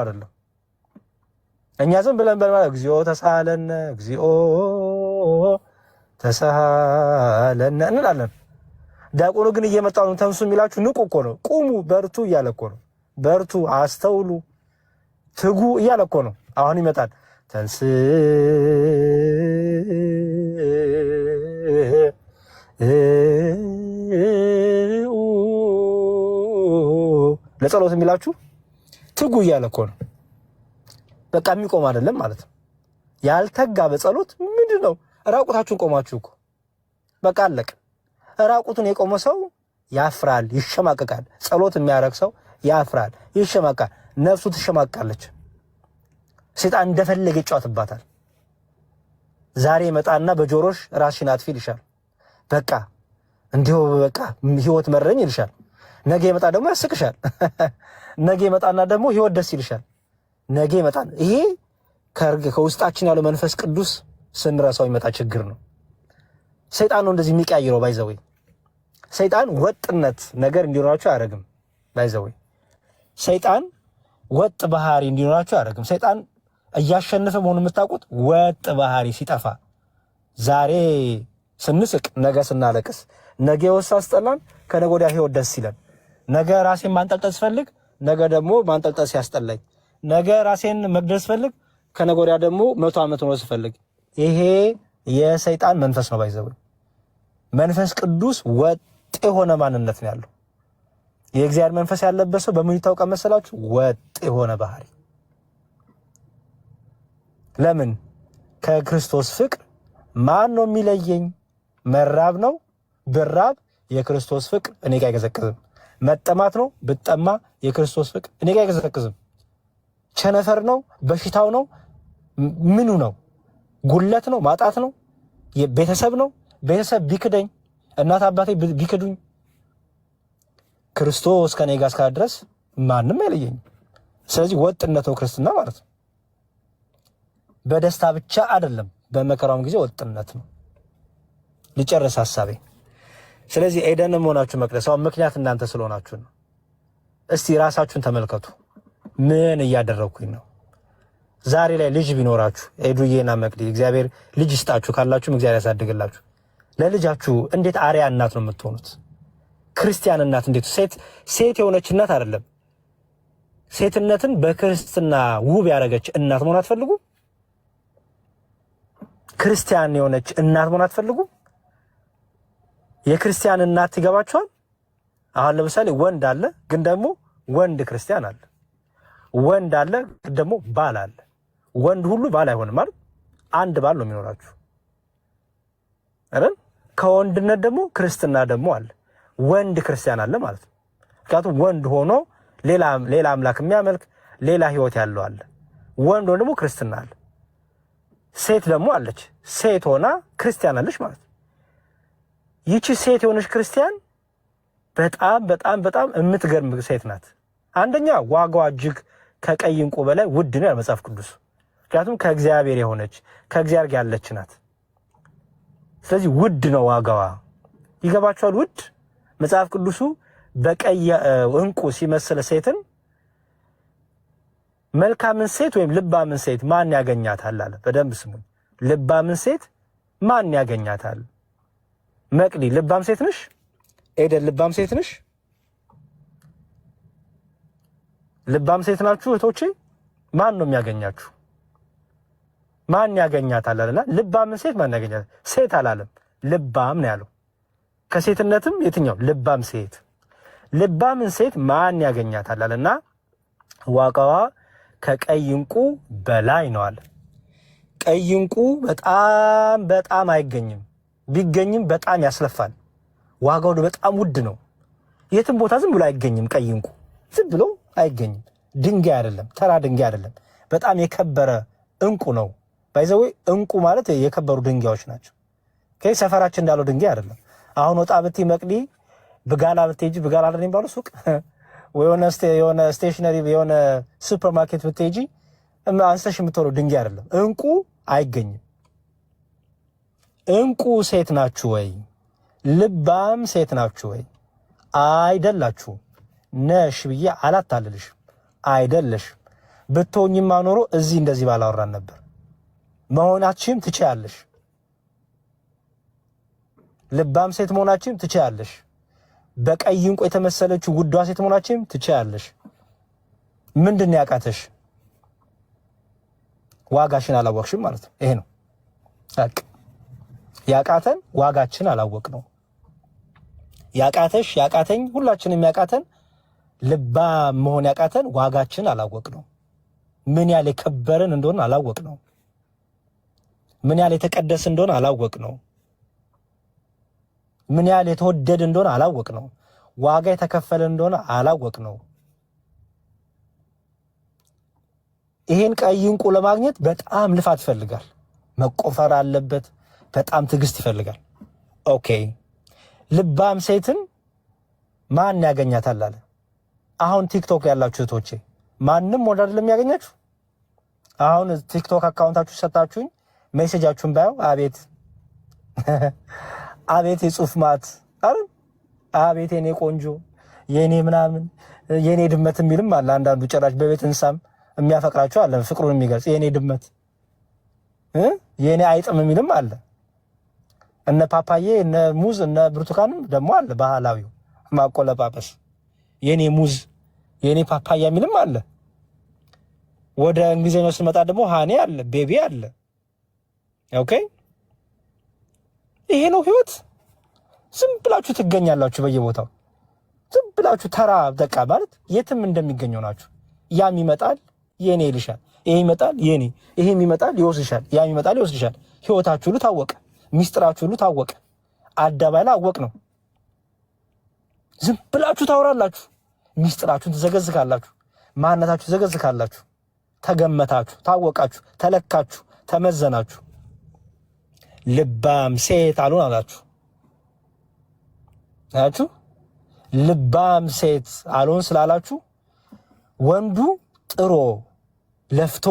አይደለም። እኛ ዝም ብለን በማለት እግዚኦ ተሳለነ እግዚኦ ተሳለነ እንላለን። ዲያቆኑ ግን እየመጣ ነው ተንሱ የሚላችሁ ንቁ እኮ ነው። ቁሙ፣ በርቱ እያለ እኮ ነው። በርቱ፣ አስተውሉ፣ ትጉ እያለ እኮ ነው። አሁን ይመጣል ተንስ ለጸሎት የሚላችሁ ትጉ እያለ እኮ ነው። በቃ የሚቆም አይደለም ማለት ነው። ያልተጋ በጸሎት ምንድን ነው? ራቁታችሁን ቆማችሁ እኮ በቃ አለቀ። ራቁቱን የቆመ ሰው ያፍራል፣ ይሸማቀቃል። ጸሎት የሚያረግ ሰው ያፍራል፣ ይሸማቃል። ነፍሱ ትሸማቃለች። ሰይጣን እንደፈለገ ይጫወትባታል። ዛሬ መጣና በጆሮሽ ራስሽን አጥፊ ይልሻል። በቃ እንዲሁ በቃ ህይወት መረኝ ይልሻል። ነገ ይመጣ ደግሞ ያስቅሻል። ነገ ይመጣና ደግሞ ህይወት ደስ ይልሻል። ነገ ይመጣል። ይሄ ከውስጣችን ያለው መንፈስ ቅዱስ ስንረሳው ይመጣ ችግር ነው። ሰይጣን ነው እንደዚህ የሚቀያይረው። ባይዘው ሰይጣን ወጥነት ነገር እንዲኖራችሁ አያደርግም። ባይዘው ሰይጣን ወጥ ባህሪ እንዲኖራችሁ አያደርግም። ሰይጣን እያሸነፈ መሆኑን የምታውቁት ወጥ ባህሪ ሲጠፋ፣ ዛሬ ስንስቅ ነገ ስናለቅስ፣ ነገ የወሳ አስጠላን ከነገ ወዲያ ህይወት ደስ ይለን፣ ነገ ራሴን ማንጠልጠል ስፈልግ ነገ ደግሞ ማንጠልጠል ሲያስጠላኝ፣ ነገ ራሴን መግደል ስፈልግ ከነገ ወዲያ ደግሞ 100 ዓመት ነው ስፈልግ። ይሄ የሰይጣን መንፈስ ነው። ባይዘው መንፈስ ቅዱስ ወጥ የሆነ ማንነት ነው ያለው። የእግዚአብሔር መንፈስ ያለበት ሰው በምን ይታወቃል መሰላችሁ? ወጥ የሆነ ባህሪ። ለምን? ከክርስቶስ ፍቅር ማን ነው የሚለየኝ? መራብ ነው፣ ብራብ የክርስቶስ ፍቅር እኔ ጋር አይቀዘቅዝም። መጠማት ነው፣ ብጠማ የክርስቶስ ፍቅር እኔ ጋር አይቀዘቅዝም። ቸነፈር ነው፣ በሽታው ነው፣ ምኑ ነው? ጉለት ነው፣ ማጣት ነው፣ ቤተሰብ ነው። ቤተሰብ ቢክደኝ፣ እናት አባቴ ቢክዱኝ፣ ክርስቶስ ከኔ ጋር እስካለ ድረስ ማንም አይለየኝም። ስለዚህ ወጥነት ነው ክርስትና ማለት ነው። በደስታ ብቻ አይደለም፣ በመከራውም ጊዜ ወጥነት ነው። ልጨርስ ሐሳቤ። ስለዚህ ኤደንም ሆናችሁ መቅደስ አሁን ምክንያት እናንተ ስለሆናችሁ ነው። እስቲ ራሳችሁን ተመልከቱ። ምን እያደረኩኝ ነው? ዛሬ ላይ ልጅ ቢኖራችሁ ኤዱዬና መቅዲ እግዚአብሔር ልጅ ይስጣችሁ፣ ካላችሁም እግዚአብሔር ያሳድግላችሁ። ለልጃችሁ እንዴት አሪያ እናት ነው የምትሆኑት? ክርስቲያን እናት እንዴት ሴት የሆነች እናት አይደለም፣ ሴትነትን በክርስትና ውብ ያደረገች እናት መሆን አትፈልጉ? ክርስቲያን የሆነች እናት መሆን አትፈልጉ? የክርስቲያን እናት ይገባችኋል? አሁን ለምሳሌ ወንድ አለ፣ ግን ደግሞ ወንድ ክርስቲያን አለ። ወንድ አለ፣ ግን ደግሞ ባል አለ። ወንድ ሁሉ ባል አይሆንም ማለት አንድ ባል ነው የሚኖራችሁ አይደል? ከወንድነት ደግሞ ክርስትና ደግሞ አለ። ወንድ ክርስቲያን አለ ማለት ነው። ምክንያቱም ወንድ ሆኖ ሌላ አምላክ የሚያመልክ ሌላ ህይወት ያለው አለ። ወንድ ሆኖ ደግሞ ክርስትና አለ። ሴት ደግሞ አለች። ሴት ሆና ክርስቲያን አለች ማለት ነው። ይቺ ሴት የሆነች ክርስቲያን በጣም በጣም በጣም የምትገርም ሴት ናት። አንደኛ ዋጋዋ እጅግ ከቀይ ዕንቁ በላይ ውድ ነው መጽሐፍ ቅዱስ። ምክንያቱም ከእግዚአብሔር የሆነች ከእግዚአብሔር ጋር ያለች ናት። ስለዚህ ውድ ነው ዋጋዋ። ይገባችኋል? ውድ መጽሐፍ ቅዱሱ በቀይ ዕንቁ ሲመስል ሴትን መልካምን ሴት ወይም ልባምን ሴት ማን ያገኛታል አለ። በደንብ ስሙኝ። ልባምን ሴት ማን ያገኛታል? መቅዲ ልባም ሴት ነሽ? ኤደን ልባም ሴት ነሽ? ልባም ሴት ናችሁ እህቶቼ? ማን ነው የሚያገኛችሁ? ማን ያገኛታል አለና ልባምን ሴት ማን ያገኛታል? ሴት አላለም፣ ልባም ነው ያለው። ከሴትነትም የትኛው ልባም ሴት፣ ልባምን ሴት ማን ያገኛታል አለና ዋጋዋ ከቀይ ዕንቁ በላይ ነው አለ። ቀይ ዕንቁ በጣም በጣም አይገኝም፣ ቢገኝም በጣም ያስለፋል። ዋጋው በጣም ውድ ነው። የትም ቦታ ዝም ብሎ አይገኝም። ቀይ ዕንቁ ዝም ብሎ አይገኝም። ድንጋይ አይደለም፣ ተራ ድንጋይ አይደለም፣ በጣም የከበረ ዕንቁ ነው። ባይዘው ዕንቁ ማለት የከበሩ ድንጋዮች ናቸው። ሰፈራችን እንዳለው ድንጋይ አይደለም። አሁን ወጣ ብትይ መቅዲ ብጋላ ብትሄጂ፣ ብጋላ አይደል የሚባለው ሱቅ ወይ የሆነ ስቴሽነሪ የሆነ ሱፐርማርኬት ብትሄጂ አንስተሽ የምትወለው ድንጋይ አይደለም። ዕንቁ አይገኝም። ዕንቁ ሴት ናችሁ ወይ? ልባም ሴት ናችሁ ወይ? አይደላችሁም። ነሽ ብዬ አላታልልሽም። አይደለሽም። ብትሆኝማ ኖሮ እዚህ እንደዚህ ባላወራን ነበር። መሆናችሁም ትችያለሽ። ልባም ሴት መሆናችሁም ትችያለሽ። በቀይ እንቁ የተመሰለችው ውዷ ሴት መሆናችሁም ትችያለሽ። ምንድን ነው ያቃተሽ? ዋጋሽን አላወቅሽም ማለት ነው። ይሄ ነው ያቃተን፣ ዋጋችን አላወቅ ነው። ያቃተሽ፣ ያቃተኝ፣ ሁላችንም ያቃተን ልባም መሆን ያቃተን ዋጋችን አላወቅ ነው። ምን ያህል የከበርን እንደሆነ አላወቅ ነው። ምን ያህል የተቀደስ እንደሆነ አላወቅ ነው። ምን ያህል የተወደድ እንደሆነ አላወቅ ነው። ዋጋ የተከፈለ እንደሆነ አላወቅ ነው። ይሄን ቀይ እንቁ ለማግኘት በጣም ልፋት ይፈልጋል። መቆፈር አለበት። በጣም ትዕግስት ይፈልጋል። ኦኬ ልባም ሴትን ማን ያገኛታል አለ። አሁን ቲክቶክ ያላችሁ እህቶቼ ማንም ወደ አይደለም ያገኛችሁ። አሁን ቲክቶክ አካውንታችሁ ሰጣችሁኝ ሜሴጃችሁን ባየው አቤት አቤት የጽሁፍ ማት አይደል? አቤት የኔ ቆንጆ የኔ ምናምን የኔ ድመት የሚልም አለ። አንዳንዱ ጭራሽ በቤት እንሳም የሚያፈቅራችሁ አለ፣ ፍቅሩን የሚገልጽ የኔ ድመት የኔ አይጥም የሚልም አለ። እነ ፓፓዬ እነ ሙዝ እነ ብርቱካንም ደግሞ አለ። ባህላዊው ማቆለጳጰስ የኔ ሙዝ የኔ ፓፓያ የሚልም አለ። ወደ እንግሊዘኛው ስንመጣ ደግሞ ሃኔ አለ፣ ቤቢ አለ። ኦኬ ይሄ ነው ህይወት። ዝም ብላችሁ ትገኛላችሁ በየቦታው። ዝም ብላችሁ ተራ በቃ ማለት የትም እንደሚገኘው ናችሁ። ያም ይመጣል የኔ ይልሻል፣ ይሄ ይመጣል የኔ፣ ይሄም ይመጣል ይወስድሻል፣ ያም ይመጣል ይወስድሻል። ህይወታችሁ ሁሉ ታወቀ፣ ሚስጥራችሁ ሁሉ ታወቀ። አደባባይ ላይ አወቅ ነው። ዝም ብላችሁ ታወራላችሁ፣ ሚስጥራችሁን ትዘገዝካላችሁ፣ ማንነታችሁ ትዘገዝካላችሁ። ተገመታችሁ፣ ታወቃችሁ፣ ተለካችሁ፣ ተመዘናችሁ። ልባም ሴት አሉን አላችሁ አያችሁ። ልባም ሴት አሉን ስላላችሁ ወንዱ ጥሮ ለፍቶ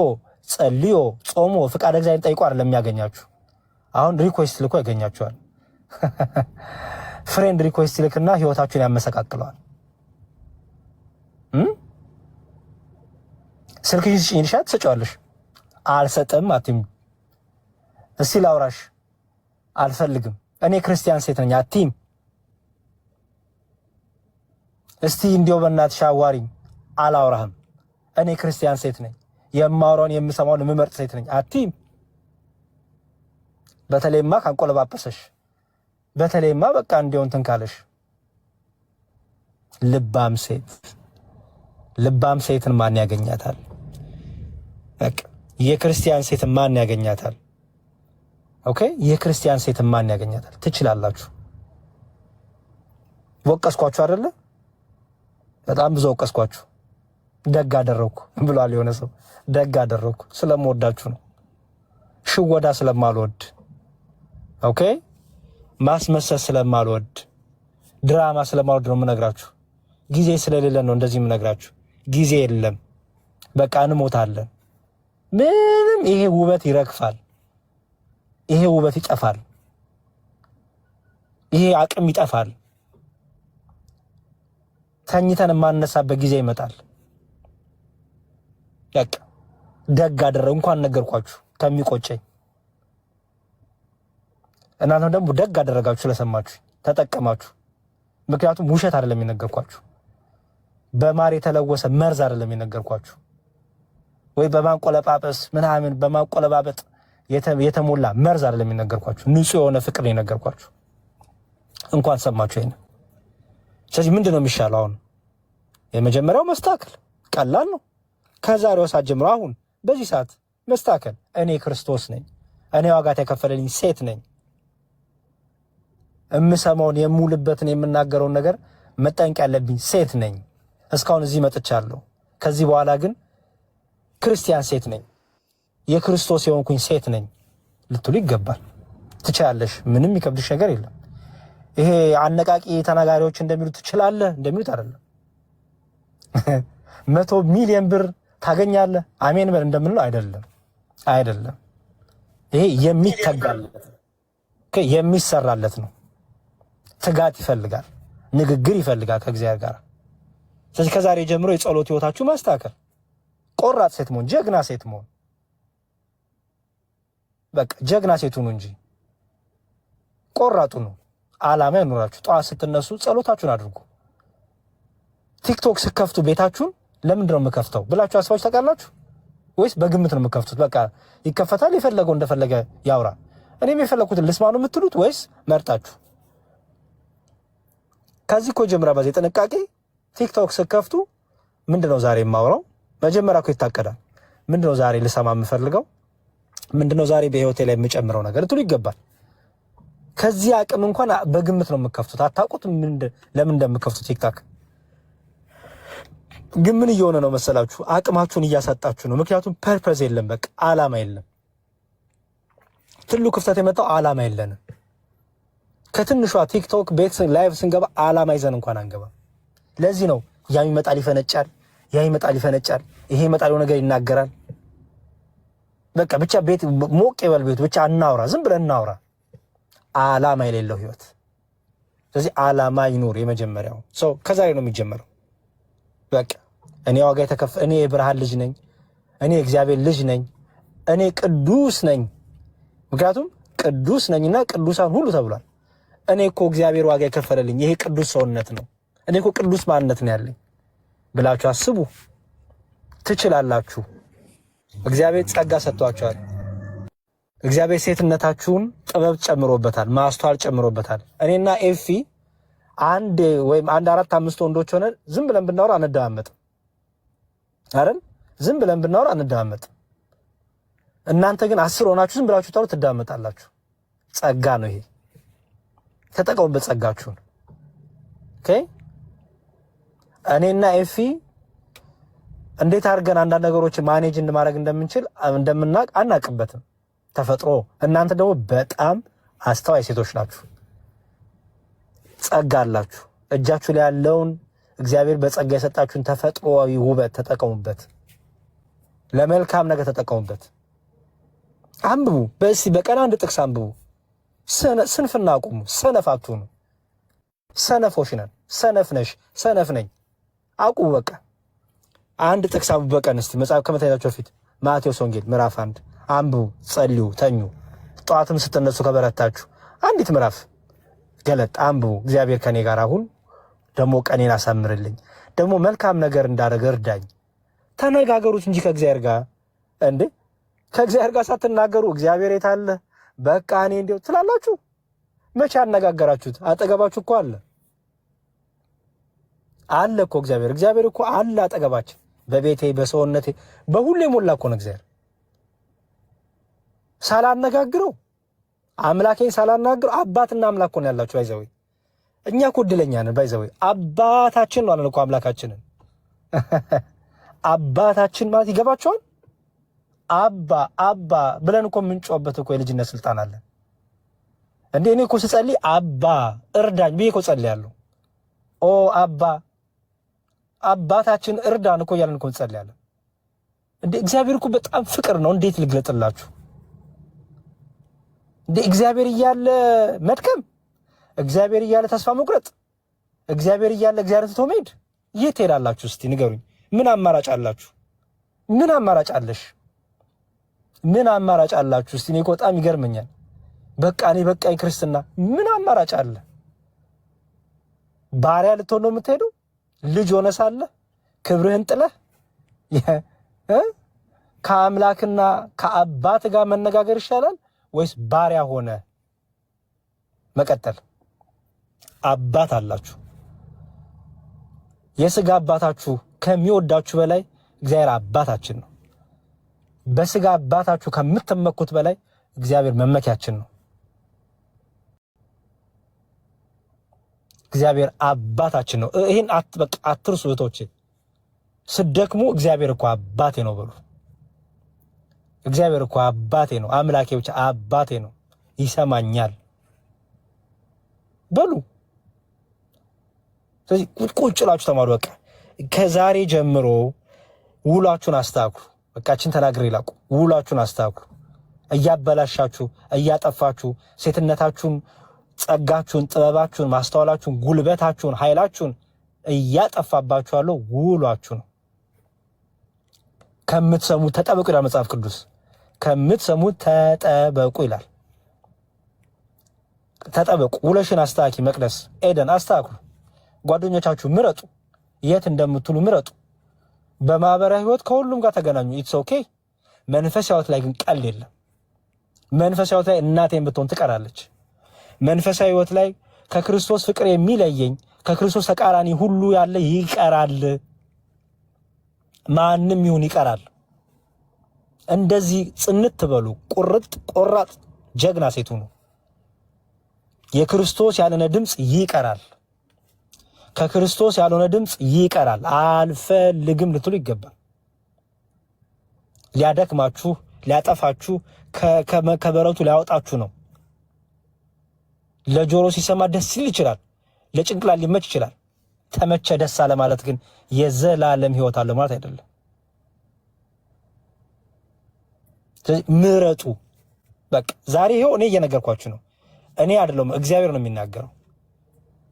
ጸልዮ ጾሞ ፍቃደ እግዚአብሔር ጠይቆ አይደለም የሚያገኛችሁ። አሁን ሪኩዌስት ልኮ ያገኛችኋል። ፍሬንድ ሪኩዌስት ልክና ህይወታችሁን ያመሰቃቅለዋል። ስልክሽን ስጪኝ ይልሻል፣ ትሰጪዋለሽ። አልሰጥም አትይም። እስቲ ላውራሽ፣ አልፈልግም፣ እኔ ክርስቲያን ሴት ነኝ አትይም። እስቲ እንዲያው በእናትሽ አዋሪኝ፣ አላውራህም፣ እኔ ክርስቲያን ሴት ነኝ፣ የማወራውን የምሰማውን የምመርጥ ሴት ነኝ አትይም። በተለይማ ካንቆለባበሰሽ፣ በተለይማ በቃ እንዲያው እንትን ካለሽ። ልባም ሴትን ማን ያገኛታል? በቃ የክርስቲያን ሴትን ማን ያገኛታል? ኦኬ የክርስቲያን ሴትን ማን ያገኛታል? ትችላላችሁ። ወቀስኳችሁ አይደለ? በጣም ብዙ ወቀስኳችሁ። ደግ አደረኩ ብሏል የሆነ ሰው። ደግ አደረኩ ስለምወዳችሁ ነው። ሽወዳ ስለማልወድ፣ ኦኬ ማስመሰል ስለማልወድ፣ ድራማ ስለማልወድ ነው የምነግራችሁ። ጊዜ ስለሌለ ነው እንደዚህ የምነግራችሁ። ጊዜ የለም፣ በቃ እንሞታለን። ምንም ይሄ ውበት ይረግፋል፣ ይሄ ውበት ይጠፋል፣ ይሄ አቅም ይጠፋል። ተኝተን የማንነሳበት ጊዜ ይመጣል። በቃ ደግ አደረኩ እንኳን ነገርኳችሁ ከሚቆጨኝ። እናንተም ደግሞ ደግ አደረጋችሁ ስለሰማችሁ ተጠቀማችሁ። ምክንያቱም ውሸት አይደለም የነገርኳችሁ፣ በማር የተለወሰ መርዝ አይደለም የነገርኳችሁ፣ ወይ በማንቆለጳጰስ ምናምን በማንቆለባበጥ የተሞላ መርዝ አይደለም የነገርኳችሁ። ንጹህ የሆነ ፍቅር ነው የነገርኳችሁ። እንኳን ሰማችሁ ይሄን። ስለዚህ ምንድን ነው የሚሻለው? አሁን የመጀመሪያው መስተካከል ቀላል ነው። ከዛሬው ሰዓት ጀምሮ አሁን በዚህ ሰዓት መስተካከል። እኔ ክርስቶስ ነኝ፣ እኔ ዋጋ የተከፈለልኝ ሴት ነኝ። የምሰማውን የምውልበትን የምናገረውን ነገር መጠንቀቅ ያለብኝ ሴት ነኝ። እስካሁን እዚህ መጥቻለሁ። ከዚህ በኋላ ግን ክርስቲያን ሴት ነኝ፣ የክርስቶስ የሆንኩኝ ሴት ነኝ ልትሉ ይገባል። ትችላለሽ፣ ምንም ይከብድሽ ነገር የለም። ይሄ አነቃቂ ተናጋሪዎች እንደሚሉት ትችላለህ እንደሚሉት አይደለም። 100 ሚሊዮን ብር ታገኛለህ አሜን በል እንደምንለው አይደለም። ይሄ የሚተጋለት የሚሰራለት ነው። ትጋት ይፈልጋል፣ ንግግር ይፈልጋል ከእግዚአብሔር ጋር። ስለዚህ ከዛሬ ጀምሮ የጸሎት ህይወታችሁ ማስተካከል፣ ቆራጥ ሴት መሆን፣ ጀግና ሴት መሆን። በቃ ጀግና ሴት ሁኑ እንጂ ቆራጡ ነው። ዓላማ ይኖራችሁ። ጠዋት ስትነሱ ጸሎታችሁን አድርጉ። ቲክቶክ ስከፍቱ ቤታችሁን ለምንድን ነው የምከፍተው ብላችሁ አስባችሁ ታውቃላችሁ? ወይስ በግምት ነው የምከፍቱት? በቃ ይከፈታል፣ የፈለገው እንደፈለገ ያውራ፣ እኔም የፈለኩትን ልስማ ነው የምትሉት? ወይስ መርጣችሁ? ከዚህ እኮ ጀምራ በዚህ ጥንቃቄ ቲክቶክ ስከፍቱ ምንድነው ዛሬ የማወራው? መጀመሪያ እኮ ይታቀዳል። ምንድነው ዛሬ ልሰማ የምፈልገው? ምንድነው ዛሬ በህይወቴ ላይ የምጨምረው ነገር ልትሉ ይገባል። ከዚህ አቅም እንኳን በግምት ነው የምከፍቱት። አታውቁት ለምን እንደምከፍቱት ቲክቶክ። ግን ምን እየሆነ ነው መሰላችሁ? አቅማችሁን እያሳጣችሁ ነው። ምክንያቱም ፐርፐዝ የለም፣ በቃ ዓላማ የለም። ትልቁ ክፍተት የመጣው ዓላማ የለንም። ከትንሿ ቲክቶክ ቤት ላይቭ ስንገባ ዓላማ ይዘን እንኳን አንገባም። ለዚህ ነው ያ ይመጣል ይፈነጫል፣ ያ ይመጣል ይፈነጫል፣ ይሄ ይመጣል ነገር ይናገራል። በቃ ብቻ ቤት ሞቅ ይበል ቤቱ፣ ብቻ እናውራ፣ ዝም ብለን እናውራ። ዓላማ የሌለው ህይወት። ስለዚህ ዓላማ ይኖር። የመጀመሪያው ሰው ከዛሬ ነው የሚጀመረው። በቃ እኔ ዋጋ እኔ የብርሃን ልጅ ነኝ፣ እኔ የእግዚአብሔር ልጅ ነኝ፣ እኔ ቅዱስ ነኝ። ምክንያቱም ቅዱስ ነኝና ቅዱሳን ሁሉ ተብሏል። እኔ እኮ እግዚአብሔር ዋጋ የከፈለልኝ ይሄ ቅዱስ ሰውነት ነው፣ እኔ እኮ ቅዱስ ማንነት ነው ያለኝ ብላችሁ አስቡ። ትችላላችሁ። እግዚአብሔር ጸጋ ሰጥቷችኋል። እግዚአብሔር ሴትነታችሁን ጥበብ ጨምሮበታል፣ ማስተዋል ጨምሮበታል። እኔና ኤፊ አንድ ወይም አንድ 4-5 ወንዶች ሆነን ዝም ብለን ብናወራ አንደማመጥም አይደል? ዝም ብለን ብናወራ አንደማመጥም። እናንተ ግን 10 ሆናችሁ ዝም ብላችሁ ታወሩ ትዳመጣላችሁ። ጸጋ ነው ይሄ። ተጠቀሙበት ጸጋችሁን። ኦኬ። እኔና ኤፊ እንዴት አድርገን አንዳንድ ነገሮችን ማኔጅ እንደማድረግ እንደምንችል እንደምናቅ አናቅበትም። ተፈጥሮ። እናንተ ደግሞ በጣም አስተዋይ ሴቶች ናችሁ። ጸጋ አላችሁ። እጃችሁ ላይ ያለውን እግዚአብሔር በጸጋ የሰጣችሁን ተፈጥሮአዊ ውበት ተጠቀሙበት። ለመልካም ነገር ተጠቀሙበት። አንብቡ። በቀን አንድ ጥቅስ አንብቡ። ስንፍና አቁሙ። ሰነፍ አትሁኑ። ሰነፎች ነን። ሰነፍ ነሽ፣ ሰነፍ ነኝ። አቁሙ። በቃ አንድ ጥቅስ አንብቡ በቀን። እስቲ መጽሐፍ ከመተኛታችሁ በፊት ማቴዎስ ወንጌል ምዕራፍ 1 አንብቡ፣ ጸልዩ፣ ተኙ። ጠዋትም ስትነሱ ከበረታችሁ አንዲት ምዕራፍ ገለጥ አንብቡ። እግዚአብሔር ከኔ ጋር አሁን ደግሞ ቀኔን አሳምርልኝ፣ ደግሞ መልካም ነገር እንዳደረገ እርዳኝ። ተነጋገሩት እንጂ ከእግዚአብሔር ጋር እንዴ። ከእግዚአብሔር ጋር ሳትናገሩ እግዚአብሔር የት አለ በቃ እኔ እንዴው ትላላችሁ። መቼ አነጋገራችሁት? አጠገባችሁ እኮ አለ እኮ እግዚአብሔር እኮ አለ አጠገባችን። በቤቴ በሰውነቴ በሁሉ የሞላ እኮ ነው እግዚአብሔር። ሳላነጋግረው አምላኬን ሳላናግረው አባትና አምላክ እኮ ነው ያላችሁ። ባይዘው እኛ እኮ እድለኛ ነን። ባይዘው አባታችን ነው አለን እኮ አምላካችንን። አባታችን ማለት ይገባችኋል? አባ ብለን እኮ የምንጮህበት እኮ የልጅነት ስልጣን አለን እንዴ። እኔ እኮ ስጸልይ አባ እርዳኝ ብዬ እኮ ጸልያለሁ። ኦ አባታችን እርዳን እኮ እያለን እኮ እንጸልያለን እንዴ። እግዚአብሔር እኮ በጣም ፍቅር ነው። እንዴት ልግለጥላችሁ? እንዴ እግዚአብሔር እያለ መድከም፣ እግዚአብሔር እያለ ተስፋ መቁረጥ፣ እግዚአብሔር እያለ እግዚአብሔር ትቶ መሄድ፣ የት ትሄዳላችሁ? እስቲ ንገሩኝ። ምን አማራጭ አላችሁ? ምን አማራጭ አለሽ? ምን አማራጭ አላችሁ? እስቲ እኔ እኮ በጣም ይገርመኛል። በቃ እኔ በቃኝ ክርስትና ምን አማራጭ አለ? ባሪያ ልትሆን ነው የምትሄደው? ልጅ ሆነ ሳለ ክብርህን ጥለህ ከአምላክና ከአባት ጋር መነጋገር ይሻላል ወይስ ባሪያ ሆነ መቀጠል? አባት አላችሁ። የሥጋ አባታችሁ ከሚወዳችሁ በላይ እግዚአብሔር አባታችን ነው። በሥጋ አባታችሁ ከምትመኩት በላይ እግዚአብሔር መመኪያችን ነው። እግዚአብሔር አባታችን ነው። ይሄን አትርሱ እህቶቼ። ስደክሙ እግዚአብሔር እኮ አባቴ ነው በሉ። እግዚአብሔር እኮ አባቴ ነው፣ አምላኬ ብቻ አባቴ ነው፣ ይሰማኛል በሉ። ስለዚህ ቁጭ ብላችሁ ተማሩ። በቃ ከዛሬ ጀምሮ ውሏችሁን አስተካክሉ። በቃችን ተናግሬ ላቁ። ውሏችሁን አስተካክሉ። እያበላሻችሁ እያጠፋችሁ ሴትነታችሁን፣ ጸጋችሁን፣ ጥበባችሁን፣ ማስተዋላችሁን፣ ጉልበታችሁን፣ ኃይላችሁን እያጠፋባችሁ ያለው ውሏችሁ ነው። ከምትሰሙት ተጠበቁ ይላል መጽሐፍ ቅዱስ። ከምትሰሙት ተጠበቁ ይላል። ተጠበቁ። ውለሽን አስተካኪ። መቅደስ ኤደን አስተካክሉ። ጓደኞቻችሁ ምረጡ። የት እንደምትሉ ምረጡ። በማህበራዊ ህይወት ከሁሉም ጋር ተገናኙ። ኢትስ ኦኬ። መንፈሳዊ ህይወት ላይ ግን ቀልድ የለም። መንፈሳዊ ህይወት ላይ እናቴን ብትሆን ትቀራለች። መንፈሳዊ ህይወት ላይ ከክርስቶስ ፍቅር የሚለየኝ ከክርስቶስ ተቃራኒ ሁሉ ያለ ይቀራል። ማንም ይሁን ይቀራል። እንደዚህ ጽንት በሉ። ቆራጥ ጀግና ሴት ሁኑ። የክርስቶስ ያልሆነ ድምፅ ይቀራል። ከክርስቶስ ያልሆነ ድምፅ ይቀራል። አልፈልግም ልትሉ ይገባል። ሊያደክማችሁ፣ ሊያጠፋችሁ፣ ከበረቱ ሊያወጣችሁ ነው። ለጆሮ ሲሰማ ደስ ይል ይችላል። ለጭንቅላት ሊመች ይችላል። ተመቸ ደስ አለ ማለት ግን የዘላለም ህይወት አለ ማለት አይደለም። ምረጡ። በቃ ዛሬ ይሄው እኔ እየነገርኳችሁ ነው። እኔ አይደለም እግዚአብሔር ነው የሚናገረው።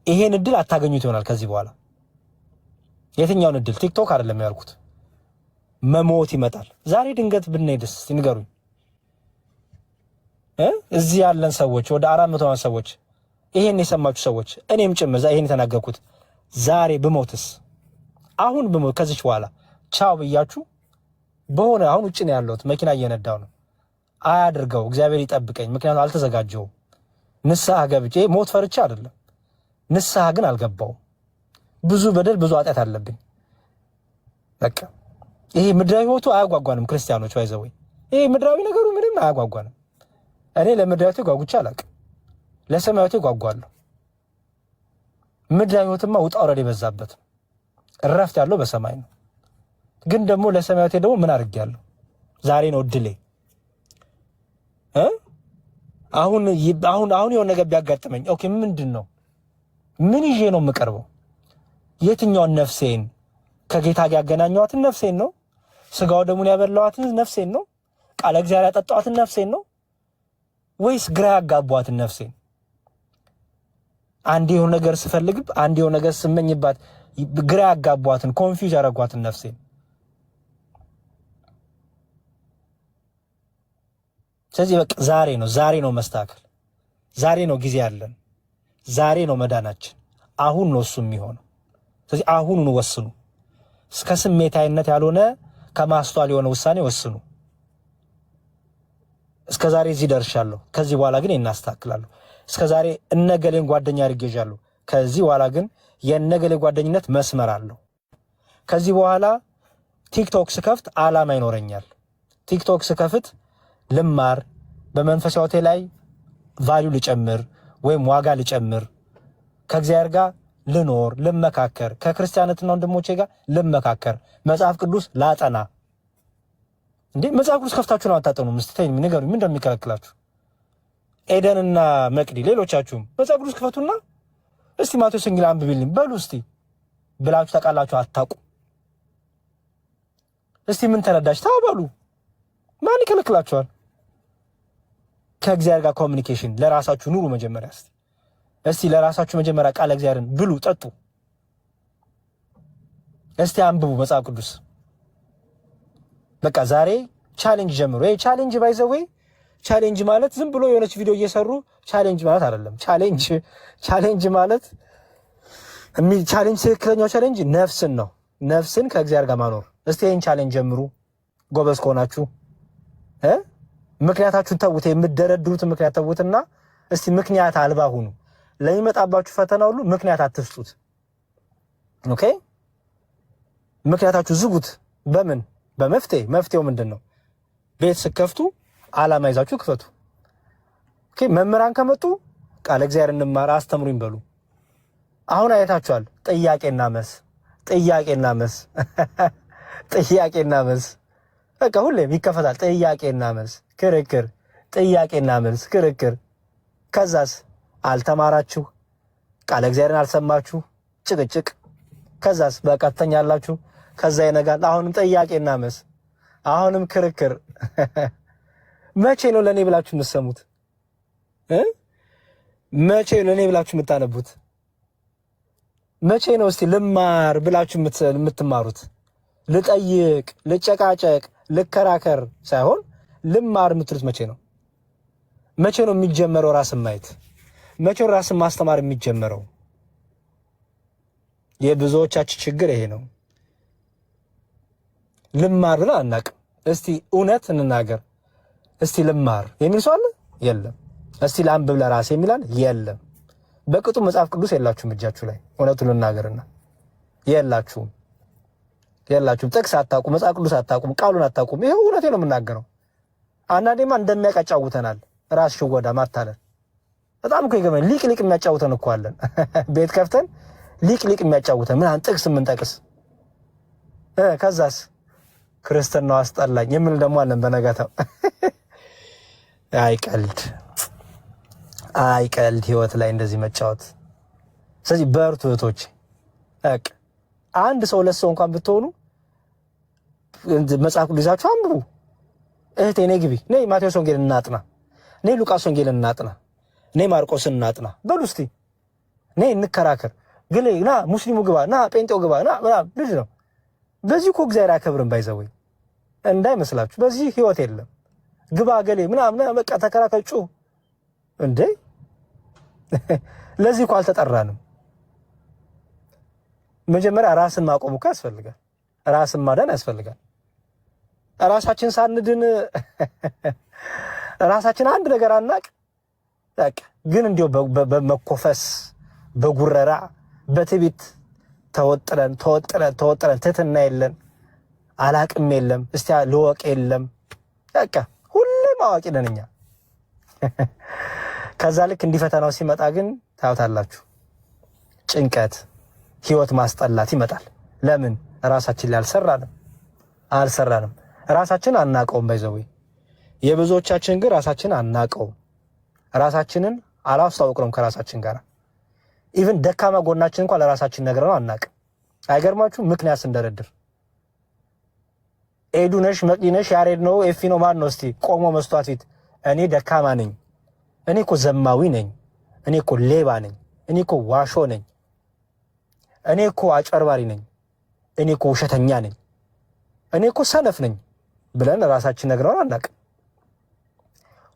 ይሄን እድል አታገኙት ይሆናል ከዚህ በኋላ። የትኛውን እድል? ቲክቶክ አይደለም ያልኩት። መሞት ይመጣል። ዛሬ ድንገት ብንሄድስ ንገሩኝ። እዚህ ያለን ሰዎች ወደ 400 ሰዎች፣ ይሄን የሰማችሁ ሰዎች፣ እኔም ጭምር ይሄን የተናገርኩት ዛሬ ብሞትስ? አሁን ብሞት ከዚህ በኋላ ቻው ብያችሁ በሆነ አሁን ውጭ ነው ያለሁት፣ መኪና እየነዳው ነው። አያድርገው፣ እግዚአብሔር ይጠብቀኝ። ምክንያቱም አልተዘጋጀውም። ንስሐ ገብቼ ሞት ፈርቼ አይደለም፣ ንስሐ ግን አልገባውም። ብዙ በደል ብዙ ኃጢአት አለብኝ። በቃ ይሄ ምድራዊ ህይወቱ አያጓጓንም ክርስቲያኖች። ባይዘው ይሄ ምድራዊ ነገሩ ምንም አያጓጓንም። እኔ ለምድራዊቱ ጓጉቻ አላውቅም፣ ለሰማያዊቱ ጓጓለሁ። ምድራዊ ህይወትማ ውጣ ውረድ የበዛበት እረፍት ያለው በሰማይ ነው። ግን ደግሞ ለሰማያዊቱ ደግሞ ምን አድርጌያለሁ? ዛሬ ነው እድሌ። አሁን የሆነ ነገር ቢያጋጥመኝ ኦኬ፣ ምንድን ነው? ምን ይዤ ነው የምቀርበው? የትኛውን ነፍሴን ከጌታ ጋር ያገናኘዋትን ነፍሴን ነው? ስጋው ደሙን ያበላዋትን ነፍሴን ነው? ቃለ እግዚአብሔር ያጠጣዋትን ነፍሴን ነው? ወይስ ግራ ያጋቧትን ነፍሴን? አንድ የሆነ ነገር ስፈልግ፣ አንድ የሆነ ነገር ስመኝባት ግራ ያጋቧትን ኮንፊውዝ ያደረጓትን ነፍሴን? ስለዚህ በቃ ዛሬ ነው መስተካከል። ዛሬ ነው ጊዜ ያለን። ዛሬ ነው መዳናችን። አሁን ነው እሱ የሚሆነው። ስለዚህ አሁኑን ወስኑ። እስከ ስሜታዊነት ያልሆነ ከማስተዋል የሆነ ውሳኔ ወስኑ። እስከ ዛሬ እዚህ ደርሻለሁ፣ ከዚህ በኋላ ግን እናስተካክላለሁ። እስከ ዛሬ እነገሌን ጓደኛ አድርጌሻለሁ፣ ከዚህ በኋላ ግን የነገሌ ጓደኝነት መስመር አለው። ከዚህ በኋላ ቲክቶክ ስከፍት ዓላማ ይኖረኛል። ቲክቶክ ስከፍት ልማር፣ በመንፈሳዊ ሕይወቴ ላይ ቫልዩ ልጨምር ወይም ዋጋ ልጨምር፣ ከእግዚአብሔር ጋር ልኖር፣ ልመካከር፣ ከክርስቲያኖችና ወንድሞቼ ጋር ልመካከር፣ መጽሐፍ ቅዱስ ላጠና። እንዴ መጽሐፍ ቅዱስ ከፍታችሁ ነው አታጠኑ? ምስተኝ ንገሩኝ፣ ምን እንደሚከለክላችሁ? ኤደንና መቅዲ ሌሎቻችሁም መጽሐፍ ቅዱስ ክፈቱና እስቲ ማቴዎስ ወንጌል አንብቢልኝ በሉ እስቲ ብላችሁ ታውቃላችሁ? አታውቁ። እስቲ ምን ተረዳች ታበሉ። ማን ይከለክላችኋል? ከእግዚአብሔር ጋር ኮሚኒኬሽን ለራሳችሁ ኑሩ። መጀመሪያ እስቲ ለራሳችሁ መጀመሪያ ቃል እግዚአብሔርን ብሉ፣ ጠጡ። እስቲ አንብቡ መጽሐፍ ቅዱስ። በቃ ዛሬ ቻሌንጅ ጀምሩ። ይሄ ቻሌንጅ ባይዘው ቻሌንጅ ማለት ዝም ብሎ የሆነች ቪዲዮ እየሰሩ ቻሌንጅ ማለት አይደለም። ቻሌንጅ ማለት ትክክለኛው ቻሌንጅ ነፍስን ነው። ነፍስን ከእግዚአብሔር ጋር ማኖር። እስቲ ይሄን ቻሌንጅ ጀምሩ ጎበዝ ከሆናችሁ። ምክንያታችሁን ተውት። የምትደረድሩትን ምክንያት ተውትና እስቲ ምክንያት አልባ ሁኑ። ለሚመጣባችሁ ፈተና ሁሉ ምክንያት አትስጡት። ኦኬ፣ ምክንያታችሁ ዝጉት። በምን? በመፍትሄ። መፍትሄው ምንድን ነው? ቤት ስከፍቱ ዓላማ ይዛችሁ ክፈቱ። ኦኬ፣ መምህራን ከመጡ ቃለ እግዚአብሔር እንማር አስተምሩኝ በሉ። አሁን አይታችኋል። ጥያቄና መልስ በቃ ሁሌም ይከፈታል። ጥያቄና መልስ፣ ክርክር፣ ጥያቄና መልስ፣ ክርክር። ከዛስ አልተማራችሁ፣ ቃለ እግዚአብሔርን አልሰማችሁ፣ ጭቅጭቅ። ከዛስ በቃ ትተኛላችሁ። ከዛ ይነጋል። አሁንም ጥያቄና መልስ፣ አሁንም ክርክር። መቼ ነው ለኔ ብላችሁ የምትሰሙት? መቼ ነው ለኔ ብላችሁ የምታነቡት? መቼ ነው እስቲ ልማር ብላችሁ የምትማሩት? ልጠይቅ፣ ልጨቃጨቅ፣ ልከራከር ሳይሆን ልማር የምትሉት መቼ ነው? መቼ ነው የሚጀመረው? ራስን ማየት መቼ ነው ራስን ማስተማር የሚጀመረው? የብዙዎቻችን ችግር ይሄ ነው። ልማር ብለን አናውቅም። እስቲ እውነት እንናገር። እስቲ ልማር የሚል ሰው አለ? የለም። እስቲ ላንብብ ለራሴ የሚላል? የለም። በቅጡ መጽሐፍ ቅዱስ የላችሁም እጃችሁ ላይ። እውነቱን ልናገርና የላችሁም። ጥቅስ አታውቁም፣ መጽሐፍ ቅዱስ አታውቁም፣ ቃሉን አታውቁም። ይሄው እውነቴ ነው የምናገረው። አንዳንዴማ እንደሚያጫውተናል ራስ ሽወዳ ማታለን። በጣም እኮ ይገርመኝ። ሊቅ የሚያጫውተን እኮ አለን። ቤት ከፍተን ሊቅ የሚያጫውተን ምን ጥቅስ የምንጠቅስ ከዛስ ክርስትናው አስጠላኝ የምን ደግሞ አለን በነጋታው። አይቀልድ ህይወት ላይ እንደዚህ መጫወት። ስለዚህ በርቱ እህቶች። አንድ ሰው ሁለት ሰው እንኳን ብትሆኑ መጽሐፍ ቅዱስ ይዛችሁ አንብቡ። እህቴ ነይ ግቢ፣ ነይ ማቴዎስ ወንጌል እናጥና፣ ነይ ሉቃስ ወንጌል እናጥና፣ ነይ ማርቆስ እናጥና በሉ እስቲ። ነይ እንከራከር። ግን ና ሙስሊሙ ግባ፣ ና ጴንጤው ግባ፣ ና ምናምን ነው። በዚህ እኮ እግዚአብሔር አከብርን ባይዘወይ እንዳይመስላችሁ። በዚህ ህይወት የለም። ግባ ገሌ ምናምን በቃ ተከራከጩ እንዴ። ለዚህ እኮ አልተጠራንም። መጀመሪያ ራስን ማቆም እኮ ያስፈልጋል። ራስን ማዳን ያስፈልጋል። ራሳችን ሳንድን ራሳችን አንድ ነገር አናቅ። በቃ ግን እንዲያው በመኮፈስ በጉረራ በትዕቢት ተወጥረን ትትና የለን አላቅም የለም እስቲ ልወቅ የለም። በቃ ሁሌም አዋቂ ነን እኛ። ከዛ ልክ እንዲፈተናው ሲመጣ ግን ታውታላችሁ፣ ጭንቀት፣ ህይወት ማስጠላት ይመጣል። ለምን? ራሳችን ላይ አልሰራንም። ራሳችን አናቀውም። ባይዘው የብዙዎቻችን ግን ራሳችን አናቀውም። ራሳችንን አላስተዋወቅንም ከራሳችን ጋር። ኢቭን ደካማ ጎናችን እንኳን ለራሳችን ነግረነው አናቅም። አይገርማችሁ? ምክንያት ስንደረድር ኤዱነሽ መቅዲነሽ ያሬድ ነው ኤፊ ነው ማን ነው እስቲ ቆሞ መስዋዕት ፊት እኔ ደካማ ነኝ፣ እኔ እኮ ዘማዊ ነኝ፣ እኔ እኮ ሌባ ነኝ፣ እኔ እኮ ዋሾ ነኝ፣ እኔ እኮ አጭበርባሪ ነኝ፣ እኔ እኮ ውሸተኛ ነኝ፣ እኔ እኮ ሰነፍ ነኝ ብለን ራሳችን ነግረውን አናውቅም።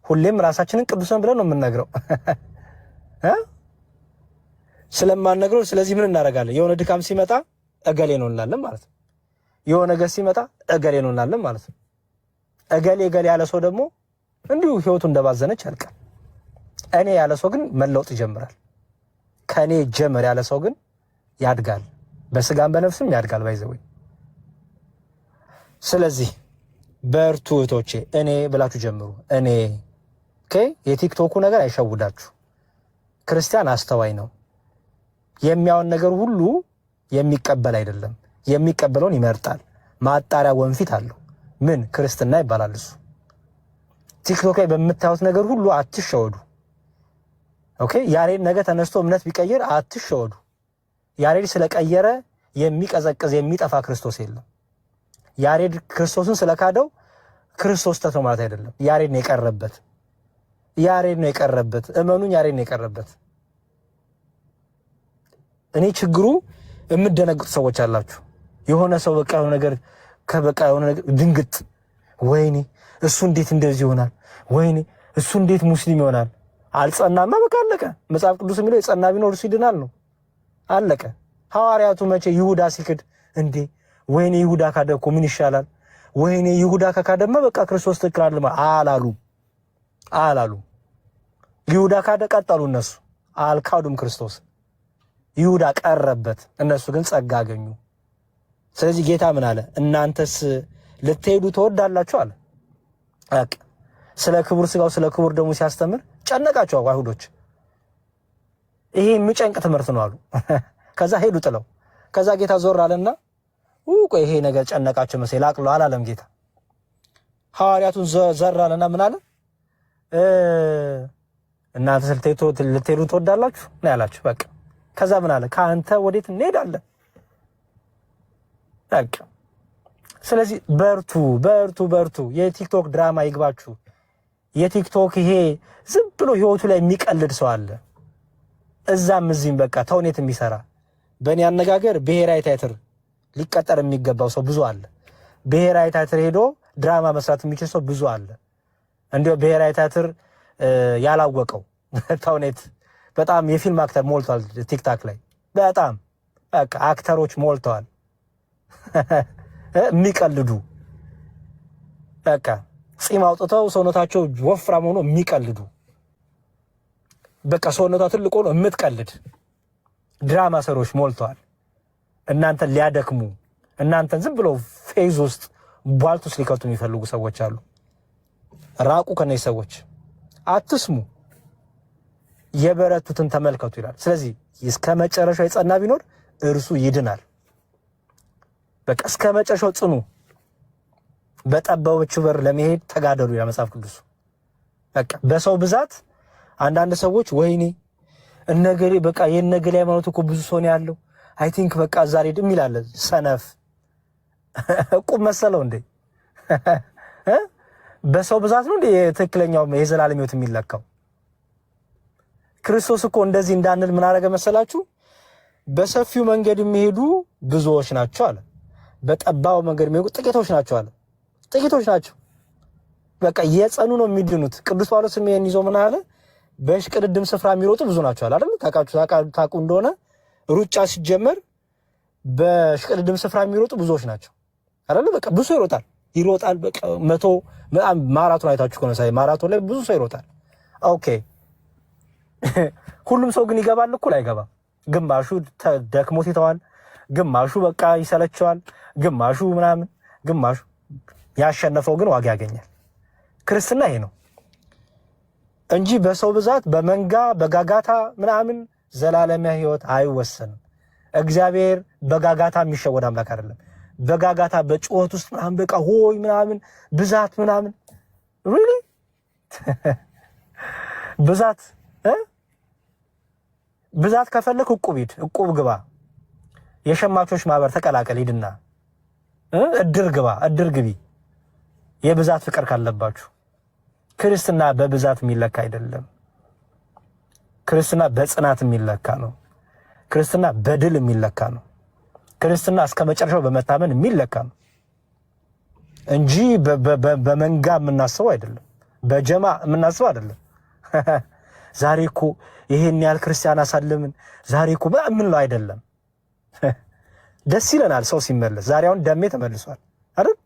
ሁሌም ራሳችንን ቅዱሳን ብለን ነው የምንነግረው ስለማንነግረው። ስለዚህ ምን እናደርጋለን? የሆነ ድካም ሲመጣ እገሌ ነው እንላለን ማለት ነው። የሆነ ነገር ሲመጣ እገሌ ነው እንላለን ማለት ነው። እገሌ ያለ ሰው ደግሞ እንዲሁ ህይወቱ እንደባዘነች ያልቃል። እኔ ያለ ሰው ግን መለውጥ ይጀምራል። ከኔ ጀመር ያለ ሰው ግን ያድጋል፣ በስጋም በነፍስም ያድጋል። ባይዘው ስለዚህ በርቱ እህቶቼ። እኔ ብላችሁ ጀምሩ። እኔ የቲክቶኩ ነገር አይሸውዳችሁ። ክርስቲያን አስተዋይ ነው። የሚያውን ነገር ሁሉ የሚቀበል አይደለም፣ የሚቀበለውን ይመርጣል። ማጣሪያ ወንፊት አለው። ምን ክርስትና ይባላል እሱ። ቲክቶክ ላይ በምታዩት ነገር ሁሉ አትሸወዱ። ያሬድ ነገ ተነስቶ እምነት ቢቀይር አትሸወዱ። ያሬድ ስለቀየረ የሚቀዘቅዝ የሚጠፋ ክርስቶስ የለም። ያሬድ ክርስቶስን ስለካደው ክርስቶስ ተተው ማለት አይደለም። ያሬድ ነው የቀረበት። እመኑኝ፣ ያሬድ ነው የቀረበት። እኔ ችግሩ የምደነግጡ ሰዎች አላችሁ። የሆነ ሰው በቃ የሆነ ነገር ድንግጥ፣ ወይኔ እሱ እንዴት እንደዚህ ይሆናል፣ ወይኔ እሱ እንዴት ሙስሊም ይሆናል። አልጸናማ፣ በቃ አለቀ። መጽሐፍ ቅዱስ የሚለው የጸና ቢኖር እሱ ይድናል ነው፣ አለቀ። ሐዋርያቱ መቼ ይሁዳ ሲክድ እንዴ፣ ወይኔ ይሁዳ ካደ እኮ ምን ይሻላል፣ ወይኔ ይሁዳ ከካደማ በቃ ክርስቶስ ትክክል አላሉ። ይሁዳ ካደ፣ ቀጠሉ እነሱ፣ አልካዱም ክርስቶስ። ይሁዳ ቀረበት፣ እነሱ ግን ጸጋ አገኙ። ስለዚህ ጌታ ምን አለ? እናንተስ ልትሄዱ ትወዳላችሁ አለ። ስለ ክቡር ስጋው ስለ ክቡር ደሙ ሲያስተምር ጨነቃቸው አይሁዶች። ይሄ የሚጨንቅ ትምህርት ነው አሉ። ከዛ ሄዱ ጥለው። ከዛ ጌታ ዞር አለና ቆይ ይሄ ነገር ጨነቃቸው መሰለኝ ላቅሎ አላለም ጌታ። ሐዋርያቱን ዘር አለና ምን አለ? እናንተስ ልትሄዱ ትወዳላችሁ ነው ያላችሁ። በቃ ከዛ ምን አለ? ከአንተ ወዴት እንሄዳለን? በቃ ስለዚህ በርቱ። የቲክቶክ ድራማ ይግባችሁ። የቲክቶክ ይሄ ዝም ብሎ ህይወቱ ላይ የሚቀልድ ሰው አለ፣ እዛም እዚህም በቃ ተውኔት የሚሰራ። በእኔ አነጋገር ብሔራዊ ቲያትር ሊቀጠር የሚገባው ሰው ብዙ አለ። ብሔራዊ ቲያትር ሄዶ ድራማ መስራት የሚችል ሰው ብዙ አለ። እንዲያው ብሔራዊ ቲያትር ያላወቀው ተውኔት በጣም የፊልም አክተር ሞልቷል ቲክታክ ላይ በጣም በቃ አክተሮች ሞልተዋል። የሚቀልዱ በቃ ጺም አውጥተው ሰውነታቸው ወፍራም ሆኖ የሚቀልዱ በቃ ሰውነቷ ትልቅ ሆኖ የምትቀልድ ድራማ ሰሮች ሞልተዋል። እናንተን ሊያደክሙ እናንተን ዝም ብለው ፌዝ ውስጥ ቧልት ውስጥ ሊከቱ የሚፈልጉ ሰዎች አሉ። ራቁ ከነዚህ ሰዎች፣ አትስሙ፣ የበረቱትን ተመልከቱ ይላል። ስለዚህ እስከ መጨረሻው የጸና ቢኖር እርሱ ይድናል። በቃ እስከ መጨረሻው ጽኑ፣ በጠባቦቹ በር ለመሄድ ተጋደሉ ይላል መጽሐፍ ቅዱስ። በቃ በሰው ብዛት አንዳንድ ሰዎች ወይኔ እነገሌ በቃ የነገሌ ሃይማኖት እኮ ብዙ ሰው ነው ያለው አይ ቲንክ በቃ ዛሬ ድም ይላል። ሰነፍ ቁም መሰለው እንዴ? በሰው ብዛት ነው እንዴ ትክክለኛው የዘላለም ሕይወት የሚለካው? ክርስቶስ እኮ እንደዚህ እንዳንል ምን አደረገ መሰላችሁ? በሰፊው መንገድ የሚሄዱ ብዙዎች ናቸው አለ፣ በጠባው መንገድ የሚሄዱ ጥቂቶች ናቸው አለ። ጥቂቶች ናቸው በቃ የጸኑ ነው የሚድኑት። ቅዱስ ጳውሎስም ይሄን ይዞ ምን አለ? በሽቅድድም ስፍራ የሚሮጡ ብዙ ናቸው አለ አይደል? ታውቁ እንደሆነ ሩጫ ሲጀመር በሽቅድድም ስፍራ የሚሮጡ ብዙዎች ናቸው አይደል? በቃ ብዙ ይሮጣል በቃ 100 ማራቶን አይታችሁ ከሆነ ሳይ ማራቶን ላይ ብዙ ሰው ይሮጣል። ኦኬ ሁሉም ሰው ግን ይገባል እኩል አይገባም። ግማሹ ደክሞት ይተዋል፣ ግማሹ በቃ ይሰለቸዋል፣ ግማሹ ምናምን፣ ግማሹ ያሸነፈው ግን ዋጋ ያገኛል። ክርስትና ይሄ ነው እንጂ በሰው ብዛት በመንጋ በጋጋታ ምናምን ዘላለማዊ ሕይወት አይወሰንም። እግዚአብሔር በጋጋታ የሚሸወድ አምላክ አይደለም። በጋጋታ በጩኸት ውስጥ ምናምን በቃ ሆይ ምናምን ብዛት ምናምን ሪሊ ብዛት ከፈለክ ዕቁብ ሂድ፣ ዕቁብ ግባ፣ የሸማቾች ማህበር ተቀላቀል፣ ሂድና እድር ግባ፣ እድር ግቢ። የብዛት ፍቅር ካለባችሁ ክርስትና በብዛት የሚለካ አይደለም። ክርስትና በጽናት የሚለካ ነው። ክርስትና በድል የሚለካ ነው። ክርስትና እስከ መጨረሻው በመታመን የሚለካ ነው እንጂ በመንጋ የምናስበው አይደለም፣ በጀማ የምናስበው አይደለም። ዛሬ እኮ ይሄን ያህል ክርስቲያን አሳልምን ዛሬ እኮ ምን ነው አይደለም። ደስ ይለናል ሰው ሲመለስ። ዛሬ አሁን ደሜ ተመልሷል አይደል?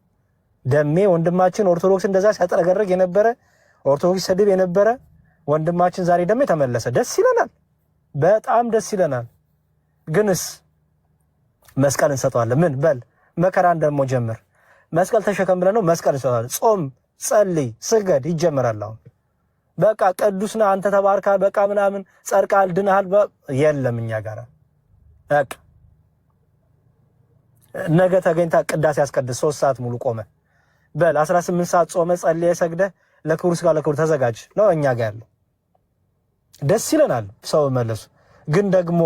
ደሜ ወንድማችን ኦርቶዶክስ እንደዛ ሲያጠረገረግ የነበረ ኦርቶዶክስ ሰድብ የነበረ ወንድማችን ዛሬ ደሜ ተመለሰ። ደስ ይለናል፣ በጣም ደስ ይለናል። ግንስ መስቀል እንሰጠዋለን። ምን በል መከራን ደግሞ ጀምር፣ መስቀል ተሸከም ብለን ነው መስቀል እንሰጠዋለን። ጾም፣ ጸልይ፣ ስገድ ይጀምራል። አሁን በቃ ቅዱስ ነህ አንተ ተባርካል፣ በቃ ምናምን ጸድቃል፣ ድነሃል የለም እኛ ጋር በቃ ነገ ተገኝታ ቅዳሴ ያስቀድስ 3 ሰዓት ሙሉ ቆመ በል 18 ሰዓት ጾመ ጸልየ ሰግደህ ለክብር ስጋ ለክብር ተዘጋጅ ነው እኛ ጋር ያለው። ደስ ይለናል ሰው መለሱ። ግን ደግሞ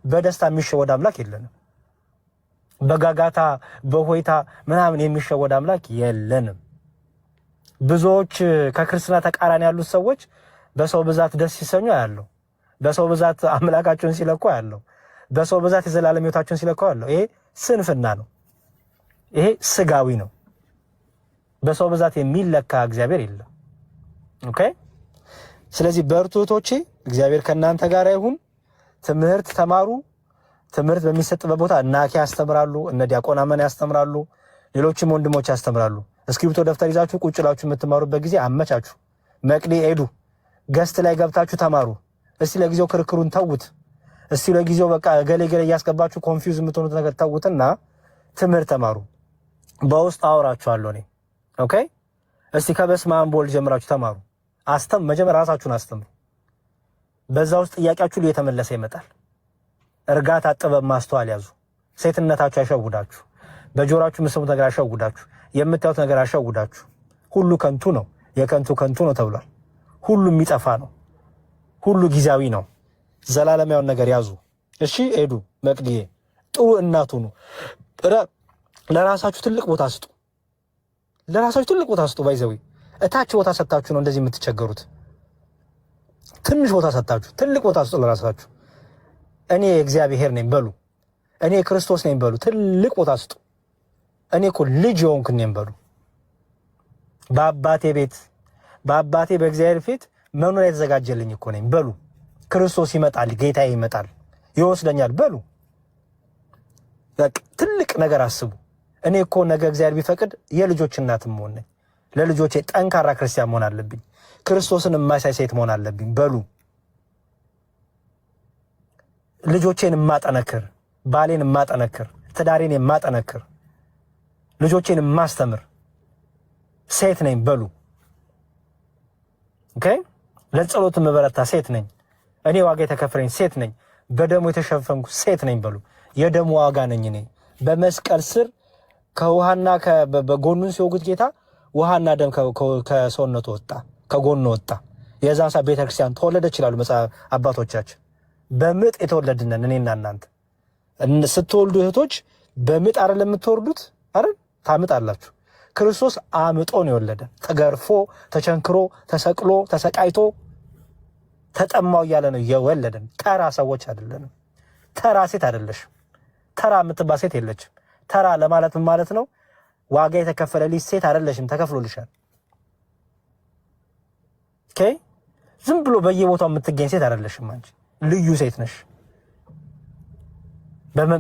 በደስታ የሚሸወድ አምላክ የለንም። በጋጋታ በሆይታ ምናምን የሚሸወድ አምላክ የለንም። ብዙዎች ከክርስትና ተቃራኒ ያሉት ሰዎች በሰው ብዛት ደስ ሲሰኙ ያለው፣ በሰው ብዛት አምላካቸውን ሲለኩ ያለው፣ በሰው ብዛት የዘላለም ሕይወታቸውን ሲለኩ ያለው። ይሄ ስንፍና ነው። ይሄ ስጋዊ ነው። በሰው ብዛት የሚለካ እግዚአብሔር የለም። ኦኬ። ስለዚህ በርቱ እህቶቼ፣ እግዚአብሔር ከእናንተ ጋር ይሁን። ትምህርት ተማሩ። ትምህርት በሚሰጥበት ቦታ እናኪ ያስተምራሉ፣ እነ ዲያቆን አመን ያስተምራሉ፣ ሌሎችም ወንድሞች ያስተምራሉ። እስክሪብቶ ደፍተር ይዛችሁ ቁጭ ብላችሁ የምትማሩበት ጊዜ አመቻቹ። መቅዲ ሄዱ፣ ገስት ላይ ገብታችሁ ተማሩ። እስቲ ለጊዜው ክርክሩን ተውት። እስቲ ለጊዜው በቃ ገሌ እያስገባችሁ ኮንፊውዝ የምትሆኑት ነገር ተውትና ትምህርት ተማሩ። በውስጥ አወራችኋለሁ እኔ። ኦኬ። እስቲ ከበስመ አብ ወልድ ጀምራችሁ ተማሩ። መጀመሪያ ራሳችሁን አስተምሩ። በዛ ውስጥ ጥያቄያችሁ እየተመለሰ ይመጣል። እርጋታ፣ ጥበብ፣ ማስተዋል ያዙ። ሴትነታችሁ አይሸውዳችሁ። በጆሮአችሁ የምትሰሙት ነገር አይሸውዳችሁ። የምታዩት ነገር አይሸውዳችሁ። ሁሉ ከንቱ ነው፣ የከንቱ ከንቱ ነው ተብሏል። ሁሉ የሚጠፋ ነው፣ ሁሉ ጊዜያዊ ነው። ዘላለማዊውን ነገር ያዙ። እሺ ሄዱ። መቅዲዬ ጥሩ እናቱ ነው። ለራሳችሁ ትልቅ ቦታ ስጡ። ለራሳችሁ ትልቅ ቦታ ስጡ። ባይዘዊ እታች ቦታ ሰጣችሁ ነው እንደዚህ የምትቸገሩት። ትንሽ ቦታ ሰጣችሁ፣ ትልቅ ቦታ ስጡ ለራሳችሁ። እኔ እግዚአብሔር ነኝ በሉ። እኔ ክርስቶስ ነኝ በሉ። ትልቅ ቦታ ስጡ። እኔ እኮ ልጅ የሆንኩ ነኝ በሉ። በአባቴ ቤት በአባቴ በእግዚአብሔር ፊት መኖር የተዘጋጀልኝ እኮ ነኝ በሉ። ክርስቶስ ይመጣል፣ ጌታዬ ይመጣል፣ ይወስደኛል በሉ። ትልቅ ነገር አስቡ። እኔ እኮ ነገ እግዚአብሔር ቢፈቅድ የልጆች እናትም መሆን ነኝ። ለልጆቼ ጠንካራ ክርስቲያን መሆን አለብኝ። ክርስቶስን የማሳይ ሴት መሆን አለብኝ በሉ። ልጆቼን የማጠነክር፣ ባሌን የማጠነክር፣ ትዳሬን የማጠነክር፣ ልጆቼን የማስተምር ሴት ነኝ በሉ። ኦኬ፣ ለጸሎት የምበረታ ሴት ነኝ። እኔ ዋጋ የተከፈለኝ ሴት ነኝ። በደሙ የተሸፈንኩ ሴት ነኝ በሉ። የደሙ ዋጋ ነኝ እኔ። በመስቀል ስር ከውሃና በጎኑን ሲወጉት ጌታ ውሃና ደም ከሰውነቱ ወጣ፣ ከጎኑ ወጣ። የዛን ሰዓት ቤተክርስቲያን ተወለደች ይላሉ መጽሐፍ አባቶቻችን። በምጥ የተወለድነን እኔና እናንተ። ስትወልዱ እህቶች በምጥ አይደለም የምትወርዱት አይደል? ታምጣላችሁ። ክርስቶስ አምጦ ነው የወለደን። ተገርፎ ተቸንክሮ ተሰቅሎ ተሰቃይቶ ተጠማው እያለ ነው የወለደን። ተራ ሰዎች አይደለንም። ተራ ሴት አይደለሽም። ተራ የምትባል ሴት የለችም። ተራ ለማለት ምን ማለት ነው? ዋጋ የተከፈለልሽ ሴት አይደለሽም። ተከፍሎልሻል። ኦኬ፣ ዝም ብሎ በየቦታው የምትገኝ ሴት አይደለሽም። አንቺ ልዩ ሴት ነሽ።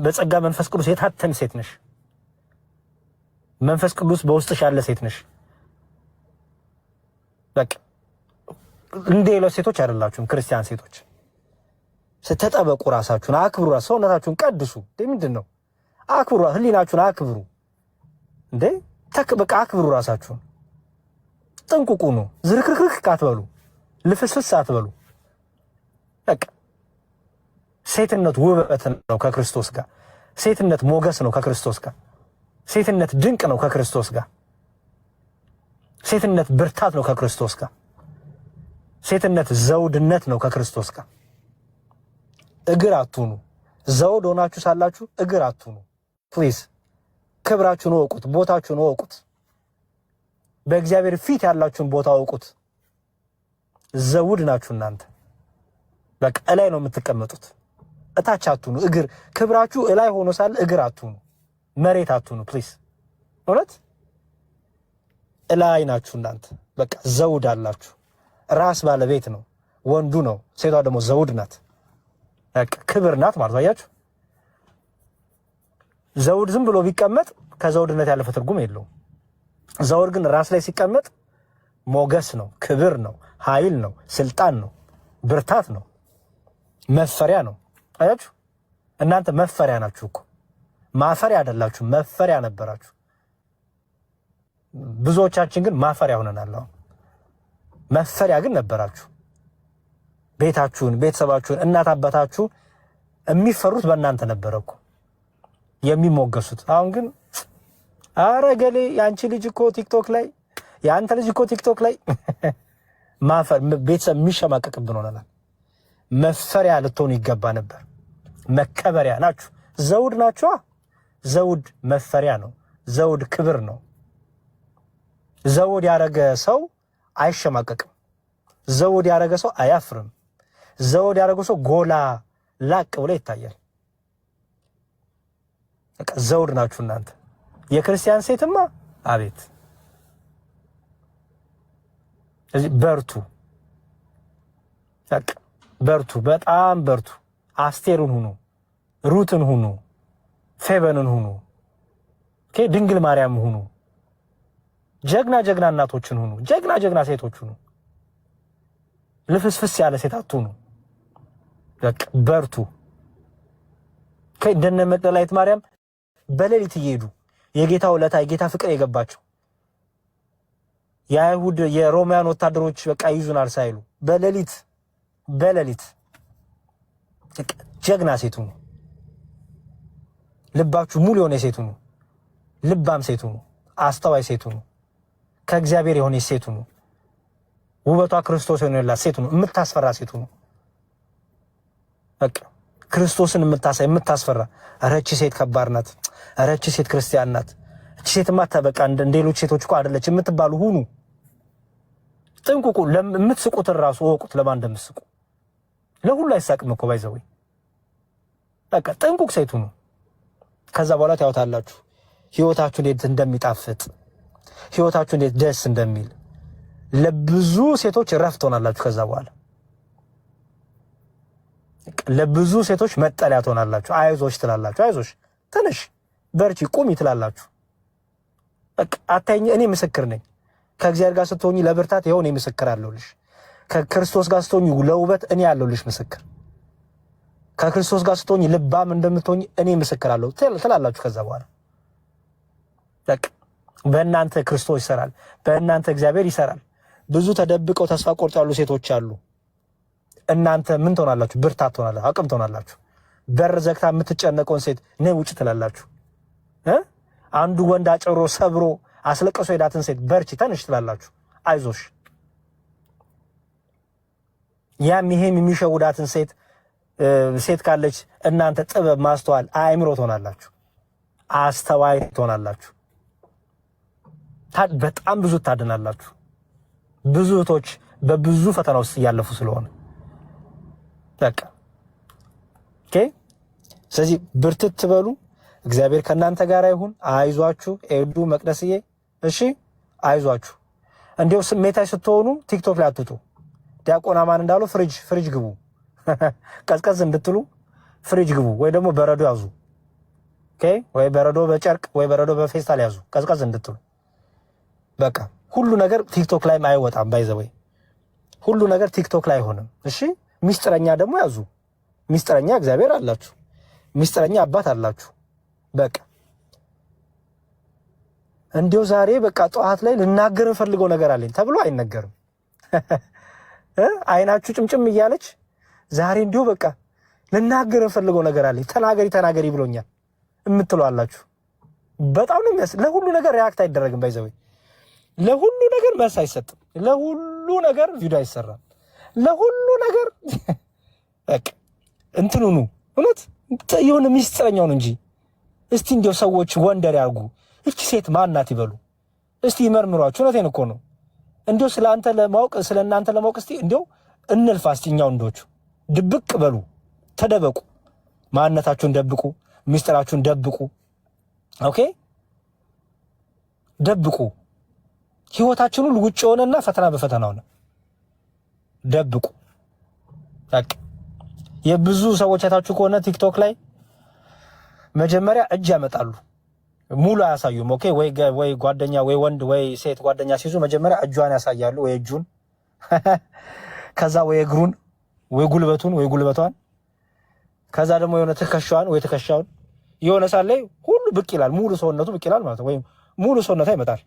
በጸጋ መንፈስ ቅዱስ የታተም ሴት ነሽ። መንፈስ ቅዱስ በውስጥሽ ያለ ሴት ነሽ። በቃ እንደ ሌሎች ሴቶች አይደላችሁም። ክርስቲያን ሴቶች ስትጠበቁ፣ ራሳችሁን አክብሩ፣ ሰውነታችሁን ቀድሱ። ምንድን ነው አክብሩ፣ ህሊናችሁን አክብሩ። እንዴ በቃ አክብሩ ራሳችሁን። ጥንቁቁ ነው። ዝርክርክርክ አትበሉ፣ ልፍስፍስ አትበሉ። በቃ ሴትነት ውበት ነው ከክርስቶስ ጋር። ሴትነት ሞገስ ነው ከክርስቶስ ጋር። ሴትነት ድንቅ ነው ከክርስቶስ ጋር። ሴትነት ብርታት ነው ከክርስቶስ ጋር። ሴትነት ዘውድነት ነው ከክርስቶስ ጋር። እግር አትሁኑ። ዘውድ ሆናችሁ ሳላችሁ እግር አትሁኑ። ፕሊዝ ክብራችሁን ወቁት፣ ቦታችሁን ወቁት። በእግዚአብሔር ፊት ያላችሁን ቦታ ወቁት። ዘውድ ናችሁ እናንተ። በቃ እላይ ነው የምትቀመጡት፣ እታች አትሁኑ። እግር ክብራችሁ እላይ ሆኖ ሳለ እግር አትሁኑ፣ መሬት አትሁኑ። ፕሊዝ እውነት እላይ ናችሁ እናንተ። በቃ ዘውድ አላችሁ። ራስ ባለቤት ነው ወንዱ ነው፣ ሴቷ ደግሞ ዘውድ ናት። በቃ ክብር ናት ማለት አያችሁ። ዘውድ ዝም ብሎ ቢቀመጥ ከዘውድነት ያለፈ ትርጉም የለውም። ዘውድ ግን ራስ ላይ ሲቀመጥ ሞገስ ነው፣ ክብር ነው፣ ኃይል ነው፣ ስልጣን ነው፣ ብርታት ነው፣ መፈሪያ ነው። አያችሁ እናንተ መፈሪያ ናችሁ እኮ። ማፈሪያ አይደላችሁ፣ መፈሪያ ነበራችሁ። ብዙዎቻችን ግን ማፈሪያ ሆነናል። አሁን መፈሪያ ግን ነበራችሁ። ቤታችሁን፣ ቤተሰባችሁን፣ እናት አባታችሁ የሚፈሩት በእናንተ ነበረ እኮ የሚሞገሱት። አሁን ግን አረ ገሌ ያንቺ ልጅ እኮ ቲክቶክ ላይ፣ ያንተ ልጅ እኮ ቲክቶክ ላይ ማፈር፣ ቤተሰብ የሚሸማቀቅብን ሆነናል። መፈሪያ ልትሆኑ ይገባ ነበር። መከበሪያ ናችሁ። ዘውድ ናችኋ። ዘውድ መፈሪያ ነው። ዘውድ ክብር ነው። ዘውድ ያረገ ሰው አይሸማቀቅም። ዘውድ ያረገ ሰው አያፍርም። ዘውድ ያረገ ሰው ጎላ ላቅ ብሎ ይታያል። በቃ ዘውድ ናችሁ እናንተ። የክርስቲያን ሴትማ አቤት! እዚህ በርቱ፣ በቃ በርቱ፣ በጣም በርቱ። አስቴርን ሁኑ፣ ሩትን ሁኑ፣ ፌበንን ሁኑ፣ ድንግል ማርያም ሁኑ። ጀግና ጀግና እናቶችን ሁኑ፣ ጀግና ጀግና ሴቶች ሁኑ። ልፍስፍስ ያለ ሴት አትሁኑ። በቃ በርቱ። እንደነ መግደላዊት ማርያም በሌሊት እየሄዱ የጌታ ውለታ የጌታ ፍቅር የገባቸው የአይሁድ የሮማውያን ወታደሮች በቃ ይዙናል ሳይሉ በሌሊት ጀግና ሴት ሁኑ። ልባችሁ ሙሉ የሆነ ሴት ሁኑ። ልባም ሴት ሁኑ። አስተዋይ ሴት ሁኑ። ከእግዚአብሔር የሆነ ሴት ሁኑ። ውበቷ ክርስቶስ የሆነላት ሴት ሁኑ። የምታስፈራ ሴት ሁኑ። በቃ ክርስቶስን የምታስፈራ ኧረ እቺ ሴት ከባድ ናት፣ ኧረ እቺ ሴት ክርስቲያን ናት፣ እቺ ሴትማ በቃ እንደ ሌሎች ሴቶች እኮ አይደለች የምትባሉ ሁኑ። ጥንቁቁ። የምትስቁትን ራሱ ወቁት፣ ለማን እንደምትስቁ። ለሁሉ አይሳቅም እኮ ባይዘው። በቃ ጥንቁቅ ሴት ሁኑ። ከዛ በኋላ ታዩታላችሁ ህይወታችሁ እንዴት እንደሚጣፍጥ፣ ህይወታችሁ እንዴት ደስ እንደሚል። ለብዙ ሴቶች ረፍት ሆናላችሁ። ከዛ በኋላ ለብዙ ሴቶች መጠለያ ትሆናላችሁ። አይዞሽ ትላላችሁ። አይዞሽ ትንሽ በርቺ ቁሚ ትላላችሁ። በቃ አታይኝ፣ እኔ ምስክር ነኝ። ከእግዚአብሔር ጋር ስትሆኚ ለብርታት ይኸው እኔ ምስክር አለሁልሽ። ከክርስቶስ ጋር ስትሆኚ ለውበት እኔ አለሁልሽ ምስክር። ከክርስቶስ ጋር ስትሆኚ ልባም እንደምትሆኚ እኔ ምስክር አለሁ ትላላችሁ። ከዛ በኋላ በቃ በእናንተ ክርስቶስ ይሰራል፣ በእናንተ እግዚአብሔር ይሰራል። ብዙ ተደብቀው ተስፋ ቆርጦ ያሉ ሴቶች አሉ። እናንተ ምን ትሆናላችሁ? ብርታት ትሆናላችሁ፣ አቅም ትሆናላችሁ። በር ዘግታ የምትጨነቀውን ሴት ነይ ውጭ ትላላችሁ። አንዱ ወንድ አጭሮ ሰብሮ አስለቅሶ ሄዳትን ሴት በርቺ ተነሽ ትላላችሁ። አይዞሽ። ያም ይሄም የሚሸውዳትን ሴት ካለች እናንተ ጥበብ፣ ማስተዋል፣ አእምሮ ትሆናላችሁ፣ አስተዋይ ትሆናላችሁ። በጣም ብዙ ታድናላችሁ። ብዙ እህቶች በብዙ ፈተና ውስጥ እያለፉ ስለሆነ በቃ ኦኬ። ስለዚህ ብርትት ትበሉ። እግዚአብሔር ከእናንተ ጋር ይሁን። አይዟችሁ። ኤዱ መቅደስዬ፣ እሺ አይዟችሁ። እንዲያው ስሜታዊ ስትሆኑ ቲክቶክ ላይ አትጡ። ዲያቆን አማን እንዳለው ፍሪጅ ግቡ፣ ቀዝቀዝ እንድትሉ ፍሪጅ ግቡ፣ ወይ ደግሞ በረዶ ያዙ። ኦኬ፣ ወይ በረዶ በጨርቅ ወይ በረዶ በፌስታል ያዙ፣ ቀዝቀዝ እንድትሉ። በቃ ሁሉ ነገር ቲክቶክ ላይ አይወጣም። ባይዘወይ ሁሉ ነገር ቲክቶክ ላይ አይሆንም። እሺ፣ ሚስጥረኛ ደግሞ ያዙ። ሚስጥረኛ እግዚአብሔር አላችሁ፣ ሚስጥረኛ አባት አላችሁ። በቃ እንዲው ዛሬ በቃ ጠዋት ላይ ልናገር እንፈልገው ነገር አለኝ ተብሎ አይነገርም። አይናችሁ ጭምጭም እያለች ዛሬ እንዲው በቃ ልናገር እንፈልገው ነገር አለኝ ተናገሪ ብሎኛል እምትሉ አላችሁ። በጣም ነው ለሁሉ ነገር ሪአክት አይደረግም። ባይዘው ለሁሉ ነገር መልስ አይሰጥም። ለሁሉ ነገር ቪዲዮ አይሰራም። ለሁሉ ነገር በቃ እንትኑኑ እውነት የሆነ ሚስጥረኛው ነው እንጂ እስቲ እንዲያው ሰዎች ወንደር ያርጉ። እቺ ሴት ማናት ይበሉ እስቲ ይመርምሯችሁ። እውነቴን እኮ ነው። እንዲያው ስለ እናንተ ለማወቅ እስቲ እንዲያው እንልፋ። እስቲ እኛው እንዶቹ ድብቅ በሉ፣ ተደበቁ፣ ማንነታችሁን ደብቁ፣ ሚስጥራችሁን ደብቁ። ኦኬ ደብቁ። ህይወታችን ሁሉ ውጭ ሆነና ፈተና በፈተና ሆነ። ደብቁ። በቃ የብዙ ሰዎች አይታችሁ ከሆነ ቲክቶክ ላይ መጀመሪያ እጅ ያመጣሉ፣ ሙሉ አያሳዩም። ኦኬ ወይ ጓደኛ ወይ ወንድ ወይ ሴት ጓደኛ ሲይዙ መጀመሪያ እጇን ያሳያሉ፣ ወይ እጁን ከዛ ወይ እግሩን ወይ ጉልበቱን ወይ ጉልበቷን፣ ከዛ ደግሞ የሆነ ትከሻዋን ወይ ትከሻውን፣ የሆነ ሳለ ላይ ሁሉ ብቅ ይላል፣ ሙሉ ሰውነቱ ብቅ ይላል ማለት ነው። ወይ ሙሉ ሰውነቷ ይመጣል።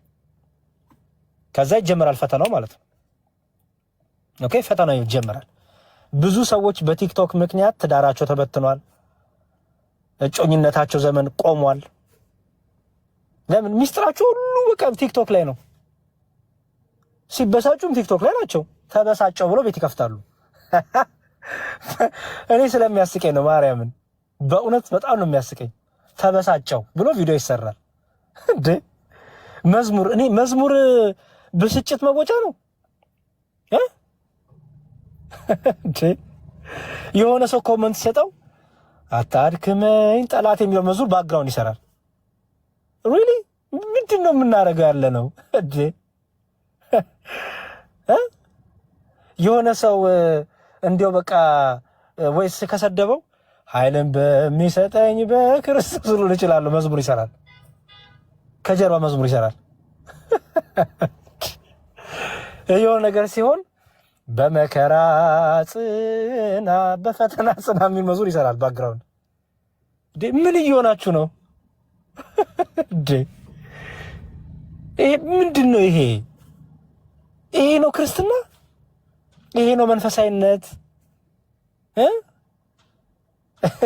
ከዛ ይጀምራል ፈተናው ማለት ነው። ኦኬ ፈተናው ይጀምራል። ብዙ ሰዎች በቲክቶክ ምክንያት ትዳራቸው ተበትኗል። እጮኝነታቸው ዘመን ቆሟል። ለምን? ሚስጥራቸው ሁሉ በቃ ቲክቶክ ላይ ነው። ሲበሳጩም ቲክቶክ ላይ ናቸው። ተበሳጨው ብሎ ቤት ይከፍታሉ። እኔ ስለሚያስቀኝ ነው ማርያምን፣ በእውነት በጣም ነው የሚያስቀኝ። ተበሳጨው ብሎ ቪዲዮ ይሰራል እንዴ! መዝሙር ብስጭት መቦጫ ነው እንዴ! የሆነ ሰው ኮመንት ሲሰጠው አታድክመኝ ጠላት የሚለው መዝሙር ባክግራውንድ ይሰራል። ሪሊ ምንድን ነው የምናደርገው ያለ ነው እንዴ? የሆነ ሰው እንዲያው በቃ ወይስ ከሰደበው ኃይልን በሚሰጠኝ በክርስቶስ ሁሉ እችላለሁ መዝሙር ይሰራል። ከጀርባ መዝሙር ይሰራል። የሆነ ነገር ሲሆን በመከራ ጽና በፈተና ጽና የሚል መዝሙር ይሰራል ባክግራውንድ። ምን እየሆናችሁ ነው እንዴ? ይሄ ምንድን ነው? ይሄ ነው ክርስትና? ይሄ ነው መንፈሳዊነት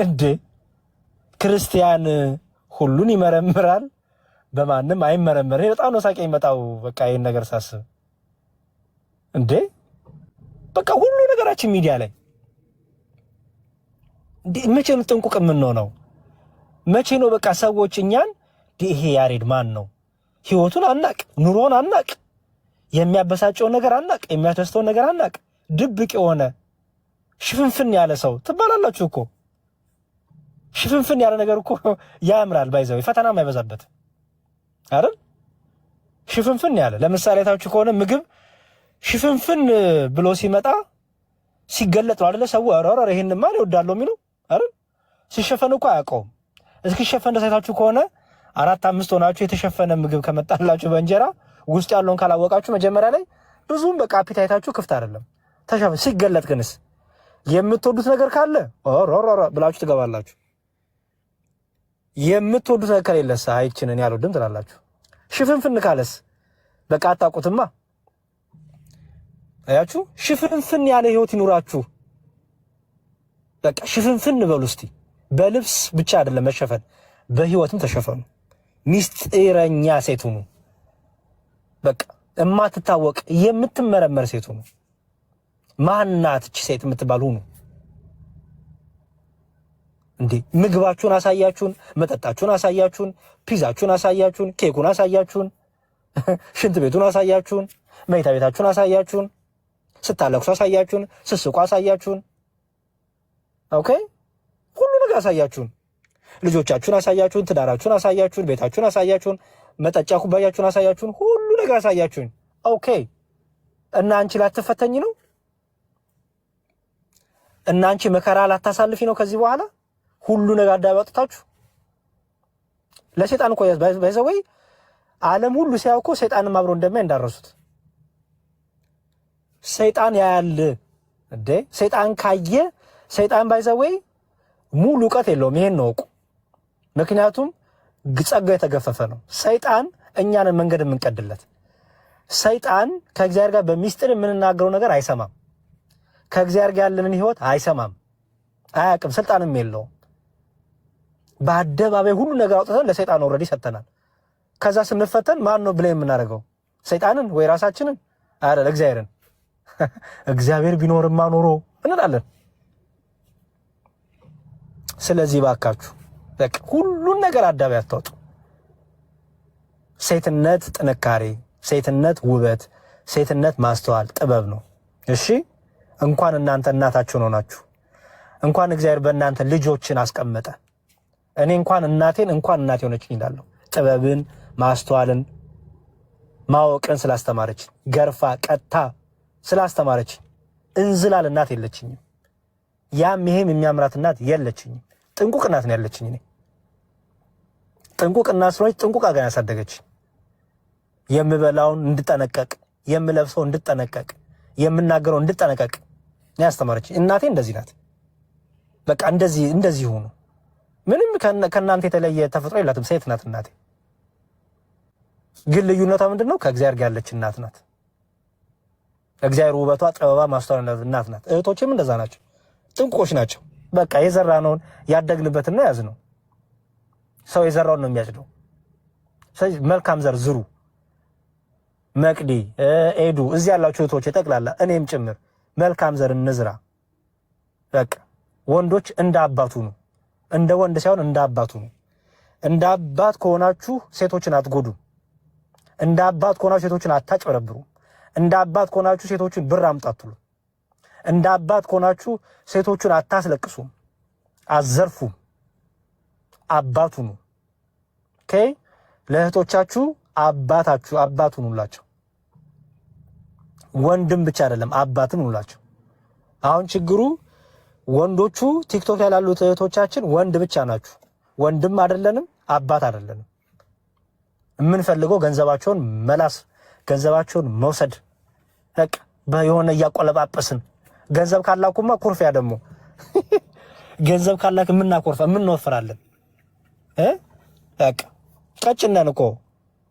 እንዴ? ክርስቲያን ሁሉን ይመረምራል፣ በማንም አይመረምርም። በጣም ነው ሳቄ የሚመጣው በቃ ይሄን ነገር ሳስብ እንዴ። በቃ ሁሉ ነገራችን ሚዲያ ላይ መቼ ነው ጥንቁቅ የምንሆነው? መቼ ነው በቃ ሰዎች እኛን ይሄ ያሬድ ማን ነው? ህይወቱን አናቅ፣ ኑሮን አናቅ፣ የሚያበሳጨውን ነገር አናቅ፣ የሚያስደስተውን ነገር አናቅ። ድብቅ የሆነ ሽፍንፍን ያለ ሰው ትባላላችሁ እኮ። ሽፍንፍን ያለ ነገር እኮ ያምራል። ባይዘው ፈተና የማይበዛበት አይደል? ሽፍንፍን ያለ ለምሳሌ ታችሁ ከሆነ ምግብ ሽፍንፍን ብሎ ሲመጣ ሲገለጥ ነው አይደለ? ሰው አራራ ይሄንማ ይወዳለው የሚለው አይደል? ሲሸፈን እኮ አያውቀውም። እስኪሸፈን ደሳይታችሁ ከሆነ 4-5 ሆናችሁ የተሸፈነ ምግብ ከመጣላችሁ በእንጀራ ውስጥ ያለውን ካላወቃችሁ መጀመሪያ ላይ ብዙም በቃ አፒታይታችሁ ክፍት አይደለም። ተሸፈን ሲገለጥ ግንስ የምትወዱት ነገር ካለ ኦሮሮሮ ብላችሁ ትገባላችሁ። የምትወዱት ነገር ከሌለስ አይችንን ያልወድም ትላላችሁ። ሽፍንፍን ካለስ በቃ አታውቁትማ። አያችሁ፣ ሽፍንፍን ያለ ህይወት ይኑራችሁ። በቃ ሽፍንፍን በሉ እስቲ። በልብስ ብቻ አይደለም መሸፈን፣ በህይወትም ተሸፈኑ። ሚስጥረኛ ሴት ሁኑ። በቃ እማትታወቅ የምትመረመር ሴት ሁኑ። ማናት እቺ ሴት የምትባል ሁኑ። እንዴ ምግባችሁን አሳያችሁን፣ መጠጣችሁን አሳያችሁን፣ ፒዛችሁን አሳያችሁን፣ ኬኩን አሳያችሁን፣ ሽንት ቤቱን አሳያችሁን፣ መኝታ ቤታችሁን አሳያችሁን፣ ስታለቅሱ አሳያችሁን፣ ስስቁ አሳያችሁን። ኦኬ ሁሉ ነገር አሳያችሁን። ልጆቻችሁን አሳያችሁን፣ ትዳራችሁን አሳያችሁን፣ ቤታችሁን አሳያችሁን፣ መጠጫ ኩባያችሁን አሳያችሁን፣ ሁሉ ነገር አሳያችሁን። ኦኬ እና አንቺ ላትፈተኝ ነው? እና አንቺ መከራ ላታሳልፊ ነው? ከዚህ በኋላ ሁሉ ነገር አዳባጥታችሁ ለሰይጣን እኮ ባይዘወይ ዓለም ሁሉ ሲያውቁ ሰይጣንም አብሮ እንደማይ እንዳረሱት። ሰይጣን ያያል እንዴ? ሰይጣን ካየ ሰይጣን ባይዘወይ ሙሉ ዕውቀት የለውም። ይሄን ነው እኮ። ምክንያቱም ጸጋው የተገፈፈ ነው። ሰይጣን እኛን መንገድ የምንቀድለት። ሰይጣን ከእግዚአብሔር ጋር በሚስጥር የምንናገረው ነገር አይሰማም። ከእግዚአብሔር ጋር ያለንን ህይወት አይሰማም፣ አያውቅም፣ ስልጣንም የለውም። በአደባባይ ሁሉ ነገር አውጥተን ለሰይጣን ኦልሬዲ ሰጥተናል። ከዛ ስንፈተን ማን ነው ብለን የምናደርገው? ሰይጣንን ወይ ራሳችንን? አይደል እግዚአብሔርን። እግዚአብሔር ቢኖርማ ኖሮ እንላለን። ስለዚህ ባካችሁ በቃ ሁሉን ነገር አዳባይ አታውጡ። ሴትነት ጥንካሬ፣ ሴትነት ውበት፣ ሴትነት ማስተዋል ጥበብ ነው። እሺ እንኳን እናንተ እናታችሁ ሆናችሁ እንኳን እግዚአብሔር በእናንተ ልጆችን አስቀመጠ። እኔ እንኳን እናቴን እንኳን እናቴ ሆነችኝ እንዳለሁ ጥበብን ማስተዋልን ማወቅን ስላስተማረች ገርፋ ቀጥታ ስላስተማረች እንዝላል እናት የለችኝም። ያም ይሄም የሚያምራት እናት የለችኝም። ጥንቁቅ እናት ነው ያለችኝ። እኔ ጥንቁቅ እናት ስለሆነች ጥንቁቅ አገር ያሳደገች የምበላውን እንድጠነቀቅ፣ የምለብሰው እንድጠነቀቅ፣ የምናገረው እንድጠነቀቅ ነው ያስተማረች። እናቴ እንደዚህ ናት። በቃ እንደዚህ ሆኑ። ምንም ከእናንተ የተለየ ተፈጥሮ የላትም። ሴት ናት እናቴ። ግን ልዩነቷ ምንድነው? ከእግዚአብሔር ጋር ያለች እናት ናት። እግዚአብሔር ውበቷ ጥበባ ማስተዋል እናት ናት። እህቶችም እንደዛ ናቸው። ጥንቁቆች ናቸው። በቃ የዘራነውን ያደግንበትና ያዝነው። ሰው የዘራውን ነው የሚያጭደው። ስለዚህ መልካም ዘር ዝሩ። መቅዲ ኤዱ እዚህ ያላችሁ እህቶች ጠቅላላ እኔም ጭምር መልካም ዘር እንዝራ። በቃ ወንዶች እንደ አባቱ ነው። እንደ ወንድ ሳይሆን እንደ አባቱ ነው። እንደ አባት ከሆናችሁ ሴቶችን አትጎዱ። እንደ አባት ከሆናችሁ ሴቶችን አታጭበረብሩ። እንደ አባት ከሆናችሁ ሴቶችን ብር አምጣትሉ። እንደ አባት ከሆናችሁ ሴቶችን አታስለቅሱ፣ አዘርፉ። አባቱ ነው። ኦኬ ለእህቶቻችሁ አባቱ ሁኑላቸው። ወንድም ብቻ አይደለም አባትም ሁኑላቸው። አሁን ችግሩ ወንዶቹ ቲክቶክ ላይ ያሉት እህቶቻችን ወንድ ብቻ ናችሁ። ወንድም አይደለንም፣ አባት አይደለንም። የምንፈልገው ገንዘባቸውን መላስ፣ ገንዘባቸውን መውሰድ። በቃ በየሆነ እያቆለጳጰስን ገንዘብ ካላኩማ ኩርፊያ ደግሞ ገንዘብ ካላክ የምንወፍራለን። በቃ ቀጭነን እኮ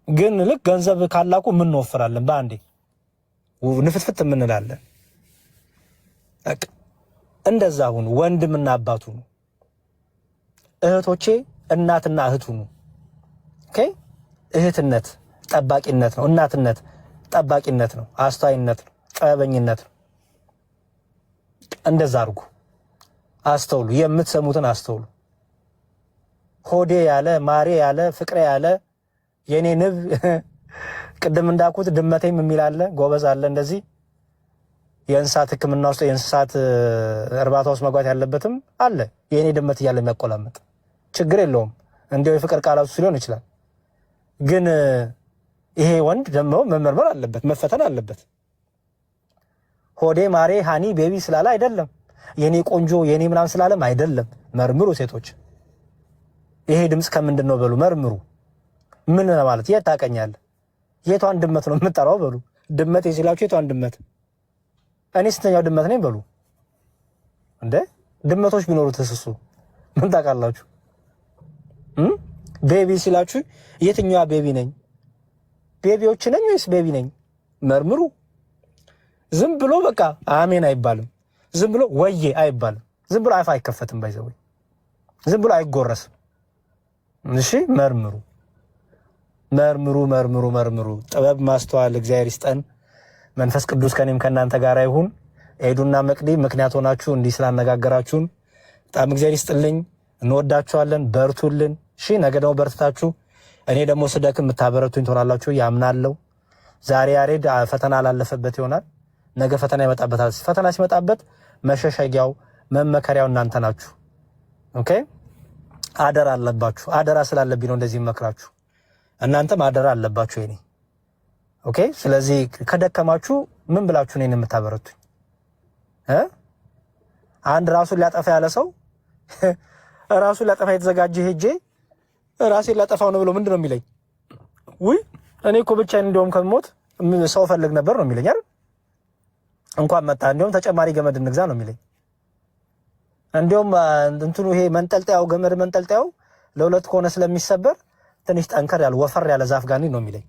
ግን ልክ ገንዘብ ካላኩ የምንወፍራለን። በአንዴ ንፍትፍት የምንላለን። በቃ እንደዛ ሁኑ። ወንድምና አባቱ ነው። እህቶቼ እናትና እህቱ ነው። ኦኬ እህትነት ጠባቂነት ነው። እናትነት ጠባቂነት ነው። አስተዋይነት ነው። ጠበኝነት ነው። እንደዛ አድርጉ። አስተውሉ። የምትሰሙትን አስተውሉ። ሆዴ ያለ ማሬ ያለ ፍቅሬ ያለ የኔ ንብ ቅድም እንዳልኩት ድመቴም የሚል አለ። ጎበዝ አለ። እንደዚህ የእንስሳት ሕክምና ውስጥ የእንስሳት እርባታ ውስጥ መግባት ያለበትም አለ። የኔ ድመት እያለ የሚያቆላምጥ ችግር የለውም። እንዲያው የፍቅር ቃላቱ ሊሆን ይችላል። ግን ይሄ ወንድ ደግሞ መመርመር አለበት፣ መፈተን አለበት። ሆዴ ማሬ ሃኒ ቤቢ ስላለ አይደለም፣ የኔ ቆንጆ የኔ ምናምን ስላለም አይደለም። መርምሩ ሴቶች። ይሄ ድምፅ ከምንድን ነው በሉ፣ መርምሩ። ምን ማለት የት ታውቀኛለህ? የቷን ድመት ነው የምጠራው በሉ። ድመት ሲላችሁ የቷን ድመት? እኔ ስንተኛው ድመት ነኝ በሉ። እንደ ድመቶች ቢኖሩት እሱ ምን ታውቃላችሁ? ቤቢ ሲላችሁ የትኛዋ ቤቢ ነኝ? ቤቢዎች ነኝ ወይስ ቤቢ ነኝ? መርምሩ። ዝም ብሎ በቃ አሜን አይባልም። ዝም ብሎ ወዬ አይባልም። ዝም ብሎ አፍ አይከፈትም። ባይዘው ዝም ብሎ አይጎረስም። እሺ መርምሩ፣ መርምሩ፣ መርምሩ፣ መርምሩ። ጥበብ ማስተዋል እግዚአብሔር ይስጠን። መንፈስ ቅዱስ ከኔም ከእናንተ ጋር ይሁን። ኤዱና መቅዲ ምክንያት ሆናችሁ እንዲህ ስላነጋገራችሁን በጣም እግዚአብሔር ይስጥልኝ። እንወዳችኋለን። በርቱልን። እሺ ነገ ደግሞ በርትታችሁ እኔ ደግሞ ስደክም የምታበረቱኝ ትሆናላችሁ ያምናለሁ። ዛሬ ያሬድ ፈተና ላለፈበት ይሆናል። ነገ ፈተና ይመጣበታል። ፈተና ሲመጣበት መሸሸጊያው መመከሪያው እናንተ ናችሁ። ኦኬ አደራ አለባችሁ። አደራ ስላለብኝ ነው እንደዚህ መክራችሁ። እናንተም አደራ አለባችሁ የኔ። ኦኬ ስለዚህ ከደከማችሁ ምን ብላችሁ እኔን የምታበረቱኝ? አንድ ራሱን ሊያጠፋ ያለ ሰው ራሱን ሊያጠፋ የተዘጋጀ ሄጄ ራሴን ላጠፋው ነው ብሎ ምንድነው የሚለኝ? ውይ እኔ እኮ ብቻዬን እንደውም ከሞት ሰው ፈልግ ነበር ነው የሚለኝ አይደል? እንኳን መጣ እንደውም ተጨማሪ ገመድ እንግዛ ነው የሚለኝ። እንደውም እንትኑ ይሄ መንጠልጠያው ገመድ መንጠልጠያው ለሁለት ከሆነ ስለሚሰበር ትንሽ ጠንከር ያለ ወፈር ያለ ዛፍ ጋር ነው የሚለኝ።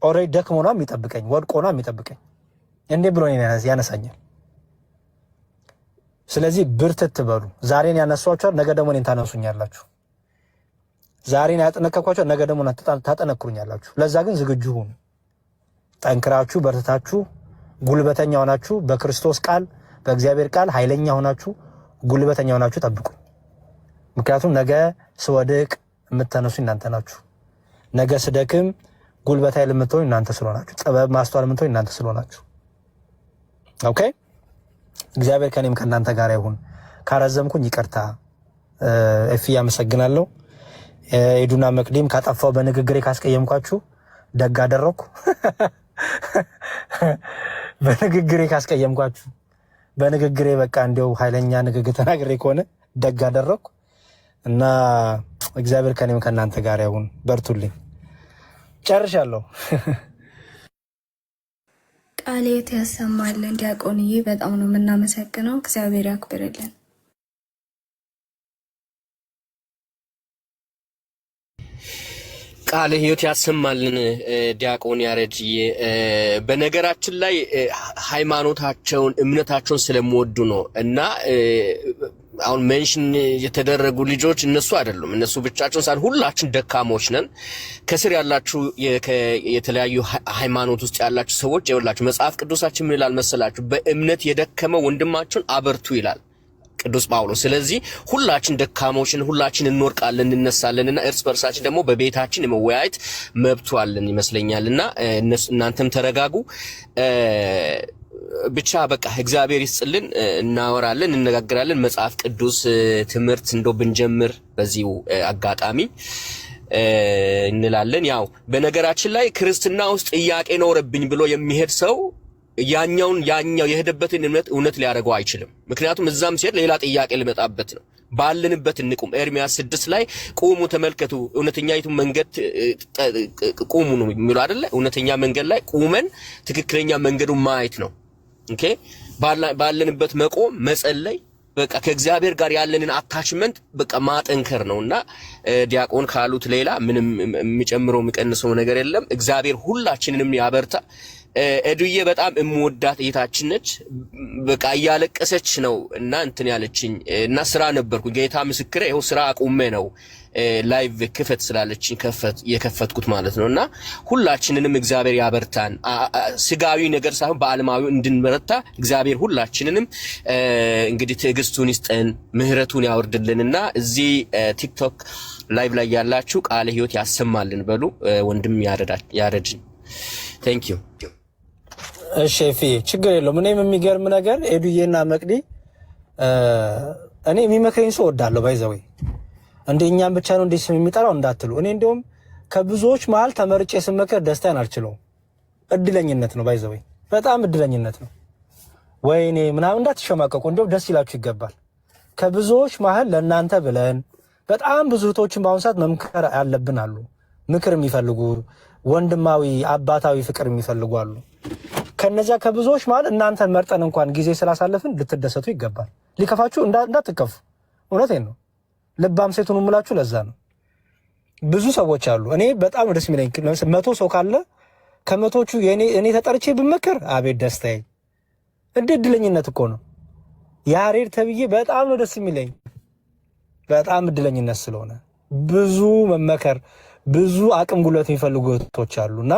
ኦሬዲ ደክሞ ነው የሚጠብቀኝ፣ ወድቆ ነው የሚጠብቀኝ። እንዴ ብሎ ያነሳኛል። ስለዚህ ብርትት በሉ። ዛሬን ያነሷችኋል፣ ነገ ደግሞ እኔን ታነሱኛላችሁ። ዛሬን ያጠነከኳችሁ፣ ነገ ደግሞ ታጠነክሩኛላችሁ። ለዛ ግን ዝግጁ ሁኑ። ጠንክራችሁ በርትታችሁ ጉልበተኛ ሆናችሁ በክርስቶስ ቃል በእግዚአብሔር ቃል ኃይለኛ ሆናችሁ ጉልበተኛ ሆናችሁ ጠብቁኝ። ምክንያቱም ነገ ስወድቅ የምትነሱ እናንተ ናችሁ። ነገ ስደክም ጉልበት ኃይል የምትሆኑ እናንተ ስለሆናችሁ፣ ጥበብ ማስተዋል የምትሆኑ እናንተ ስለሆናችሁ። ኦኬ እግዚአብሔር ከኔም ከእናንተ ጋር ይሁን። ካረዘምኩኝ ይቅርታ። እፊ ያመሰግናለሁ። ኤዱና መቅዲም ካጠፋው በንግግሬ ካስቀየምኳችሁ ደግ አደረኩ። በንግግሬ ካስቀየምኳችሁ በንግግሬ በቃ እንደው ኃይለኛ ንግግር ተናግሬ ከሆነ ደግ አደረኩ እና እግዚአብሔር ከኔም ከእናንተ ጋር ይሁን። በርቱልኝ። ጨርሻለሁ። ቃሌት ያሰማልን። ዲያቆንዬ በጣም ነው የምናመሰግነው። እግዚአብሔር ያክብርልን። ቃለ ሕይወት ያሰማልን ዲያቆን ያሬድዬ። በነገራችን ላይ ሃይማኖታቸውን እምነታቸውን ስለምወዱ ነው እና አሁን ሜንሽን የተደረጉ ልጆች እነሱ አይደሉም። እነሱ ብቻቸውን ሳይሆን ሁላችን ደካሞች ነን። ከስር ያላችሁ የተለያዩ ሃይማኖት ውስጥ ያላችሁ ሰዎች ይኸውላችሁ መጽሐፍ ቅዱሳችን ምን ይላል መሰላችሁ? በእምነት የደከመ ወንድማችሁን አበርቱ ይላል ቅዱስ ጳውሎስ። ስለዚህ ሁላችን ደካሞችን፣ ሁላችን እንወርቃለን እንነሳለንና እርስ በርሳችን ደግሞ በቤታችን የመወያየት መብቱ አለን ይመስለኛልና እናንተም ተረጋጉ። ብቻ በቃ እግዚአብሔር ይስጥልን። እናወራለን፣ እንነጋገራለን። መጽሐፍ ቅዱስ ትምህርት እንደው ብንጀምር በዚሁ አጋጣሚ እንላለን። ያው በነገራችን ላይ ክርስትና ውስጥ ጥያቄ ኖረብኝ ብሎ የሚሄድ ሰው ያኛው የሄደበትን እውነት ሊያደርገው አይችልም። ምክንያቱም እዛም ሲሄድ ሌላ ጥያቄ ሊመጣበት ነው። ባለንበት እንቁም። ኤርሚያስ 6 ላይ ቁሙ ተመልከቱ፣ እውነተኛይቱ መንገድ ቁሙ ነው የሚለው አይደለ? እውነተኛ መንገድ ላይ ቁመን ትክክለኛ መንገዱን ማየት ነው። ኦኬ ባለንበት መቆም፣ መጸለይ፣ በቃ ከእግዚአብሔር ጋር ያለንን አታችመንት በቃ ማጠንከር ነውና ዲያቆን ካሉት ሌላ ምንም የሚጨምረው የሚቀንሰው ነገር የለም። እግዚአብሔር ሁላችንንም ያበርታ። ኤዱዬ በጣም እምወዳት እህታችን ነች። በቃ እያለቀሰች ነው እና እንትን ያለችኝ እና ስራ ነበርኩ። ጌታ ምስክሬ ይኸው ስራ አቁሜ ነው ላይቭ ክፈት ስላለችኝ የከፈትኩት ማለት ነውና ሁላችንንም እግዚአብሔር ያበርታን። ስጋዊ ነገር ሳይሆን በዓለማዊ እንድንበረታ እግዚአብሔር ሁላችንንም እንግዲህ ትዕግስቱን ይስጠን፣ ምህረቱን ያወርድልንና እዚህ ቲክቶክ ላይቭ ላይ ያላችሁ ቃለ ሕይወት ያሰማልን በሉ። ወንድም ያረድኝ ቴንክ ዩ። እሺ ፊ ችግር የለውም። እኔም የሚገርም ነገር ኤዱዬና መቅዲ እኔ የሚመክረኝ ሰው ወዳለሁ ባይዘው እንደኛም ብቻ ነው እንደ ስም የሚጠራው እንዳትሉ። እኔ እንደውም ከብዙዎች መሃል ተመርጬ ስመከር ደስታን አልችለውም። እድለኝነት ነው ባይዘው፣ በጣም እድለኝነት ነው። ወይኔ ምናምን እንዳትሸማቀቁ፣ እንደው ደስ ይላችሁ ይገባል። ከብዙዎች መሃል ለእናንተ ብለን በጣም ብዙ እህቶችን በአሁኑ ሰዓት መምከር ያለብን አሉ። ምክር የሚፈልጉ ወንድማዊ አባታዊ ፍቅር የሚፈልጉ አሉ። ከነዚያ ከብዙዎች መሃል እናንተን መርጠን እንኳን ጊዜ ስላሳለፍን ልትደሰቱ ይገባል። ሊከፋችሁ እንዳትከፉ። እውነቴን ነው። ልባም ሴቱን ሙላችሁ። ለዛ ነው ብዙ ሰዎች አሉ። እኔ በጣም ደስ የሚለኝ 100 ሰው ካለ ከመቶቹ እኔ ተጠርቼ ብመከር አቤት ደስታዬ። እድለኝነት እኮ ነው። ያሬድ ተብዬ በጣም ነው ደስ የሚለኝ። በጣም እድለኝነት ስለሆነ ብዙ መመከር ብዙ አቅም ጉልበት የሚፈልጉ እህቶች አሉና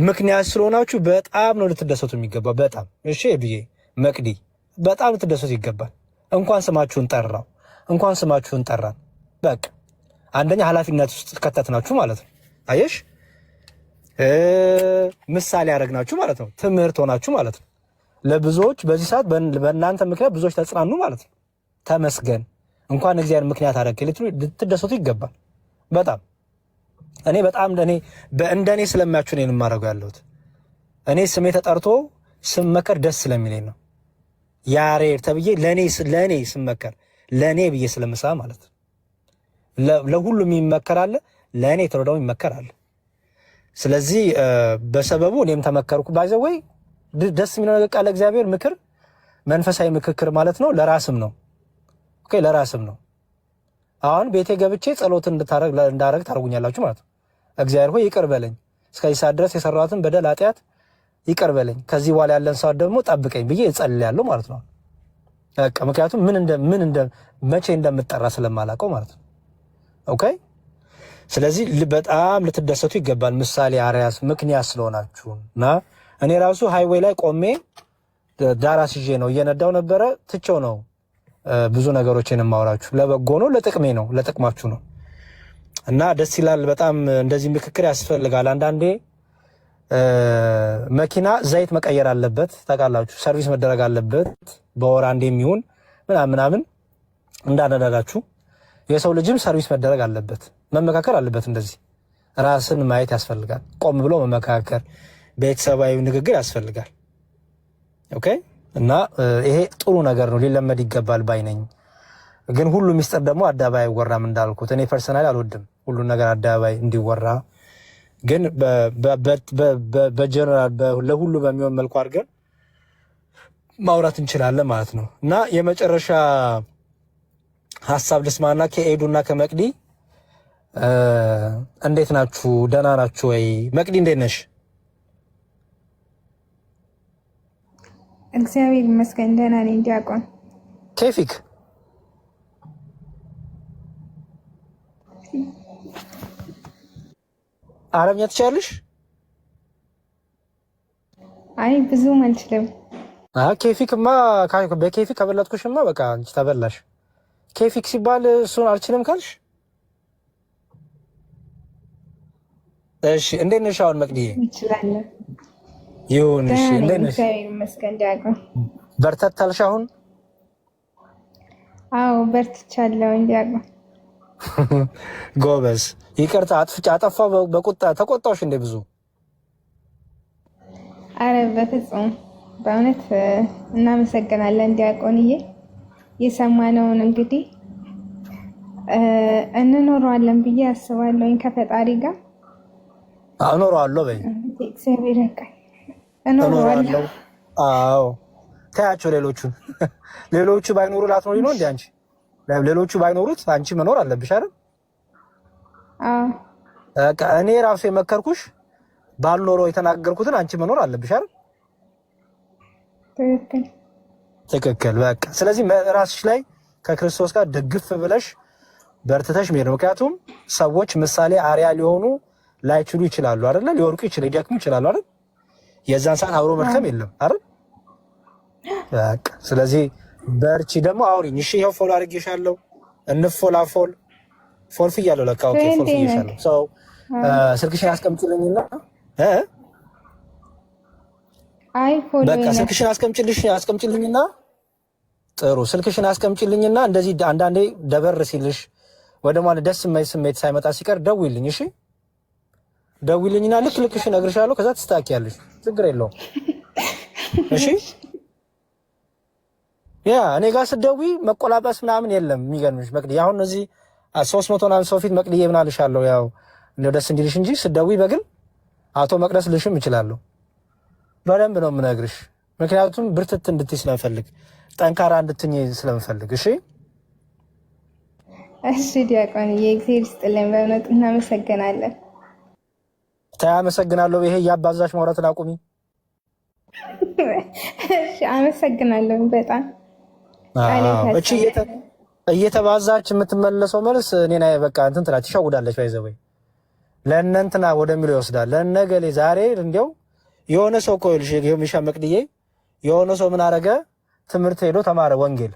ምክንያት ስለሆናችሁ በጣም ነው ልትደሰቱ የሚገባው። በጣም እሺ ብዬ መቅዲ በጣም ልትደሰቱ ይገባል። እንኳን ስማችሁን ጠራው፣ እንኳን ስማችሁን ጠራን። በቃ አንደኛ ኃላፊነት ውስጥ ከተትናችሁ ማለት ነው። አየሽ ምሳሌ ያደረግናችሁ ማለት ነው። ትምህርት ሆናችሁ ማለት ነው። ለብዙዎች በዚህ ሰዓት በእናንተ ምክንያት ብዙዎች ተጽናኑ ማለት ነው። ተመስገን እንኳን እግዚአብሔር ምክንያት አደረገ ልትደሰቱ ይገባል። በጣም እኔ በጣም እንደኔ ስለሚያችሁ ነው የማደርገው ያለሁት። እኔ ስሜ ተጠርቶ ስመከር ደስ ስለሚለኝ ነው። ያሬድ ተብዬ ለኔ ስመከር ለኔ ብዬ ስለምሳ ማለት ነው። ለሁሉም ይመከራል፣ ለኔ ተረዳው ይመከራል። ስለዚህ በሰበቡ እኔም ተመከርኩ። ባይዘው ወይ ደስ የሚለው ነገር ቃል እግዚአብሔር ምክር መንፈሳዊ ምክክር ማለት ነው። ለራስም ነው። ኦኬ ለራስም ነው። አሁን ቤቴ ገብቼ ጸሎት እንዳረግ ታርጉኛላችሁ ማለት ነው። እግዚአብሔር ሆይ ይቅር በለኝ፣ እስከዚህ ሰዓት ድረስ የሰራሁትን በደል ኃጢአት ይቅር በለኝ፣ ከዚህ በኋላ ያለን ሰዓት ደግሞ ጠብቀኝ ብዬ እጸልያለሁ ማለት ነው። በቃ ምክንያቱም መቼ እንደምጠራ ስለማላውቀው ማለት ነው። ኦኬ ስለዚህ በጣም ልትደሰቱ ይገባል። ምሳሌ አርያስ ምክንያት ስለሆናችሁ እና እኔ ራሱ ሃይዌይ ላይ ቆሜ ዳራስ ይዤ ነው እየነዳው ነበረ። ትቼው ነው ብዙ ነገሮችን የማወራችሁ። ለበጎ ነው፣ ለጥቅሜ ነው፣ ለጥቅማችሁ ነው እና ደስ ይላል በጣም። እንደዚህ ምክክር ያስፈልጋል። አንዳንዴ መኪና ዘይት መቀየር አለበት ታውቃላችሁ፣ ሰርቪስ መደረግ አለበት በወር አንዴ የሚሆን ምናምን እንዳነዳዳችሁ። የሰው ልጅም ሰርቪስ መደረግ አለበት፣ መመካከር አለበት። እንደዚህ ራስን ማየት ያስፈልጋል። ቆም ብሎ መመካከር፣ ቤተሰባዊ ንግግር ያስፈልጋል። ኦኬ እና ይሄ ጥሩ ነገር ነው፣ ሊለመድ ይገባል ባይ ነኝ። ግን ሁሉ ሚስጥር ደግሞ አደባባይ አይወራም እንዳልኩት። እኔ ፐርሰናሊ አልወድም ሁሉ ነገር አደባባይ እንዲወራ። ግን በጀነራል ለሁሉ በሚሆን መልኩ አድርገን ማውራት እንችላለን ማለት ነው። እና የመጨረሻ ሀሳብ ልስማና ከኤዱና ከመቅዲ እንዴት ናችሁ? ደህና ናችሁ ወይ? መቅዲ እንዴት ነሽ? እግዚአብሔር ይመስገን ደህና ነኝ። ዲያቆን ኬፊክ አረብኛ ትችያለሽ? አይ ብዙም አልችልም። ኬፊክማ በኬፊክ ከበለጥኩሽማ በቃ አንቺ ተበላሽ። ኬፊክ ሲባል እሱን አልችልም ካልሽ እሺ። እንዴት ነሽ አሁን መቅዲዬ? እችላለሁ። ይሁን እሺ። እንዴት ነሽ? እግዚአብሔር ይመስገን ዲያቆን። በርተታልሽ አሁን? አዎ በርትቻለሁ ዲያቆን። ጎበዝ። ይቅርታ አጠፋው በቁጣ ተቆጣሽ እንደ ብዙ? አረ በፍጹም በእውነት እናመሰግናለን ዲያቆንዬ። የሰማነውን እንግዲህ እንኖረዋለን ብዬ አስባለሁኝ ከፈጣሪ ጋር እኖረዋለሁ በይ። እግዚአብሔር ያውቃል እኖረዋለሁ። አዎ ታያቸው ሌሎቹ ባይኖሩ ላትኖሪ ነው እንዴ አንቺ? ሌሎቹ ባይኖሩት አንቺ መኖር አለብሽ አይደል? አዎ በቃ እኔ ራሴ መከርኩሽ ባልኖረው የተናገርኩትን አንቺ መኖር አለብሽ አይደል? ትክክል። በቃ ስለዚህ ራስሽ ላይ ከክርስቶስ ጋር ደግፍ ብለሽ በርትተሽ መሄድ ነው። ምክንያቱም ሰዎች ምሳሌ አርያ ሊሆኑ ላይችሉ ይችላሉ አይደል? ሊወርቁ ይችላሉ፣ ሊደክሙ ይችላሉ አይደል? የዛን ሰዓት አብሮ መድከም የለም አይደል? በቃ ስለዚህ በርቺ። ደግሞ አውሪኝ እሺ። ይሄው ፎሎ አድርጌሻለሁ። እንፎላፎል ፎልፍያለሁ ለካ። ኦኬ ፎልፍዬሻለሁ። ሰው ስልክሽን አስቀምጪልኝና አይ ፎሎ በቃ ስልክሽን አስቀምጪልኝና ጥሩ ስልክሽን አስቀምጪልኝና እንደዚህ አንዳንዴ ደበር ሲልሽ ወደ ማለት ደስ የማይል ስሜት ሳይመጣ ሲቀር ደውይልኝ። እሺ ደውይልኝና ልክልክሽ እነግርሻለሁ። ከዛ ትስተካከያለሽ። ችግር የለውም። እሺ ያ እኔ ጋር ስትደውይ መቆላበስ ምናምን የለም። የሚገርምሽ መቅዲ አሁን እዚህ 300 ምናምን ሰው ፊት መቅዲዬ ምን አልሻለሁ፣ ያው እንደው ደስ እንዲልሽ እንጂ ስትደውይ በግል አቶ መቅደስ ልሽም እችላለሁ። በደንብ ነው የምነግርሽ፣ ምክንያቱም ብርትት እንድትይ ስለምፈልግ፣ ጠንካራ እንድትኝ ስለምፈልግ። እሺ እሺ ዲያቆን የእግዚአብሔር ይስጥልኝ፣ በእውነት እናመሰግናለን። አመሰግናለሁ። ይሄ ያባዛሽ ማውራትን አቁሚ። እሺ አመሰግናለሁ በጣም። እቺ እየተባዛች የምትመለሰው መልስ እኔና በቃ እንትን ትላት ትሸውዳለች። ባይዘበይ ለእነንትና ወደሚለው ይወስዳል። ለነገሌ ዛሬ እንዲያው የሆነ ሰው እኮ ይልሽ የሚሻ መቅድዬ የሆነ ሰው ምን አረገ? ትምህርት ሄዶ ተማረ ወንጌል።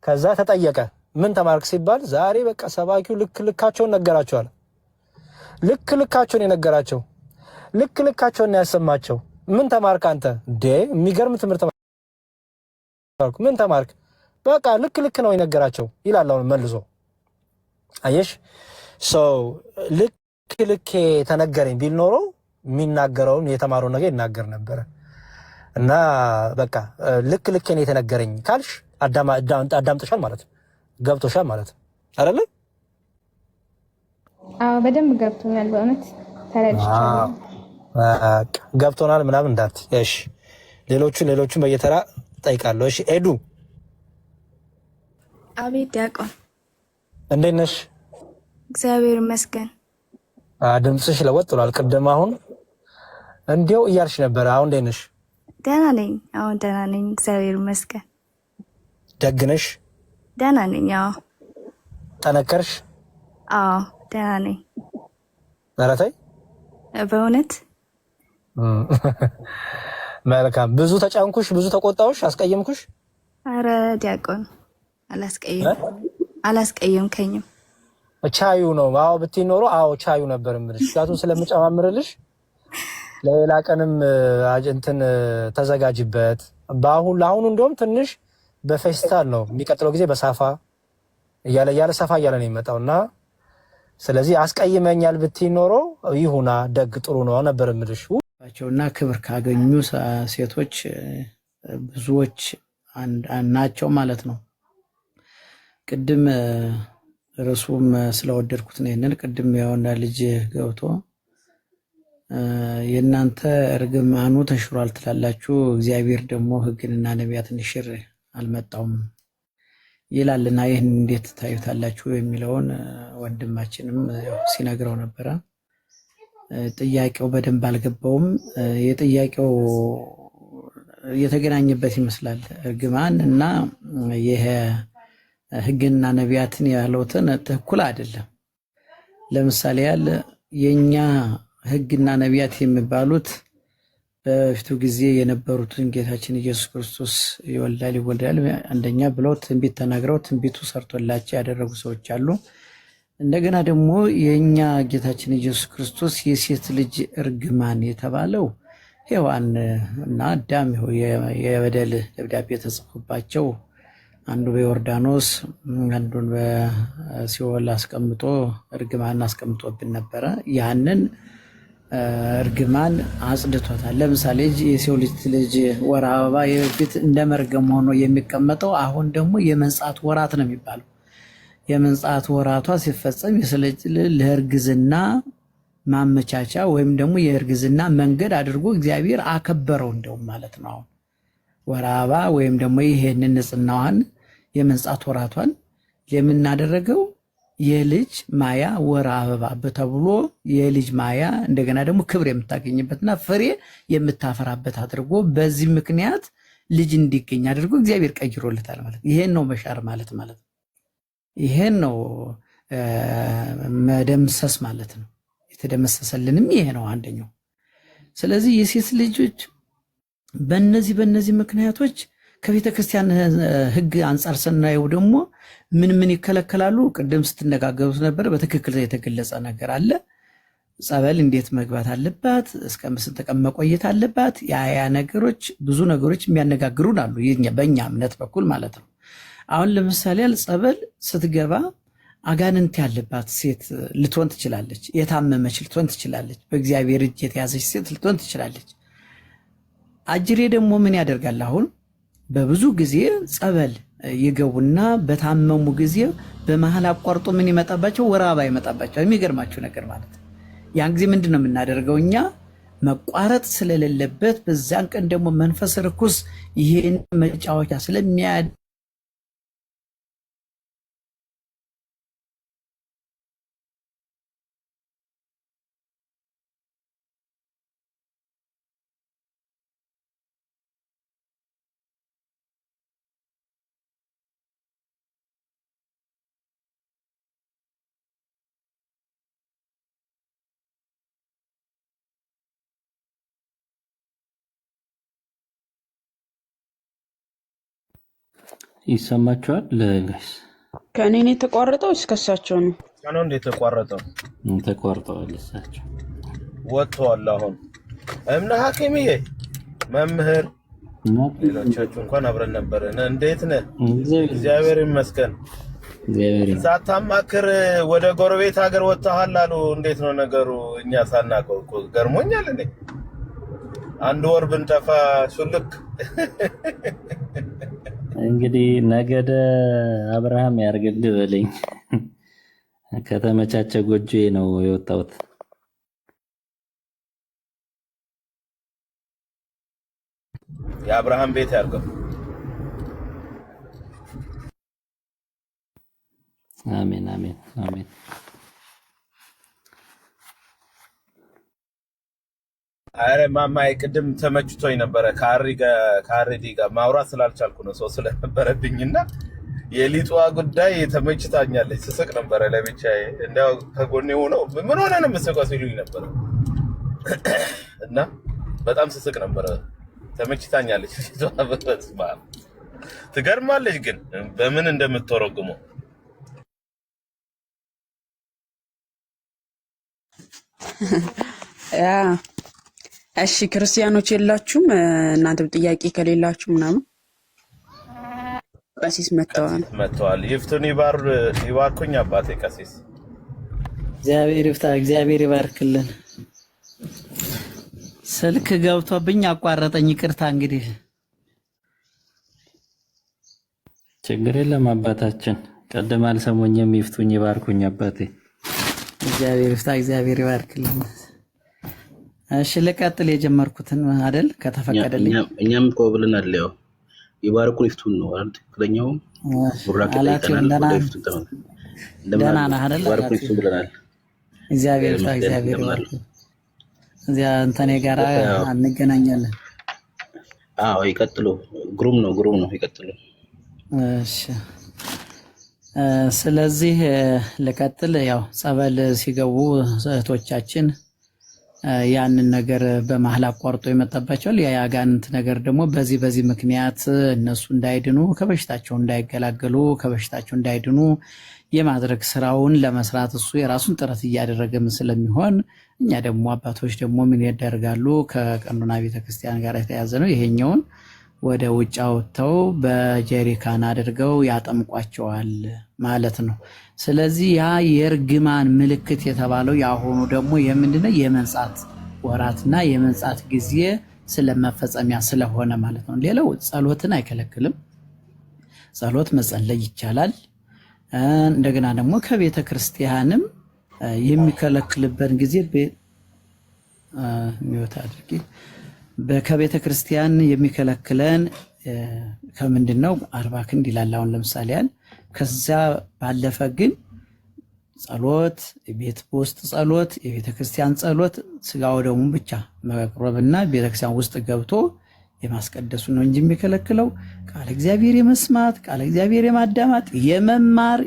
ከዛ ተጠየቀ ምን ተማርክ ሲባል ዛሬ በቃ ሰባኪው ልክ ልካቸውን ነገራቸዋል። ልክ ልካቸውን የነገራቸው ልክ ልካቸውን ያሰማቸው። ምን ተማርክ አንተ? እንዴ የሚገርም ትምህርት ተማርኩ። ምን ተማርክ? በቃ ልክ ልክ ነው የነገራቸው ይላል። አሁን መልሶ አየሽ ሰው ልክ ልክ ተነገረኝ ቢል ኖሮ የሚናገረውን የተማረው ነገር ይናገር ነበር። እና በቃ ልክ ልክ ነው የተነገረኝ ካልሽ አዳምጥሻል ማለት ነው። ገብቶሻል ማለት ነው አይደለ? አዎ በደንብ ገብቶኛል። በእውነት ተረድቻለሁ። ገብቶናል ምናምን እንዳት። እሺ ሌሎቹን በየተራ ጠይቃለሁ። እሺ ኤዱ። አቤት ዲያቆን። እንዴት ነሽ? እግዚአብሔር ይመስገን። ድምፅሽ ለወጥ ብሏል። ቅድም አሁን እንዲያው እያልሽ ነበር። አሁን እንዴት ነሽ? ደህና ነኝ። አሁን ደህና ነኝ፣ እግዚአብሔር ይመስገን። ደግ ነሽ? ደህና ነኝ። አዎ። ጠነከርሽ? አዎ ደህና ነኝ። ኧረ ተይ በእውነት መልካም። ብዙ ተጫንኩሽ? ብዙ ተቆጣሁሽ? አስቀየምኩሽ? አረ ዲያቆን አላስቀየምከኝም። ቻዩ ነው። አዎ ብትይ ኖሮ አዎ ቻዩ ነበር የምልሽ፣ ምክንያቱም ስለምጨማምርልሽ። ለሌላ ቀንም እንትን ተዘጋጅበት። ለአሁኑ እንደውም ትንሽ በፌስታል ነው፣ የሚቀጥለው ጊዜ በሳፋ እያለ ሰፋ እያለ ነው የሚመጣው እና ስለዚህ አስቀይመኛል ብትይ ኖሮ ይሁና ደግ ጥሩ ነው ነበር የምልሽ። እና ክብር ካገኙ ሴቶች ብዙዎች ናቸው ማለት ነው። ቅድም ርዕሱም ስለወደድኩት ነው ይሄንን ቅድም የሆነ ልጅ ገብቶ የእናንተ እርግማኑ ተሽሯል ትላላችሁ፣ እግዚአብሔር ደግሞ ሕግንና ነቢያትን ይሽር አልመጣውም ይላልና ይህን እንዴት ታዩታላችሁ የሚለውን ወንድማችንም ሲነግረው ነበረ። ጥያቄው በደንብ አልገባውም። የጥያቄው የተገናኘበት ይመስላል። እርግማን እና ይሄ ሕግና ነቢያትን ያለውትን ትክክል አይደለም። ለምሳሌ ያለ የኛ ሕግና ነቢያት የሚባሉት በፊቱ ጊዜ የነበሩትን ጌታችን ኢየሱስ ክርስቶስ ይወልዳል አንደኛ ብለው ትንቢት ተናግረው ትንቢቱ ሰርቶላቸው ያደረጉ ሰዎች አሉ። እንደገና ደግሞ የኛ ጌታችን ኢየሱስ ክርስቶስ የሴት ልጅ እርግማን የተባለው ሔዋን እና አዳም የበደል ደብዳቤ ተጽፎባቸው አንዱ በዮርዳኖስ አንዱን በሲኦል አስቀምጦ እርግማን አስቀምጦብን ነበረ። ያንን እርግማን አጽድቶታል። ለምሳሌ የሰው ልጅ ወር አበባ የፊት እንደ መርገም ሆኖ የሚቀመጠው አሁን ደግሞ የመንጻት ወራት ነው የሚባለው። የመንጻት ወራቷ ሲፈጸም የሰለች ለእርግዝና ማመቻቻ ወይም ደግሞ የእርግዝና መንገድ አድርጎ እግዚአብሔር አከበረው እንደውም ማለት ነው። አሁን ወር አበባ ወይም ደግሞ ይሄንን ንጽህናዋን የመንጻት ወራቷን የምናደረገው የልጅ ማያ ወር አበባ ተብሎ የልጅ ማያ እንደገና ደግሞ ክብር የምታገኝበትና ፍሬ የምታፈራበት አድርጎ በዚህ ምክንያት ልጅ እንዲገኝ አድርጎ እግዚአብሔር ቀይሮለታል ማለት ይሄን ነው መሻር ማለት ነው። ይሄን ነው መደምሰስ ማለት ነው። የተደመሰሰልንም ይሄ ነው አንደኛው። ስለዚህ የሴት ልጆች በእነዚህ ምክንያቶች ከቤተ ክርስቲያን ሕግ አንጻር ስናየው ደግሞ ምን ይከለከላሉ? ቅድም ስትነጋገሩት ነበር። በትክክል የተገለጸ ነገር አለ። ጸበል እንዴት መግባት አለባት፣ እስከ ስንት ቀን መቆየት አለባት። ያ ነገሮች ብዙ ነገሮች የሚያነጋግሩን አሉ፣ በእኛ እምነት በኩል ማለት ነው። አሁን ለምሳሌ ጸበል ስትገባ አጋንንት ያለባት ሴት ልትሆን ትችላለች። የታመመች ልትሆን ትችላለች። በእግዚአብሔር እጅ የተያዘች ሴት ልትሆን ትችላለች። አጅሬ ደግሞ ምን ያደርጋል? አሁን በብዙ ጊዜ ጸበል ይገቡና በታመሙ ጊዜ በመሃል አቋርጦ ምን ይመጣባቸው? ወር አበባ ይመጣባቸው። የሚገርማችሁ ነገር ማለት ያን ጊዜ ምንድን ነው የምናደርገው እኛ? መቋረጥ ስለሌለበት በዛን ቀን ደግሞ መንፈስ ርኩስ ይሄን መጫወቻ ስለሚያድ ይሰማችኋል ጋይስ? ከእኔ ነው የተቋረጠው እስከሳቸው ነው? ነው እንዴ የተቋረጠው? ተቋርጠዋል። እሳቸው ወጥተዋል። አሁን እምነ ሐኪምዬ መምህር ሌሎቻችሁ እንኳን አብረን ነበርን። እንዴት ነህ? እግዚአብሔር ይመስገን። ሳታማክር ወደ ጎረቤት ሀገር ወጥተሃል አሉ። እንዴት ነው ነገሩ? እኛ ሳናውቀው እኮ ገርሞኛል። እኔ አንድ ወር ብንጠፋ ሹልክ እንግዲህ ነገደ አብርሃም ያርግልህ በለኝ። ከተመቻቸ ጎጆዬ ነው የወጣሁት። የአብርሃም ቤት ያርገው። አሜን አሜን አሜን። አረ ማማዬ ቅድም ተመችቶኝ ነበረ። ከአሬዲ ጋር ማውራት ስላልቻልኩ ነው ሰው ስለነበረብኝና የሊጧ ጉዳይ ተመችታኛለች። ስስቅ ነበረ ለብቻዬ። እንደው ከጎኔ ሆነው ምን ሆነ ነው የምትስቀው ሲሉኝ ነበረ እና በጣም ስስቅ ነበረ። ተመችታኛለች ሊጧ። በስመ አብ ትገርማለች ግን በምን እንደምትተረጉመው። እሺ ክርስቲያኖች የላችሁም? እናንተም ጥያቄ ከሌላችሁ ምናምን ቀሲስ መጥተዋል። ይፍቱን ይባርኩኝ አባቴ ቀሲስ። እግዚአብሔር ይፍታ፣ እግዚአብሔር ይባርክልን። ስልክ ገብቶብኝ አቋረጠኝ፣ ይቅርታ። እንግዲህ ችግር የለም አባታችን። ቀደም አልሰሙኝም። ይፍቱኝ ይባርኩኝ አባቴ። እግዚአብሔር ይፍታ፣ እግዚአብሔር ይባርክልን። እሺ ልቀጥል የጀመርኩትን አይደል? ከተፈቀደልኝ እኛም እኮ ብለናል። ያው ይባርኩን ይፍቱን ነው አይደል? ትክክለኛው ቡራክ ተይተናል። ደህና ነህ አይደል? ይባርኩን ይፍቱን ብለናል። እግዚአብሔር ይፍታ፣ እግዚአብሔር ይባርክ። እዚያ እንተኔ ጋራ እንገናኛለን። አዎ ይቀጥሉ። ግሩም ነው ይቀጥሉ። እሺ ስለዚህ ልቀጥል። ያው ጸበል ሲገቡ እህቶቻችን ያንን ነገር በመሃል አቋርጦ የመጣባቸዋል። የአጋንንት ነገር ደግሞ በዚህ ምክንያት እነሱ እንዳይድኑ ከበሽታቸው እንዳይገላገሉ ከበሽታቸው እንዳይድኑ የማድረግ ስራውን ለመስራት እሱ የራሱን ጥረት እያደረገም ስለሚሆን እኛ ደግሞ አባቶች ደግሞ ምን ያደርጋሉ? ከቀኖና ቤተክርስቲያን ጋር የተያዘ ነው። ይሄኛውን ወደ ውጭ አውጥተው በጀሪካን አድርገው ያጠምቋቸዋል ማለት ነው። ስለዚህ ያ የእርግማን ምልክት የተባለው ያሆኑ ደግሞ የምንድነው? የመንጻት ወራትና የመንጻት ጊዜ ስለመፈጸሚያ ስለሆነ ማለት ነው። ሌላው ጸሎትን አይከለክልም። ጸሎት መጸለይ ይቻላል። እንደገና ደግሞ ከቤተ ክርስቲያንም የሚከለክልበት ጊዜ ሚወታ አድርጊ ከቤተ ክርስቲያን የሚከለክለን ከምንድነው? 40 ክንድ ይላል አሁን ለምሳሌ ያል። ከዛ ባለፈ ግን ጸሎት፣ ቤት ውስጥ ጸሎት፣ የቤተ ክርስቲያን ጸሎት ስጋው ደግሞ ብቻ መቅረብና ቤተ ክርስቲያን ውስጥ ገብቶ የማስቀደሱ ነው እንጂ የሚከለክለው ቃል እግዚአብሔር የመስማት ቃል እግዚአብሔር የማዳማጥ የመማር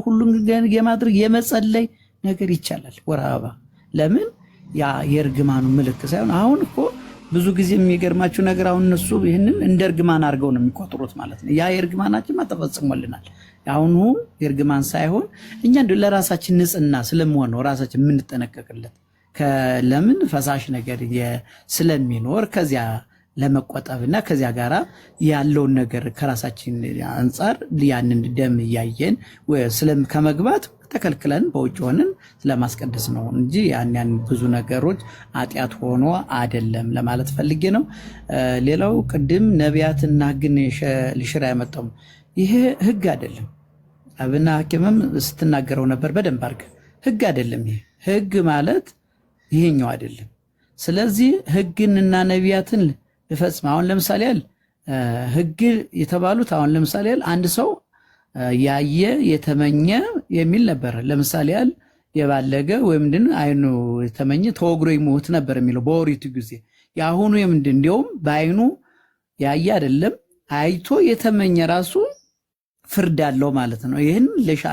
ሁሉም የማድረግ የመጸለይ ነገር ይቻላል። ወር አበባ ለምን ያ የእርግማኑ ምልክት ሳይሆን አሁን እኮ ብዙ ጊዜ የሚገርማችሁ ነገር አሁን እነሱ ይህንን እንደ እርግማን አድርገው ነው የሚቆጥሩት ማለት ነው። ያ የእርግማናችን ተፈጽሞልናል። አሁኑ የእርግማን ሳይሆን እኛ እንደው ለራሳችን ንጽህና ስለመሆን ነው ራሳችን የምንጠነቀቅለት። ለምን ፈሳሽ ነገር ስለሚኖር ከዚያ ለመቆጠብና ከዚያ ጋራ ያለውን ነገር ከራሳችን አንፃር ያንን ደም ያያየን ከመግባት ተከልክለን በውጭ ሆነን ስለማስቀደስ ነው እንጂ ያን ብዙ ነገሮች ኃጢአት ሆኖ አይደለም ለማለት ፈልጌ ነው። ሌላው ቅድም ነቢያትና ሕግን ሊሽር ያመጣው ይሄ ሕግ አይደለም። አብና ሐኪምም ስትናገረው ነበር በደንብ አድርገህ ሕግ አይደለም። ይሄ ሕግ ማለት ይሄኛው አይደለም። ስለዚህ ሕግንና ነቢያትን ልፈጽም አሁን ለምሳሌ ሕግ የተባሉት አሁን ለምሳሌ አንድ ሰው ያየ የተመኘ የሚል ነበር። ለምሳሌ የባለገ ወይም ምንድን አይኑ የተመኘ ተወግሮ ይሞት ነበር የሚለው በኦሪቱ ጊዜ። ያሁኑ የምንድን እንደውም በአይኑ ያየ አይደለም አይቶ የተመኘ ራሱ ፍርድ አለው ማለት ነው። ይህን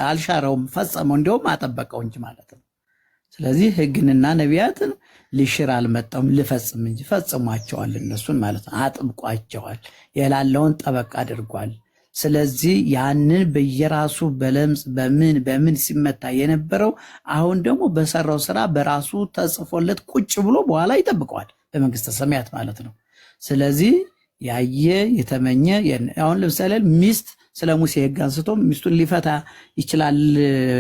አልሻረውም፣ ፈጸመው፣ እንደውም አጠበቀው እንጂ ማለት ነው። ስለዚህ ሕግንና ነቢያትን ሊሽር አልመጣም ልፈጽም እንጂ ፈጽሟቸዋል እነሱን ማለት ነው። አጥብቋቸዋል፣ የላለውን ጠበቅ አድርጓል። ስለዚህ ያንን በየራሱ በለምጽ በምን ሲመታ የነበረው አሁን ደግሞ በሰራው ስራ በራሱ ተጽፎለት ቁጭ ብሎ በኋላ ይጠብቀዋል በመንግስተ ሰማያት ማለት ነው። ስለዚህ ያየ የተመኘ አሁን ለምሳሌ ሚስት ስለ ሙሴ ሕግ አንስቶ ሚስቱን ሊፈታ ይችላል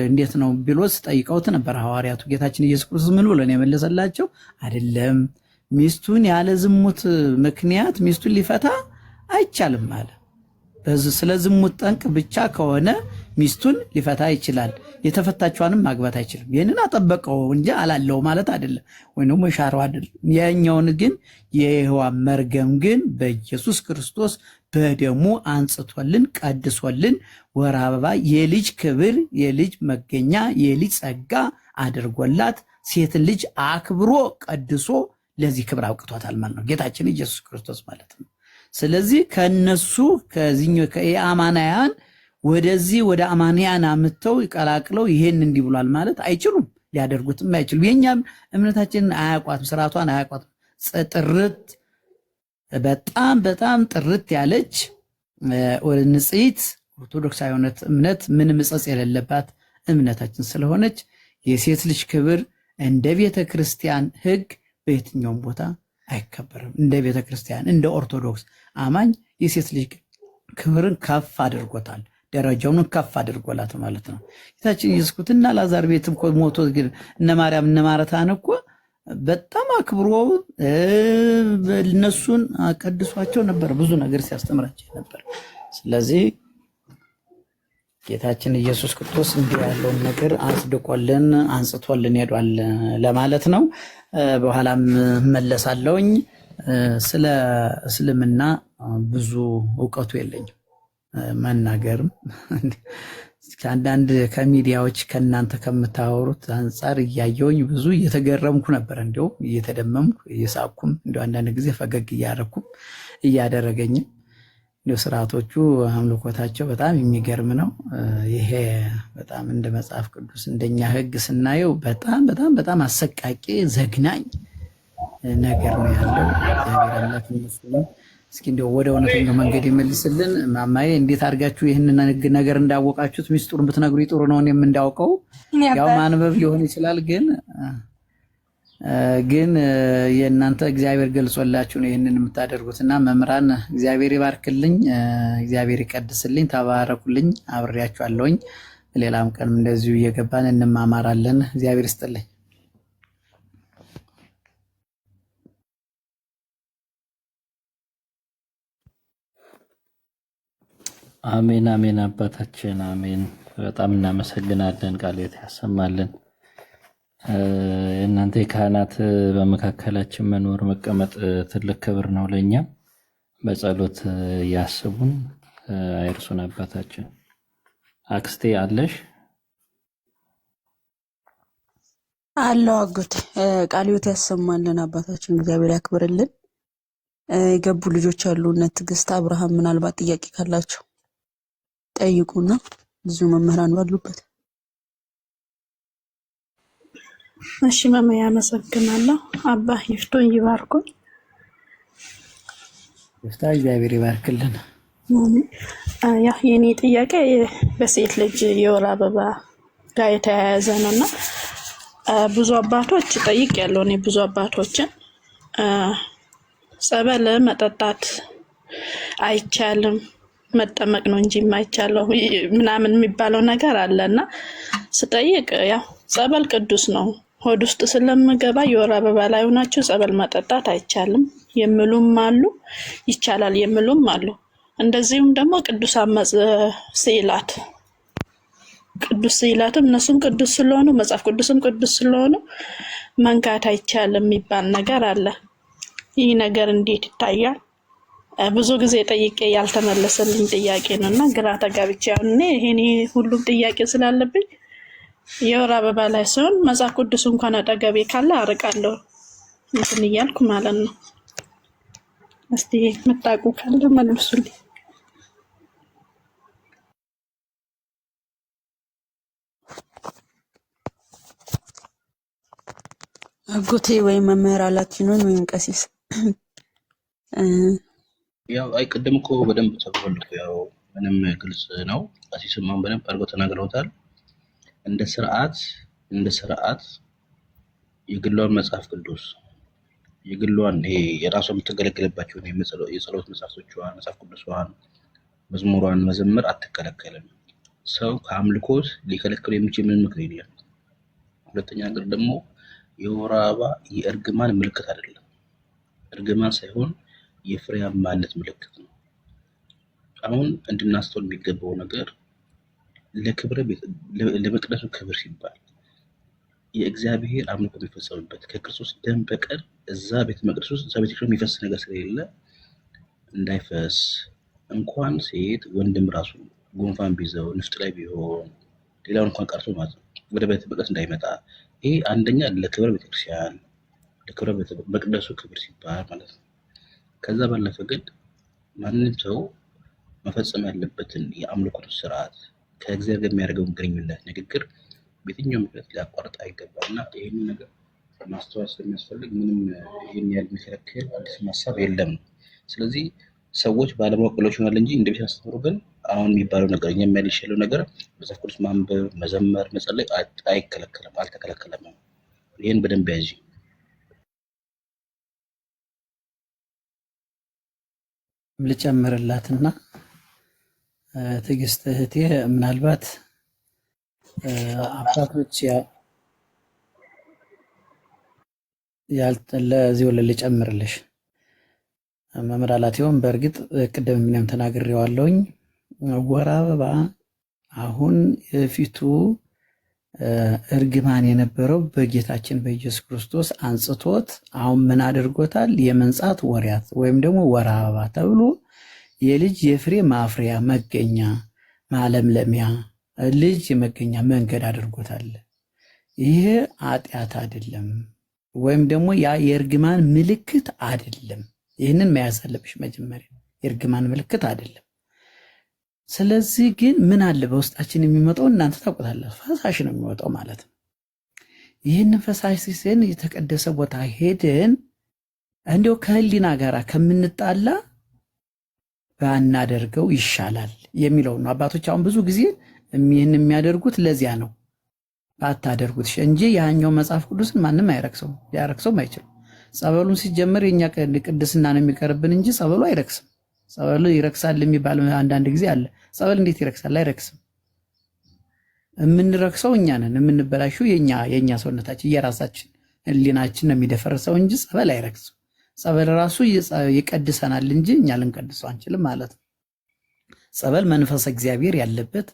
እንዴት ነው ብሎ ጠይቀውት ነበር ሐዋርያቱ። ጌታችን ኢየሱስ ክርስቶስ ምን ብሎ ነው የመለሰላቸው? አይደለም ሚስቱን ያለ ዝሙት ምክንያት ሚስቱን ሊፈታ አይቻልም አለ። ስለ ዝሙት ጠንቅ ብቻ ከሆነ ሚስቱን ሊፈታ ይችላል፣ የተፈታቿንም ማግባት አይችልም። ይህንን አጠበቀው እንጂ አላለው ማለት አይደለም፣ ወይ ደግሞ ሻረው አይደለም። ያኛውን ግን የሔዋን መርገም ግን በኢየሱስ ክርስቶስ በደሙ አንጽቶልን ቀድሶልን ወር አበባ የልጅ ክብር የልጅ መገኛ የልጅ ጸጋ አድርጎላት ሴት ልጅ አክብሮ ቀድሶ ለዚህ ክብር አውቅቷታል ማለት ነው ጌታችን ኢየሱስ ክርስቶስ ማለት ነው። ስለዚህ ከነሱ ከዚህኛው ከአማናያን ወደዚህ ወደ አማንያን አምጥተው ይቀላቅለው ይሄን እንዲህ ብሏል ማለት አይችሉም፣ ሊያደርጉትም አይችሉም። የኛም እምነታችንን አያቋትም፣ ስርዓቷን አያቋትም። ጥርት በጣም በጣም ጥርት ያለች ንጽሕት ኦርቶዶክሳዊ እምነት ምንም ጽጽ የሌለባት እምነታችን ስለሆነች የሴት ልጅ ክብር እንደ ቤተ ክርስቲያን ሕግ በየትኛውም ቦታ አይከበርም። እንደ ቤተ ክርስቲያን እንደ ኦርቶዶክስ አማኝ የሴት ልጅ ክብርን ከፍ አድርጎታል፣ ደረጃውን ከፍ አድርጎላት ማለት ነው። ጌታችን ኢየሱስ ክርስቶስና ላዛር ቤትም ሞቶ ግን እነ ማርያም እነ ማርታን እኮ በጣም አክብሮ እነሱን አቀድሷቸው ነበር፣ ብዙ ነገር ሲያስተምራቸው ነበር። ስለዚህ ጌታችን ኢየሱስ ክርስቶስ እንዲህ ያለውን ነገር አጽድቆልን አንጽቶልን ሄዷል ለማለት ነው። በኋላም መለሳለሁኝ። ስለ እስልምና ብዙ እውቀቱ የለኝም፣ መናገርም አንዳንድ ከሚዲያዎች ከእናንተ ከምታወሩት አንጻር እያየውኝ ብዙ እየተገረምኩ ነበር፣ እንዲሁም እየተደመምኩ እየሳኩም እንዲ አንዳንድ ጊዜ ፈገግ እያረኩም እያደረገኝም እንዲሁ ስርዓቶቹ አምልኮታቸው በጣም የሚገርም ነው። ይሄ በጣም እንደ መጽሐፍ ቅዱስ እንደኛ ሕግ ስናየው በጣም በጣም በጣም አሰቃቂ ዘግናኝ ነገር ነው ያለው። እግዚአብሔር አምላክ ይመስገን። እስኪ እንደው ወደ እውነተኛው መንገድ ይመልስልን። ማማዬ እንዴት አድርጋችሁ ይህንን ነገር እንዳወቃችሁት ሚስጥሩን ብትነግሩ ጥሩ ነው። እኔም እንዳውቀው ያው ማንበብ ሊሆን ይችላል ግን የእናንተ እግዚአብሔር ገልጾላችሁ ነው ይህንን የምታደርጉትና መምህራን እግዚአብሔር ይባርክልኝ፣ እግዚአብሔር ይቀድስልኝ። ተባረኩልኝ። አብሬያችኋለሁኝ። ሌላም ቀንም እንደዚሁ እየገባን እንማማራለን። እግዚአብሔር ይስጥልኝ። አሜን አሜን። አባታችን አሜን። በጣም እናመሰግናለን። ቃልዎት ያሰማልን። እናንተ የካህናት በመካከላችን መኖር መቀመጥ ትልቅ ክብር ነው ለኛ። በጸሎት ያስቡን አይርሱን። አባታችን አክስቴ አለሽ? አለው አጎቴ። ቃልዎት ያሰማልን። አባታችን እግዚአብሔር ያክብርልን። የገቡ ልጆች አሉ እነ ትዕግስት አብርሃም፣ ምናልባት ጥያቄ ካላቸው ጠይቁና ብዙ መምህራን ባሉበት። እሺ መምህር አመሰግናለሁ። አባ ይፍቱኝ ይባርኩኝ። ይፍታ እግዚአብሔር ይባርክልን። ያ የኔ ጥያቄ በሴት ልጅ የወር አበባ ጋር የተያያዘ ነውና ብዙ አባቶች ጠይቄያለሁ። እኔ ብዙ አባቶችን ጸበል መጠጣት አይቻልም፣ መጠመቅ ነው እንጂ የማይቻለው ምናምን የሚባለው ነገር አለና ስጠይቅ ያው ጸበል ቅዱስ ነው። ሆድ ውስጥ ስለምገባ የወር አበባ ላይ ሆናችሁ ጸበል መጠጣት አይቻልም የሚሉም አሉ፣ ይቻላል የሚሉም አሉ። እንደዚሁም ደግሞ ቅዱሳን ስዕላት ቅዱስ ስዕላትም እነሱም ቅዱስ ስለሆኑ መጽሐፍ ቅዱስም ቅዱስ ስለሆኑ መንካት አይቻልም የሚባል ነገር አለ። ይህ ነገር እንዴት ይታያል? ብዙ ጊዜ ጠይቄ ያልተመለሰልኝ ጥያቄ ነውና ግራ ተጋብቼ አሁን ይሄኔ ሁሉም ጥያቄ ስላለብኝ የወር አበባ ላይ ሲሆን መጽሐፍ ቅዱስ እንኳን አጠገቤ ካለ አርቃለሁ እንትን እያልኩ ማለት ነው። እስቲ መጣቁ ካለ መልሱልኝ። አጎቴ ወይም መምህር አላኪኖን ወይም ቀሲስ ያው አይቀደም እኮ በደንብ ተብሏል። ያው ምንም ግልጽ ነው። ቀሲስም በደንብ አድርገው ተናግረውታል። እንደ ስርዓት የግሏን መጽሐፍ ቅዱስ የግሏን ይሄ የራሷ የምትገለገልባቸውን የጸሎት መጽሐፍቶቿን፣ መጽሐፍ ቅዱሷን፣ መዝሙሯን መዘመር አትከለከልም። ሰው ከአምልኮት ሊከለክሉ የሚችል ምን ምክር የለም። ሁለተኛ ነገር ደግሞ የወር አበባ የእርግማን ምልክት አይደለም። እርግማን ሳይሆን የፍሬያማነት ምልክት ነው። አሁን እንድናስተውል የሚገባው ነገር ለመቅደሱ ክብር ሲባል የእግዚአብሔር አምልኮ የሚፈጸምበት ከክርስቶስ ደም በቀር እዛ ቤተ መቅደስ ውስጥ እዛ ቤተክርስቲያን የሚፈስ ነገር ስለሌለ እንዳይፈስ እንኳን ሴት ወንድም ራሱ ጉንፋን ቢይዘው ንፍጥ ላይ ቢሆን ሌላውን እንኳን ቀርቶ ማለት ነው ወደ ቤተ መቅደስ እንዳይመጣ። ይሄ አንደኛ ለክብረ ቤተክርስቲያን ለክብረ መቅደሱ ክብር ሲባል ማለት ነው። ከዛ ባለፈ ግን ማንም ሰው መፈጸም ያለበትን የአምልኮት ስርዓት ከእግዚአብሔር ጋር የሚያደርገውን ግንኙነት ንግግር በየትኛው ምክንያት ሊያቋርጥ አይገባም እና ይህን ነገር ማስተዋል ስለሚያስፈልግ ምንም ይህን ያህል የሚከለክል አዲስ ሀሳብ የለም። ስለዚህ ሰዎች ባለማወቅ ብለው ይሆናል እንጂ እንደ ቤት አስተምሮ ግን አሁን የሚባለው ነገር እኛ የሚያልሽለው ነገር መጽሐፍ ቅዱስ ማንበብ፣ መዘመር፣ መጸለይ አይከለከልም፣ አልተከለከለም። ይህን በደንብ ያዥ። ልጨምርላትና ትዕግስት እህቴ ምናልባት አባቶች ለዚሁ ልጨምርልሽ መምራላቴውን በእርግጥ ቅድም ምንም ተናግሬዋለሁኝ። ወር አበባ አሁን የፊቱ እርግማን የነበረው በጌታችን በኢየሱስ ክርስቶስ አንጽቶት አሁን ምን አድርጎታል? የመንጻት ወሪያት ወይም ደግሞ ወር አበባ ተብሎ የልጅ የፍሬ ማፍሪያ መገኛ ማለምለሚያ ልጅ የመገኛ መንገድ አድርጎታል። ይሄ ኃጢአት አይደለም፣ ወይም ደግሞ ያ የእርግማን ምልክት አይደለም። ይህንን መያዝ አለብሽ መጀመሪያ። የእርግማን ምልክት አይደለም። ስለዚህ ግን ምን አለ በውስጣችን የሚመጣው እናንተ ታውቁታላችሁ፣ ፈሳሽ ነው የሚወጣው ማለት ነው። ይህንን ፈሳሽ ሲሰን የተቀደሰ ቦታ ሄደን እንዲያው ከህሊና ጋር ከምንጣላ ባናደርገው ይሻላል የሚለው ነው። አባቶች አሁን ብዙ ጊዜ ይህን የሚያደርጉት ለዚያ ነው። ባታደርጉት እንጂ ያኛው መጽሐፍ ቅዱስን ማንም አይረክሰው፣ ሊያረክሰውም አይችልም። ጸበሉን ሲጀመር የኛ ቅድስና ነው የሚቀርብን እንጂ ጸበሉ አይረክስም። ጸበሉ ይረክሳል የሚባል አንዳንድ ጊዜ አለ። ጸበል እንዴት ይረክሳል? አይረክስም። የምንረክሰው እኛ ነን። የምንበላሽው የኛ ሰውነታችን የራሳችን ህሊናችን ነው የሚደፈርሰው እንጂ ጸበል አይረክስም። ጸበል ራሱ ይቀድሰናል እንጂ እኛ ልንቀድሰው አንችልም ማለት ነው። ጸበል መንፈስ እግዚአብሔር ያለበት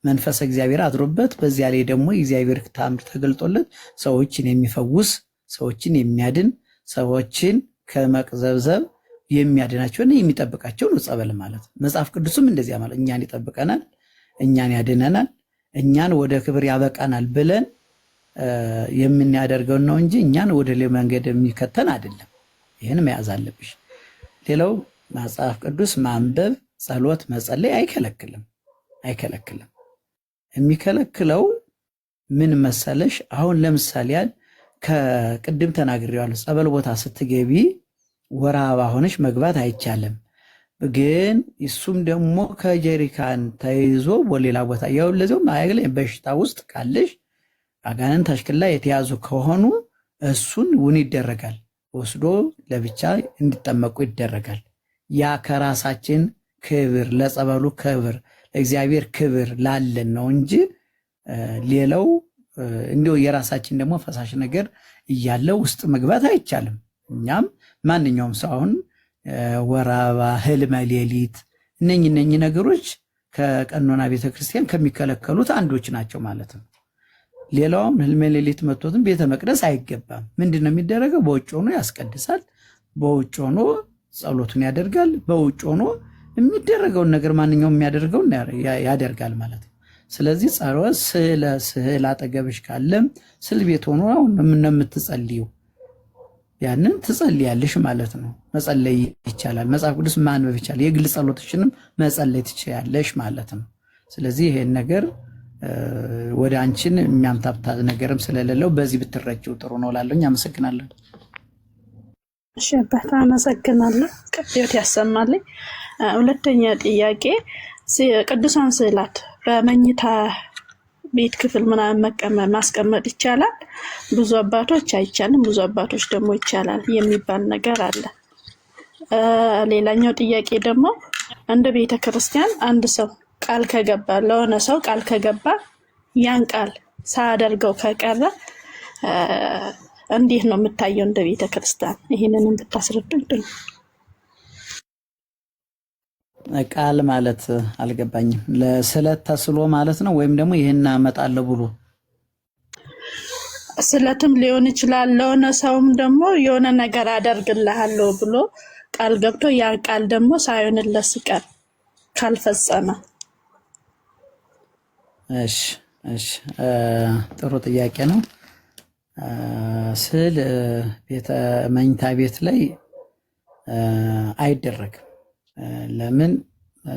መንፈስ እግዚአብሔር አድሮበት በዚያ ላይ ደግሞ የእግዚአብሔር ተአምር ተገልጦለት ሰዎችን የሚፈውስ ሰዎችን የሚያድን ሰዎችን ከመቅዘብዘብ የሚያድናቸውና የሚጠብቃቸው ነው ጸበል ማለት። መጽሐፍ ቅዱስም እንደዚያ ማለት እኛን ይጠብቀናል፣ እኛን ያድነናል፣ እኛን ወደ ክብር ያበቃናል ብለን የምናደርገው ነው እንጂ እኛን ወደ ሌላ መንገድ የሚከተን አይደለም። ይህን መያዝ አለብሽ። ሌላው መጽሐፍ ቅዱስ ማንበብ፣ ጸሎት፣ መጸለይ አይከለክልም። የሚከለክለው ምን መሰለሽ? አሁን ለምሳሌ ከቅድም ተናግሬዋለሁ። ጸበል ቦታ ስትገቢ ወር አበባ ሆነሽ መግባት አይቻልም። ግን እሱም ደግሞ ከጀሪካን ተይዞ በሌላ ቦታ ያው ለዚያውም በሽታ ውስጥ ካለሽ አጋንንት አሽክላ የተያዙ ከሆኑ እሱን ውን ይደረጋል። ወስዶ ለብቻ እንዲጠመቁ ይደረጋል። ያ ከራሳችን ክብር ለጸበሉ ክብር ለእግዚአብሔር ክብር ላለን ነው እንጂ ሌላው እንዲሁ የራሳችን ደግሞ ፈሳሽ ነገር እያለ ውስጥ መግባት አይቻልም። እኛም ማንኛውም ሰው አሁን ወር አበባ፣ ህልመ ሌሊት እነኚህ ነገሮች ከቀኖና ቤተክርስቲያን ከሚከለከሉት አንዶች ናቸው ማለት ነው። ሌላውም ህልመ ሌሊት መጥቶትም ቤተ መቅደስ አይገባም። ምንድነው የሚደረገው? በውጭ ሆኖ ያስቀድሳል፣ በውጭ ሆኖ ጸሎቱን ያደርጋል፣ በውጭ ሆኖ የሚደረገውን ነገር ማንኛውም የሚያደርገውን ያደርጋል ማለት ነው። ስለዚህ ጸሎት ስዕል አጠገብሽ ካለም ስዕል ቤት ሆኖ የምትጸልዩ ያንን ትጸልያለሽ ማለት ነው። መጸለይ ይቻላል። መጽሐፍ ቅዱስ ማንበብ ይቻላል። የግል ጸሎትሽንም መጸለይ ትችያለሽ ማለት ነው። ስለዚህ ይሄን ነገር ወደ አንቺን የሚያምታታ ነገርም ስለሌለው በዚህ ብትረጂው ጥሩ ነው እላለሁኝ። አመሰግናለሁ። እሺ አባታ አመሰግናለሁ። ቅዱስ ያሰማልኝ። ሁለተኛ ጥያቄ ቅዱሳን ስዕላት በመኝታ ቤት ክፍል ምናምን ማስቀመጥ ይቻላል? ብዙ አባቶች አይቻልም፣ ብዙ አባቶች ደግሞ ይቻላል የሚባል ነገር አለ። ሌላኛው ጥያቄ ደግሞ እንደ ቤተ ክርስቲያን አንድ ሰው ቃል ከገባ ለሆነ ሰው ቃል ከገባ ያን ቃል ሳያደርገው ከቀረ እንዴት ነው የምታየው እንደ ቤተ ክርስቲያን? ይሄንን ብታስረዱኝ ጥሩ። ቃል ማለት አልገባኝም። ለስለት ተስሎ ማለት ነው ወይም ደግሞ ይሄን አመጣለሁ ብሎ ስለትም ሊሆን ይችላል። ለሆነ ሰውም ደግሞ የሆነ ነገር አደርግልሃለሁ ብሎ ቃል ገብቶ ያ ቃል ደግሞ ሳይሆንለት ሲቀር ካልፈጸመ። እሺ ጥሩ ጥያቄ ነው። ስዕል መኝታ ቤት ላይ አይደረግም። ለምን?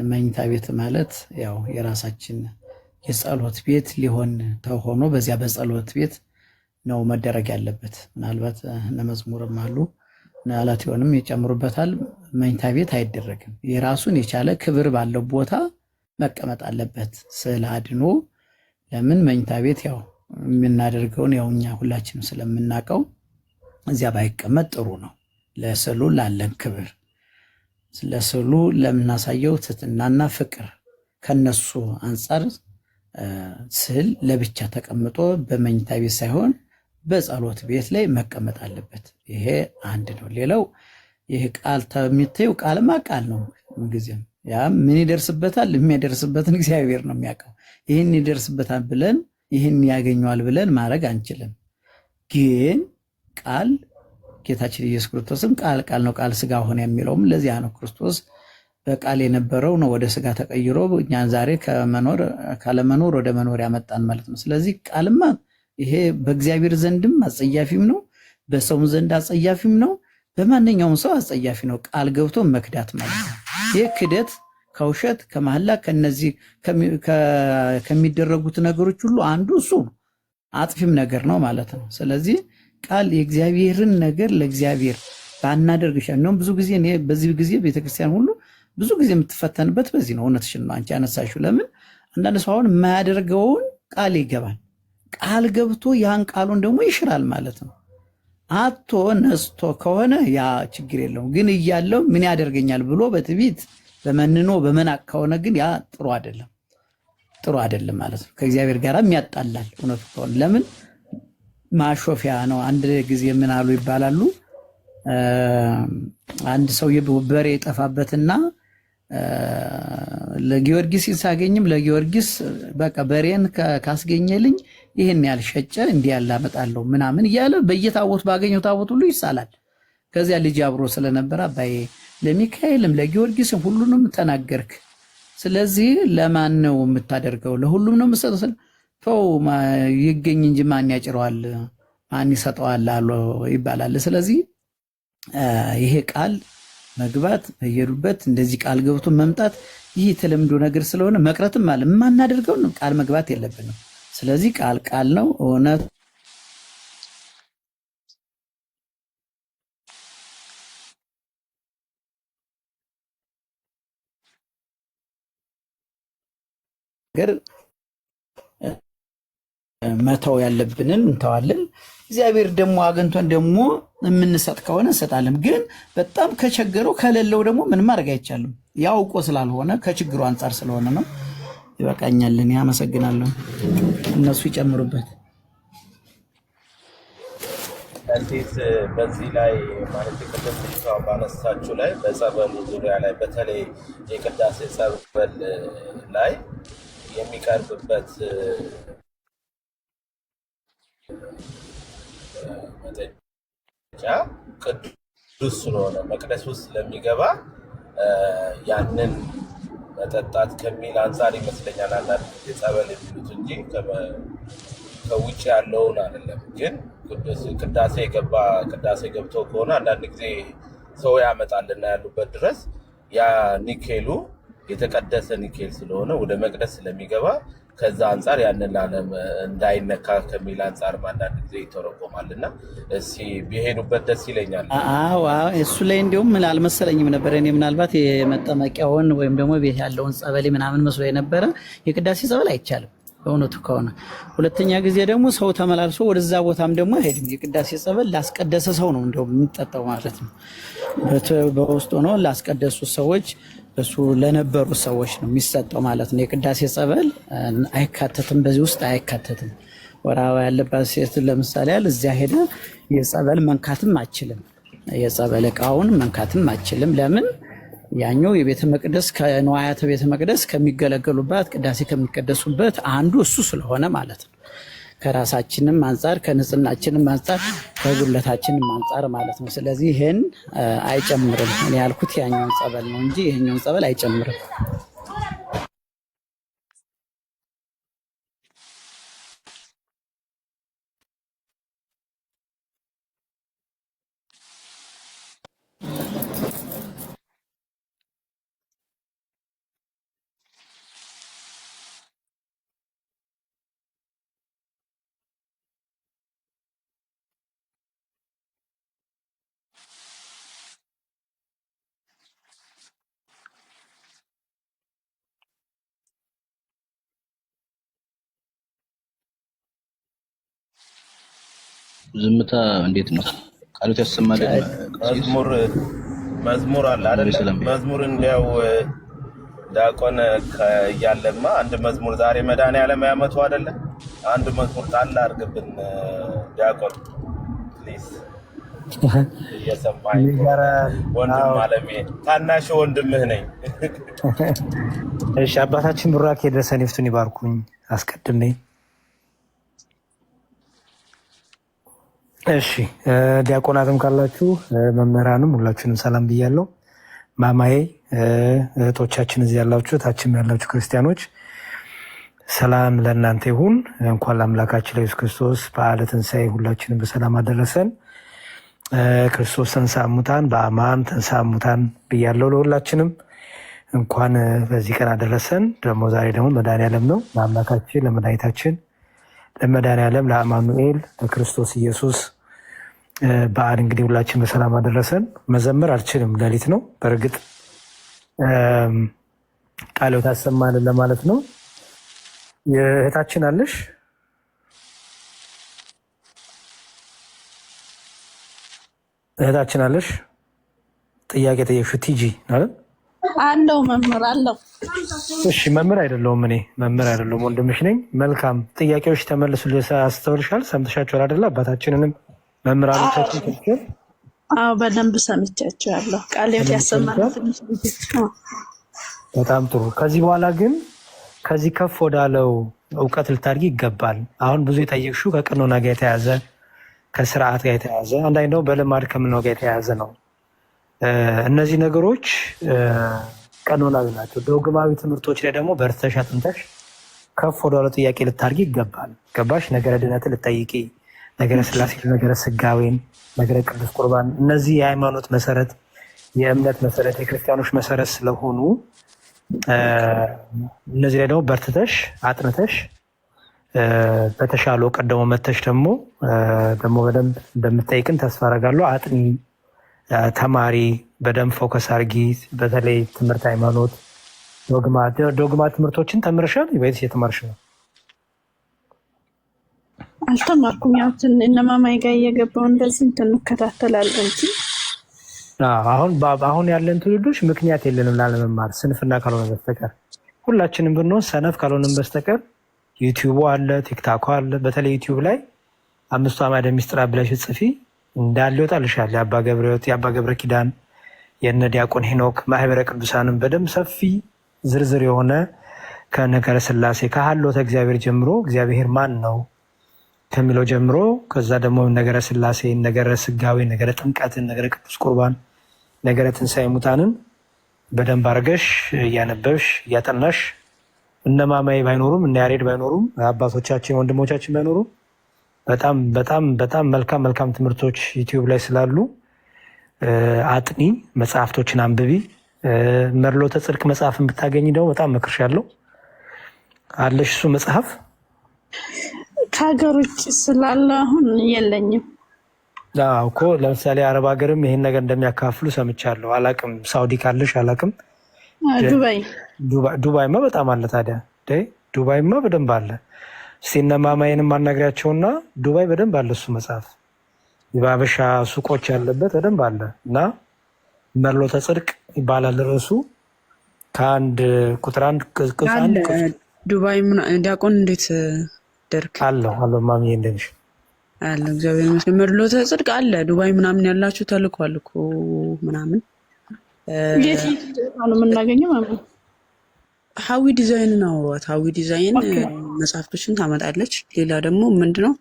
መኝታ ቤት ማለት ያው የራሳችን የጸሎት ቤት ሊሆን ተሆኖ በዚያ በጸሎት ቤት ነው መደረግ ያለበት። ምናልባት ለመዝሙርም አሉ አላቲዮንም ይጨምሩበታል። መኝታ ቤት አይደረግም። የራሱን የቻለ ክብር ባለው ቦታ መቀመጥ አለበት ስዕል አድኖ። ለምን? መኝታ ቤት ያው የምናደርገውን ያው እኛ ሁላችንም ስለምናውቀው እዚያ ባይቀመጥ ጥሩ ነው። ለስዕሉ ላለን ክብር፣ ለስዕሉ ለምናሳየው ትህትናና ፍቅር ከነሱ አንጻር ስዕል ለብቻ ተቀምጦ በመኝታ ቤት ሳይሆን በጸሎት ቤት ላይ መቀመጥ አለበት። ይሄ አንድ ነው። ሌላው ይሄ ቃል ተሚተዩ ቃልማ ቃል ነው። ምንጊዜም ያ ምን ይደርስበታል? የሚያደርስበትን እግዚአብሔር ነው የሚያውቀው። ይህን ይደርስበታል ብለን ይህን ያገኘዋል ብለን ማድረግ አንችልም። ግን ቃል ጌታችን ኢየሱስ ክርስቶስም ቃል ነው፣ ቃል ስጋ ሆነ የሚለውም ለዚያ ነው። ክርስቶስ በቃል የነበረው ነው ወደ ስጋ ተቀይሮ እኛን ዛሬ ካለመኖር ወደ መኖር ያመጣን ማለት ነው። ስለዚህ ቃልማ ይሄ በእግዚአብሔር ዘንድም አጸያፊም ነው፣ በሰውም ዘንድ አጸያፊም ነው፣ በማንኛውም ሰው አጸያፊ ነው። ቃል ገብቶ መክዳት ማለት ነው። ይህ ክደት ከውሸት ከመሐላ ከነዚህ ከሚደረጉት ነገሮች ሁሉ አንዱ እሱ አጥፊም ነገር ነው ማለት ነው። ስለዚህ ቃል የእግዚአብሔርን ነገር ለእግዚአብሔር ባናደርግ ነው። ብዙ ጊዜ እኔ በዚህ ጊዜ ቤተክርስቲያን ሁሉ ብዙ ጊዜ የምትፈተንበት በዚህ ነው። እውነትሽን ነው አንቺ ያነሳሽው። ለምን አንዳንድ ሰው አሁን የማያደርገውን ቃል ይገባል። ቃል ገብቶ ያን ቃሉን ደግሞ ይሽራል ማለት ነው። አቶ ነስቶ ከሆነ ያ ችግር የለውም። ግን እያለው ምን ያደርገኛል ብሎ በትዕቢት በመንኖ በመናቅ ከሆነ ግን ያ ጥሩ አይደለም ማለት ነው። ከእግዚአብሔር ጋርም ያጣላል እውነቱ ከሆነ። ለምን ማሾፊያ ነው። አንድ ጊዜ ምን አሉ ይባላሉ። አንድ ሰው በሬ የጠፋበትና ለጊዮርጊስ ሳገኝም ለጊዮርጊስ በቃ በሬን ካስገኘልኝ ይሄን ያልሸጨ እንዲህ ያለ አመጣለሁ ምናምን እያለ በየታቦት ባገኘው ታቦት ሁሉ ይሳላል። ከዚያ ልጅ አብሮ ስለነበረ አባዬ ለሚካኤልም ለጊዮርጊስም ሁሉንም ተናገርክ፣ ስለዚህ ለማን ነው የምታደርገው? ለሁሉም ነው የምትሰጠው? ተው ይገኝ እንጂ ማን ያጭረዋል ማን ይሰጠዋል አሉ ይባላል። ስለዚህ ይሄ ቃል መግባት በየሩበት እንደዚህ ቃል ገብቶ መምጣት ይህ የተለምዶ ነገር ስለሆነ መቅረትም አለ የማናደርገው ቃል መግባት የለብንም። ስለዚህ ቃል ነው እውነት ነገር መተው ያለብንን እንተዋለን። እግዚአብሔር ደግሞ አግኝቶን ደግሞ የምንሰጥ ከሆነ እንሰጣለን። ግን በጣም ከቸገረው ከሌለው ደግሞ ምን ማድረግ አይቻልም። ያውቆ ስላልሆነ ከችግሩ አንጻር ስለሆነ ነው። ይበቃኛል። እኔ አመሰግናለሁ። እነሱ ይጨምሩበት። እንዴት በዚህ ላይ ማለት ቅድም ልጅቷ ባነሳችሁ ላይ በጸበሉ ዙሪያ ላይ በተለይ የቅዳሴ ጸበል ላይ የሚቀርብበት መጠጫ ቅዱስ ስለሆነ መቅደስ ውስጥ ስለሚገባ ያንን መጠጣት ከሚል አንጻር ይመስለኛል አንዳንድ ጊዜ ጸበል የሚሉት እንጂ ከውጭ ያለውን አይደለም። ግን ቅዳሴ ገብቶ ከሆነ አንዳንድ ጊዜ ሰው ያመጣልና ያሉበት ድረስ ያ ኒኬሉ የተቀደሰ ኒኬል ስለሆነ ወደ መቅደስ ስለሚገባ ከዛ አንጻር ያንን ዓለም እንዳይነካ ከሚል አንጻር አንዳንድ ጊዜ ይተረጎማልና እስኪ ቢሄዱበት ደስ ይለኛል። አዎ እሱ ላይ እንዲሁም ምን አልመሰለኝም ነበር። እኔ ምናልባት የመጠመቂያውን ወይም ደግሞ ቤት ያለውን ጸበል ምናምን መስሎ የነበረ የቅዳሴ ጸበል አይቻልም በእውነቱ ከሆነ። ሁለተኛ ጊዜ ደግሞ ሰው ተመላልሶ ወደዛ ቦታም ደግሞ አይሄድም። የቅዳሴ ጸበል ላስቀደሰ ሰው ነው እንደው የሚጠጣው ማለት ነው። በውስጡ ነው ላስቀደሱ ሰዎች እሱ ለነበሩ ሰዎች ነው የሚሰጠው ማለት ነው። የቅዳሴ ጸበል አይካተትም፣ በዚህ ውስጥ አይካተትም። ወራዋ ያለባት ሴት ለምሳሌ ያለ እዚያ ሄደ የጸበል መንካትም አችልም፣ የጸበል እቃውን መንካትም አችልም። ለምን? ያኛው የቤተ መቅደስ ከንዋያተ ቤተ መቅደስ ከሚገለገሉባት ቅዳሴ ከሚቀደሱበት አንዱ እሱ ስለሆነ ማለት ነው። ከራሳችንም አንጻር ከንጽህናችንም አንጻር ከጉለታችንም አንጻር ማለት ነው። ስለዚህ ይሄን አይጨምርም። እኔ ያልኩት ያኛውን ጸበል ነው እንጂ ይሄኛውን ጸበል አይጨምርም። ዝምታ እንዴት ነው? ቃሉት ያሰማል። መዝሙር አለ አይደል? መዝሙር እንዲያው ዲያቆን እያለማ አንድ መዝሙር ዛሬ መድኃኒዓለም ያመቱ አይደለ? አንድ መዝሙር ጣል አድርግብን ዲያቆን ፕሊዝ። እየሰማኝ ወንድም አለሜ ታናሽ ወንድምህ ነኝ። እሺ አባታችን ቡራኬ ድረሰን ይፍቱን ይባርኩኝ አስቀድሜ። እሺ ዲያቆናትም ካላችሁ መምህራንም ሁላችሁንም ሰላም ብያለሁ። ማማዬ እህቶቻችን እዚህ ያላችሁ ታችም ያላችሁ ክርስቲያኖች ሰላም ለእናንተ ይሁን። እንኳን ለአምላካችን ለኢየሱስ ክርስቶስ በዓለ ትንሣኤ ሁላችንም በሰላም አደረሰን። ክርስቶስ ተንሥአ እሙታን በአማን ተንሥአ እሙታን ብያለሁ። ለሁላችንም እንኳን በዚህ ቀን አደረሰን። ደግሞ ዛሬ ደግሞ መድኃኒዓለም ነው። ለአምላካችን ለመድኃኒታችን ለመድኃኒዓለም ለአማኑኤል ለክርስቶስ ኢየሱስ በዓል እንግዲህ ሁላችን በሰላም አደረሰን። መዘመር አልችልም፣ ሌሊት ነው። በእርግጥ ቃል ታሰማልን ለማለት ነው። እህታችን አለሽ እህታችን አለሽ ጥያቄ ጠየቅሽው ቲጂ አይደል? አለው መምህር አለው። እሺ መምህር አይደለሁም፣ እኔ መምህር አይደለሁም፣ ወንድምሽ ነኝ። መልካም ጥያቄዎች ተመልሱልሽ፣ አስተውልሻል፣ ሰምተሻቸዋል አይደለ? አባታችንንም መምህራኖቻችን ከፍል አዎ በደንብ ሰምቻቸዋለሁ። ቃልዮት ያሰማል። በጣም ጥሩ። ከዚህ በኋላ ግን ከዚህ ከፍ ወዳለው እውቀት ልታድጊ ይገባል። አሁን ብዙ የጠየቅሽው ከቀኖና ጋር የተያዘ ከስርዓት ጋር የተያዘ አንዳንድ ደግሞ በልማድ ከምንለው ጋር የተያዘ ነው። እነዚህ ነገሮች ቀኖናዊ ናቸው። ዶግማዊ ትምህርቶች ላይ ደግሞ በርተሽ አጥንተሽ ከፍ ወዳለው ጥያቄ ልታድጊ ይገባል። ገባሽ? ነገረ ድነትን ልጠይቂ፣ ነገረ ስላሴ፣ ነገረ ስጋዌን፣ ነገረ ቅዱስ ቁርባን፣ እነዚህ የሃይማኖት መሰረት፣ የእምነት መሰረት፣ የክርስቲያኖች መሰረት ስለሆኑ እነዚህ ላይ ደግሞ በርትተሽ አጥንተሽ በተሻለ እውቀት ደግሞ መተሽ ደግሞ በደንብ እንደምጠይቅን ተስፋ አደርጋለሁ። አጥኒ፣ ተማሪ፣ በደንብ ፎከስ አድርጊ። በተለይ ትምህርት ሃይማኖት፣ ዶግማ ትምህርቶችን ተምርሻል ወይስ የተማርሽ ነው? አልተማርኩም። ያው እነ ማማዬ ጋር እየገባሁ እንደዚህ እንትን እንከታተላለን እንጂ አሁን ያለን ትውልዶች ምክንያት የለንም ላለመማር ስንፍና ካልሆነ በስተቀር ሁላችንም ብንሆን ሰነፍ ካልሆነም በስተቀር ዩቲዩቡ አለ፣ ቲክታኩ አለ። በተለይ ዩቲዩብ ላይ 5 አዕማደ ምስጢራት ብለሽ ጽፊ እንዳለ ይወጣልሻል። የአባ ገብረ ኪዳን የነ ዲያቆን ሄኖክ ማህበረ ቅዱሳንም በደንብ ሰፊ ዝርዝር የሆነ ከነገረ ስላሴ ከሀሎተ እግዚአብሔር ጀምሮ እግዚአብሔር ማን ነው ከሚለው ጀምሮ ከዛ ደግሞ ነገረ ስላሴ፣ ነገረ ስጋዌ፣ ነገረ ጥምቀትን፣ ነገረ ቅዱስ ቁርባን፣ ነገረ ትንሣኤ ሙታንን በደንብ አድርገሽ እያነበብሽ እያጠናሽ እነ ማማዬ ባይኖሩም እነ ያሬድ ባይኖሩም አባቶቻችን ወንድሞቻችን ባይኖሩም በጣም በጣም በጣም መልካም ትምህርቶች ዩቲዩብ ላይ ስላሉ አጥኒ፣ መጽሐፍቶችን አንብቢ። መርሎተ ጽድቅ መጽሐፍን ብታገኝ ደግሞ በጣም መክርሻለሁ። አለሽ እሱ መጽሐፍ? ከሀገር ውጭ ስላለ አሁን የለኝም እኮ። ለምሳሌ አረብ ሀገርም ይሄን ነገር እንደሚያካፍሉ ሰምቻለሁ። አላቅም ሳውዲ ካለሽ አላቅም። ዱባይማ በጣም አለ። ታዲያ ዱባይማ በደንብ አለ። እስኪ እነ ማማዬንም አናግሪያቸውና ዱባይ በደንብ አለ እሱ መጽሐፍ። የባበሻ ሱቆች ያለበት በደንብ አለ እና መርሎተ ጽድቅ ይባላል ርዕሱ። ከአንድ ቁጥር አንድ ዱባይ ዲያቆን እንዴት ደርክ አለው ማሚ እንደሽ አለ። እግዚአብሔር ይመስገን። መርሎተ ጽድቅ አለ ዱባይ ምናምን ያላችሁ ተልኳል እኮ ምናምን። የት ነው የምናገኘው? ማለት ሀዊ ዲዛይንን አውሯት። ሀዊ ዲዛይን መጽሐፍቶችን ታመጣለች። ሌላ ደግሞ ምንድነው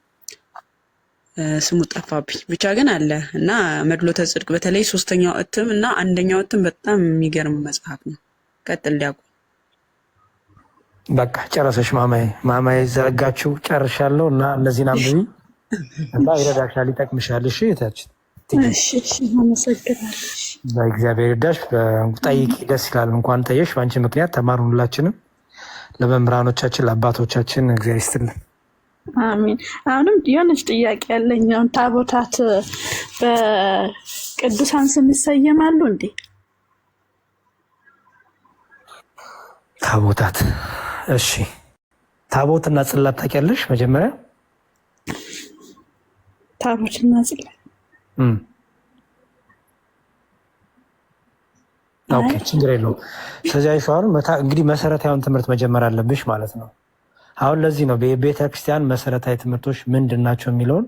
ስሙ ጠፋብኝ፣ ብቻ ግን አለ እና መርሎተ ጽድቅ በተለይ 3ኛው እትም እና 1ኛው እትም በጣም የሚገርም መጽሐፍ ነው። ቀጥል ዲያቆን። በቃ ጨረሰሽ ማማዬ ዘረጋችሁ። ጨርሻለሁ እና እነዚህን አንብቢ እና ይረዳሻል፣ ይጠቅምሻል። እሺ የታችን አመሰግናለሁ። በእግዚአብሔር ይርዳሽ። ጠይቂ፣ ደስ ይላል። እንኳን ጠየሽ። በአንቺ ምክንያት ተማሩን ሁላችንም። ለመምህራኖቻችን ለአባቶቻችን እግዚአብሔር ይስጥልን። አሜን። አሁንም የሆነች ጥያቄ ያለኝ፣ ታቦታት በቅዱሳን ስም ይሰየማሉ እንዴ? ታቦታት እሺ፣ ታቦትና ጽላት ታውቂያለሽ? መጀመሪያ ታቦትና ጽላት ኦኬ፣ ችግር የለውም። ስለዚህ አይሻውን እንግዲህ መሰረታዊውን ትምህርት መጀመር አለብሽ ማለት ነው። አሁን ለዚህ ነው የቤተክርስቲያን መሰረታዊ ትምህርቶች ምንድን ናቸው የሚለውን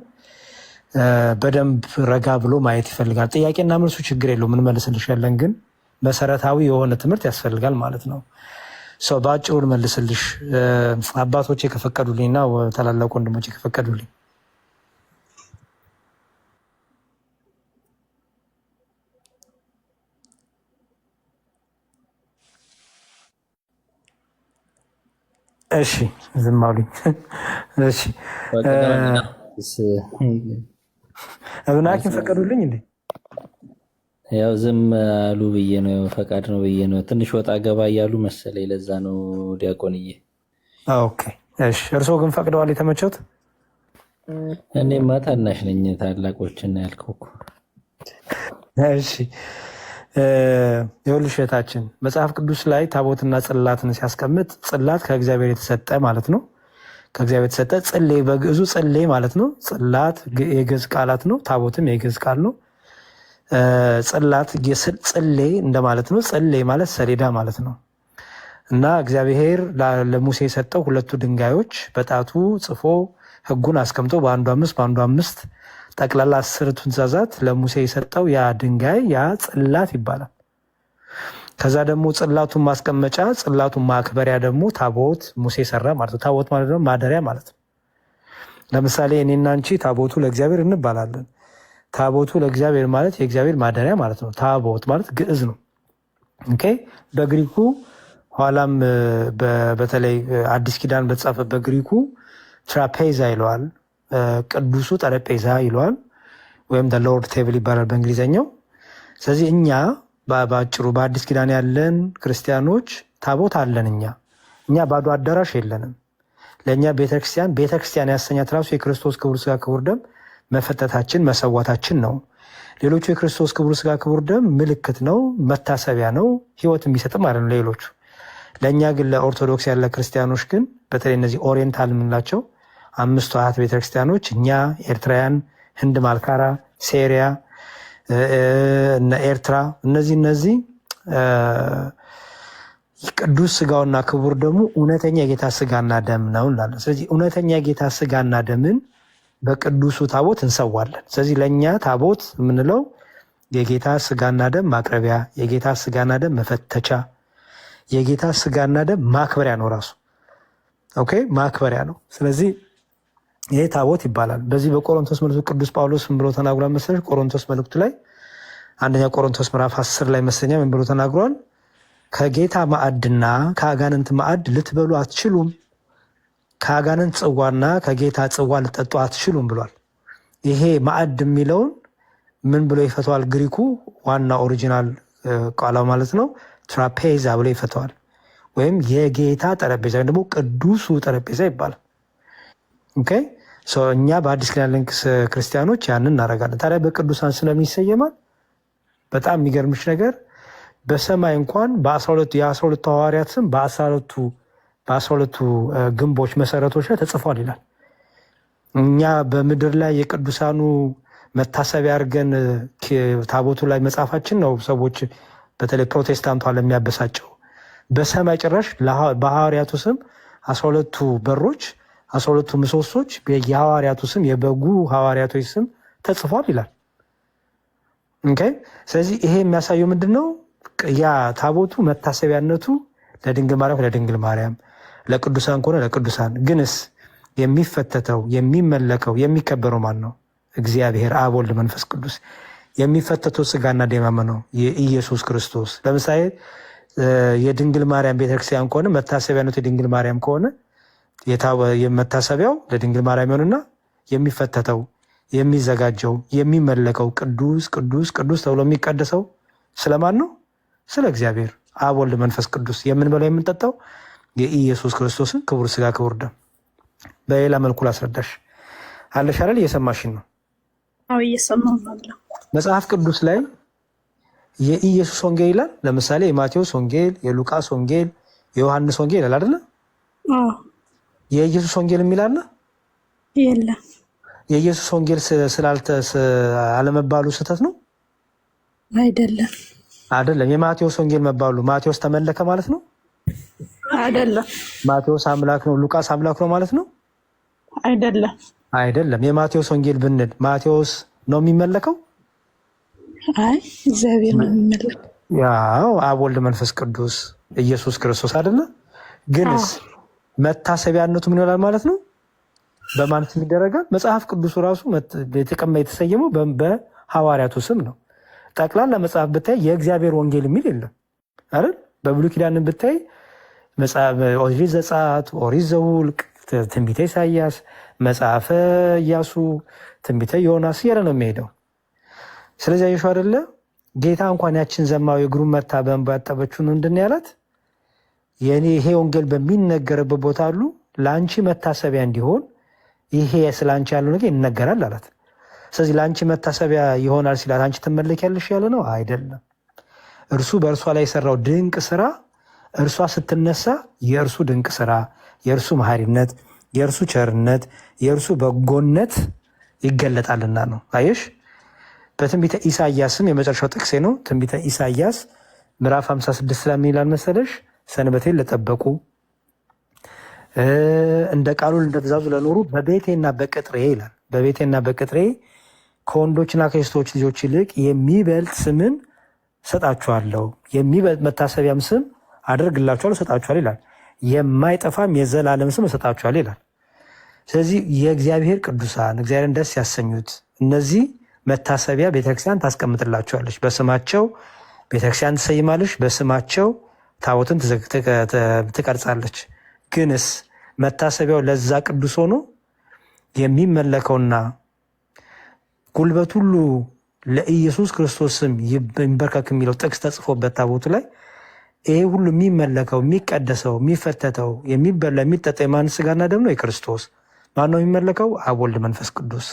በደንብ ረጋ ብሎ ማየት ይፈልጋል። ጥያቄና መልሱ ችግር የለውም እንመልስልሻለን፣ ግን መሰረታዊ የሆነ ትምህርት ያስፈልጋል ማለት ነው። ሰው በአጭሩ ልመልስልሽ አባቶቼ ከፈቀዱልኝና ታላላቅ ወንድሞቼ ከፈቀዱልኝ። እሺ ዝም አሉኝ። እሺ አብናኪን ፈቀዱልኝ እንዴ? ያው ዝም አሉ ብዬ ነው፣ ፈቃድ ነው ብዬ ነው። ትንሽ ወጣ ገባ እያሉ መሰለኝ፣ ለዛ ነው ዲያቆንዬ። ኦኬ እሺ። እርስዎ ግን ፈቅደዋል? የተመቸውት? እኔማ ታናሽ ነኝ፣ ታላቆችን ያልከው እኮ። እሺ ይኸውልሽ እህታችን መጽሐፍ ቅዱስ ላይ ታቦትና ጽላትን ሲያስቀምጥ ጽላት ከእግዚአብሔር የተሰጠ ማለት ነው። ከእግዚአብሔር የተሰጠ ጽሌ በግዕዙ ጽሌ ማለት ነው። ጽላት የግዕዝ ቃላት ነው። ታቦትም የግዕዝ ቃል ነው። ጽላት ጽሌ እንደማለት ነው። ጽሌ ማለት ሰሌዳ ማለት ነው። እና እግዚአብሔር ለሙሴ የሰጠው 2 ድንጋዮች በጣቱ ጽፎ ሕጉን አስቀምጦ በአንዱ 5 ጠቅላላ 10 ትእዛዛት ለሙሴ የሰጠው ያ ድንጋይ ያ ጽላት ይባላል። ከዛ ደግሞ ጽላቱን ማስቀመጫ ጽላቱን ማክበሪያ ደግሞ ታቦት ሙሴ ሰራ ማለት ነው። ታቦት ማለት ደግሞ ማደሪያ ማለት ነው። ለምሳሌ እኔና አንቺ ታቦቱ ለእግዚአብሔር እንባላለን። ታቦቱ ለእግዚአብሔር ማለት የእግዚአብሔር ማደሪያ ማለት ነው። ታቦት ማለት ግዕዝ ነው። ኦኬ በግሪኩ ኋላም በተለይ አዲስ ኪዳን በተጻፈ በግሪኩ ትራፔዛ ይለዋል። ቅዱሱ ጠረጴዛ ይለዋል፣ ወይም ሎርድ ቴብል ይባላል በእንግሊዝኛው። ስለዚህ እኛ በአጭሩ በአዲስ ኪዳን ያለን ክርስቲያኖች ታቦት አለን። እኛ ባዶ አዳራሽ የለንም። ለእኛ ቤተክርስቲያን ያሰኛት ራሱ የክርስቶስ ክቡር ስጋ ክቡር ደም መፈጠታችን መሰዋታችን ነው። ሌሎቹ የክርስቶስ ክቡር ስጋ ክቡር ደም ምልክት ነው፣ መታሰቢያ ነው፣ ህይወት የሚሰጥም ማለት ነው ሌሎቹ። ለእኛ ግን ለኦርቶዶክስ ያለ ክርስቲያኖች ግን በተለይ እነዚህ ኦሪየንታል የምንላቸው 5ቱ አያት ቤተክርስቲያኖች እኛ ኤርትራውያን፣ ህንድ ማልካራ፣ ሴሪያ እና ኤርትራ እነዚህ ቅዱስ ስጋውና ክቡር ደግሞ እውነተኛ የጌታ ስጋና ደም ነው እንላለን። ስለዚህ እውነተኛ የጌታ ስጋና ደምን በቅዱሱ ታቦት እንሰዋለን። ስለዚህ ለእኛ ታቦት የምንለው የጌታ ስጋና ደም ማቅረቢያ፣ የጌታ ስጋና ደም መፈተቻ፣ የጌታ ስጋና ደም ማክበሪያ ነው። ራሱ ኦኬ ማክበሪያ ነው። ስለዚህ ይሄ ታቦት ይባላል። በዚህ በቆሮንቶስ መልእክቱ ቅዱስ ጳውሎስ ምን ብሎ ተናግሯል መሰለሽ? ቆሮንቶስ መልእክቱ ላይ አንደኛ ቆሮንቶስ ምዕራፍ 10 ላይ መሰለኛ ምን ብሎ ተናግሯል? ከጌታ ማዕድና ከአጋንንት ማዕድ ልትበሉ አትችሉም፣ ከአጋንንት ጽዋና ከጌታ ጽዋ ልትጠጡ አትችሉም ብሏል። ይሄ ማዕድ የሚለውን ምን ብሎ ይፈተዋል? ግሪኩ ዋና ኦሪጂናል ቃላው ማለት ነው ትራፔዛ ብሎ ይፈተዋል። ወይም የጌታ ጠረጴዛ ወይም ደግሞ ቅዱሱ ጠረጴዛ ይባላል። ኦኬ እኛ በአዲስ ኪዳን ክርስቲያኖች ያንን እናደርጋለን። ታዲያ በቅዱሳን ስለሚሰየማል። በጣም የሚገርምሽ ነገር በሰማይ እንኳን የ12ቱ ሐዋርያት ስም በ12ቱ ግንቦች መሰረቶች ላይ ተጽፏል ይላል። እኛ በምድር ላይ የቅዱሳኑ መታሰቢያ አድርገን ታቦቱ ላይ መጻፋችን ነው ሰዎች በተለይ ፕሮቴስታንቷ ለሚያበሳጨው። በሰማይ ጭራሽ በሐዋርያቱ ስም 12ቱ በሮች 12ቱ ምሰሶች የሐዋርያቱ ስም የበጉ ሐዋርያቶች ስም ተጽፏል ይላል። ኦኬ ስለዚህ ይሄ የሚያሳየው ምንድን ነው? ያ ታቦቱ መታሰቢያነቱ ለድንግል ማርያም ለቅዱሳን ከሆነ ለቅዱሳን። ግንስ የሚፈተተው የሚመለከው የሚከበረው ማን ነው? እግዚአብሔር አብ ወልድ መንፈስ ቅዱስ። የሚፈተተው ስጋና ደም ነው የኢየሱስ ክርስቶስ። ለምሳሌ የድንግል ማርያም ቤተክርስቲያን ከሆነ መታሰቢያነቱ የድንግል ማርያም ከሆነ መታሰቢያው ለድንግል ማርያም ይሆንና የሚፈተተው የሚዘጋጀው የሚመለከው ቅዱስ ቅዱስ ቅዱስ ተብሎ የሚቀደሰው ስለማን ነው? ስለ እግዚአብሔር አብ ወልድ መንፈስ ቅዱስ። የምንበላው የምንጠጣው የኢየሱስ ክርስቶስን ክቡር ስጋ ክቡር ደም። በሌላ መልኩ ላስረዳሽ አለሽ አይደል? እየሰማሽን ነው? አዎ እየሰማሁ ነው። መጽሐፍ ቅዱስ ላይ የኢየሱስ ወንጌል ይላል። ለምሳሌ የማቴዎስ ወንጌል፣ የሉቃስ ወንጌል፣ የዮሐንስ ወንጌል ይላል አይደል? አዎ። የኢየሱስ ወንጌል የሚል አለ? የለም። የኢየሱስ ወንጌል አለመባሉ ስህተት ነው? አይደለም። የማቴዎስ ወንጌል መባሉ ማቴዎስ ተመለከ ማለት ነው? አይደለም። ማቴዎስ አምላክ ነው፣ ሉቃስ አምላክ ነው ማለት ነው? አይደለም። የማቴዎስ ወንጌል ብንል ማቴዎስ ነው የሚመለከው? አይ እግዚአብሔር ነው የሚመለከው። ያው አብ ወልድ መንፈስ ቅዱስ ኢየሱስ ክርስቶስ አይደለ? ግንስ መታሰቢያነቱ ምን ይላል ማለት ነው? በማን ስም ይደረጋል? መጽሐፍ ቅዱሱ ራሱ የተሰየመው በሐዋርያቱ ስም ነው። ጠቅላላ መጽሐፍ ብታይ የእግዚአብሔር ወንጌል የሚል የለም አይደል? በብሉይ ኪዳንን ብታይ ኦሪት ዘጸአት፣ ኦሪት ዘኍልቍ፣ ትንቢተ ኢሳይያስ፣ መጽሐፈ ኢያሱ፣ ትንቢተ ዮናስ እያለ ነው የሚሄደው። ስለዚህ አየሽው አይደለ? ጌታ እንኳን ያችን ዘማዊ እግሩን መታ በእንባ ያጠበችውን ምንድን ያላት? ይሄ ወንጌል በሚነገርበት ቦታ አሉ ለአንቺ መታሰቢያ እንዲሆን ይሄ ስለ አንቺ ያለው ነገር ይነገራል አላት። ስለዚህ ለአንቺ መታሰቢያ ይሆናል ሲላት አንቺ ትመለኪያለሽ ያለ ነው አይደለም። እርሱ በእርሷ ላይ የሰራው ድንቅ ስራ እርሷ ስትነሳ የእርሱ ድንቅ ስራ፣ የእርሱ መሐሪነት፣ የእርሱ ቸርነት፣ የእርሱ በጎነት ይገለጣልና ነው። አየሽ፣ በትንቢተ ኢሳይያስም የመጨረሻው ጥቅሴ ነው። ትንቢተ ኢሳይያስ ምዕራፍ 56 ስለምን ይላል መሰለሽ? ሰንበቴን ለጠበቁ እንደ ቃሉ እንደ ትእዛዙ ለኖሩ በቤቴና በቅጥሬ ይላል። በቤቴና በቅጥሬ ከወንዶችና ከሴቶች ልጆች ይልቅ የሚበልጥ ስምን ሰጣችኋለሁ፣ የሚበልጥ መታሰቢያም ስም አደርግላችኋለሁ ሰጣችኋል ይላል። የማይጠፋም የዘላለም ስም ሰጣችኋል ይላል። ስለዚህ የእግዚአብሔር ቅዱሳን እግዚአብሔርን ደስ ያሰኙት እነዚህ መታሰቢያ ቤተክርስቲያን ታስቀምጥላቸዋለች። በስማቸው ቤተክርስቲያን ትሰይማለች፣ በስማቸው ታቦትን ትቀርጻለች። ግንስ መታሰቢያው ለዛ ቅዱስ ሆኖ የሚመለከውና ጉልበት ሁሉ ለኢየሱስ ክርስቶስ ስም ይንበርከክ የሚለው ጥቅስ ተጽፎበት ታቦቱ ላይ ይሄ ሁሉ የሚመለከው የሚቀደሰው የሚፈተተው የሚበላ የሚጠጣ የማን ስጋና ደም ነው? የክርስቶስ። ማን ነው የሚመለከው? አብ ወልድ መንፈስ ቅዱስ።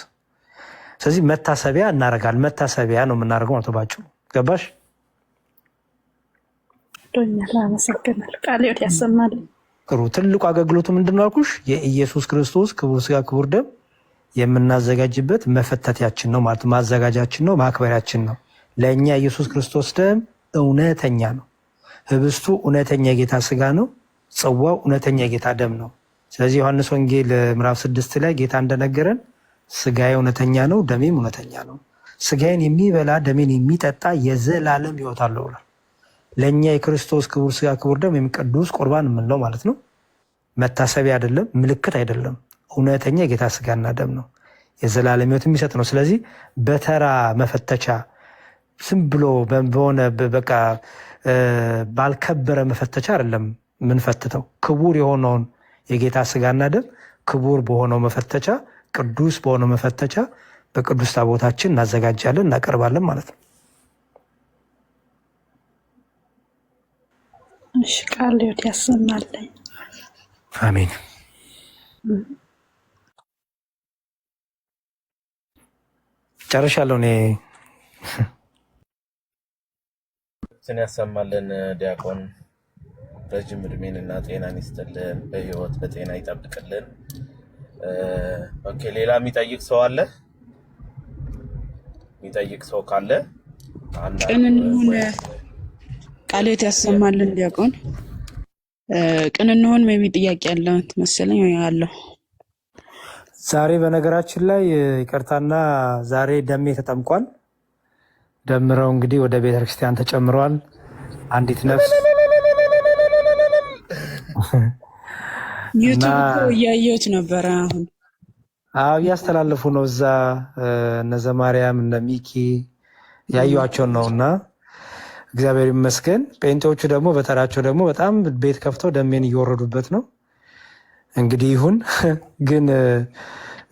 ስለዚህ መታሰቢያ እናደርጋለን። መታሰቢያ ነው የምናደርገው ማለት ባጭሩ። ገባሽ? ዶኛል። አመሰግናለሁ። ቃልዮት ያሰማል። ቅሩ ትልቁ አገልግሎቱ ምንድነው አልኩሽ? የኢየሱስ ክርስቶስ ክቡር ሥጋ ክቡር ደም የምናዘጋጅበት መፈተቲያችን ነው ማለት ማዘጋጃችን ነው ማክበሪያችን ነው። ለእኛ ኢየሱስ ክርስቶስ ደም እውነተኛ ነው። ህብስቱ እውነተኛ የጌታ ሥጋ ነው። ጽዋው እውነተኛ የጌታ ደም ነው። ስለዚህ ዮሐንስ ወንጌል ምዕራፍ 6 ላይ ጌታ እንደነገረን ሥጋዬ እውነተኛ ነው፣ ደሜም እውነተኛ ነው። ሥጋዬን የሚበላ ደሜን የሚጠጣ የዘላለም ሕይወት አለው ብሏል። ለእኛ የክርስቶስ ክቡር ሥጋ ክቡር ደም ወይም ቅዱስ ቁርባን የምንለው ማለት ነው መታሰቢያ አይደለም፣ ምልክት አይደለም። እውነተኛ የጌታ ሥጋና ደም ነው፣ የዘላለም ሕይወት የሚሰጥ ነው። ስለዚህ በተራ መፈተቻ ዝም ብሎ በሆነ በቃ ባልከበረ መፈተቻ አይደለም ምንፈትተው። ክቡር የሆነውን የጌታ ሥጋና ደም ክቡር በሆነው መፈተቻ፣ ቅዱስ በሆነው መፈተቻ በቅዱስ ታቦታችን እናዘጋጃለን፣ እናቀርባለን ማለት ነው። እሺ ቃል ሕይወት ያሰማልኝ። አሜን። ጨርሻለሁ እኔ። ስን ያሰማልን ዲያቆን ረጅም እድሜንና ጤናን ይስጥልን፣ በህይወት በጤና ይጠብቅልን። ኦኬ፣ ሌላ የሚጠይቅ ሰው አለ? የሚጠይቅ ሰው ካለ ቅንንሁን ቃል ሕይወት ያሰማልን ዲያቆን። ቅንንሁን ሜቢ ጥያቄ ያለ መሰለኝ አለው። ዛሬ በነገራችን ላይ ይቅርታና ዛሬ ደሜ ተጠምቋል። ደምረው እንግዲህ ወደ ቤተክርስቲያን ተጨምረዋል። አንዲት ነፍስ ዩቲዩብ እያየሁት ነበረ። አሁን እያስተላለፉ ነው። እዛ እነ ዘማርያም እነ ሚኪ ያዩዋቸው ነው እና እግዚአብሔር ይመስገን። ጴንጤዎቹ ደግሞ በተራቸው ደግሞ በጣም ቤት ከፍተው ደሜን እየወረዱበት ነው። እንግዲህ ይሁን ግን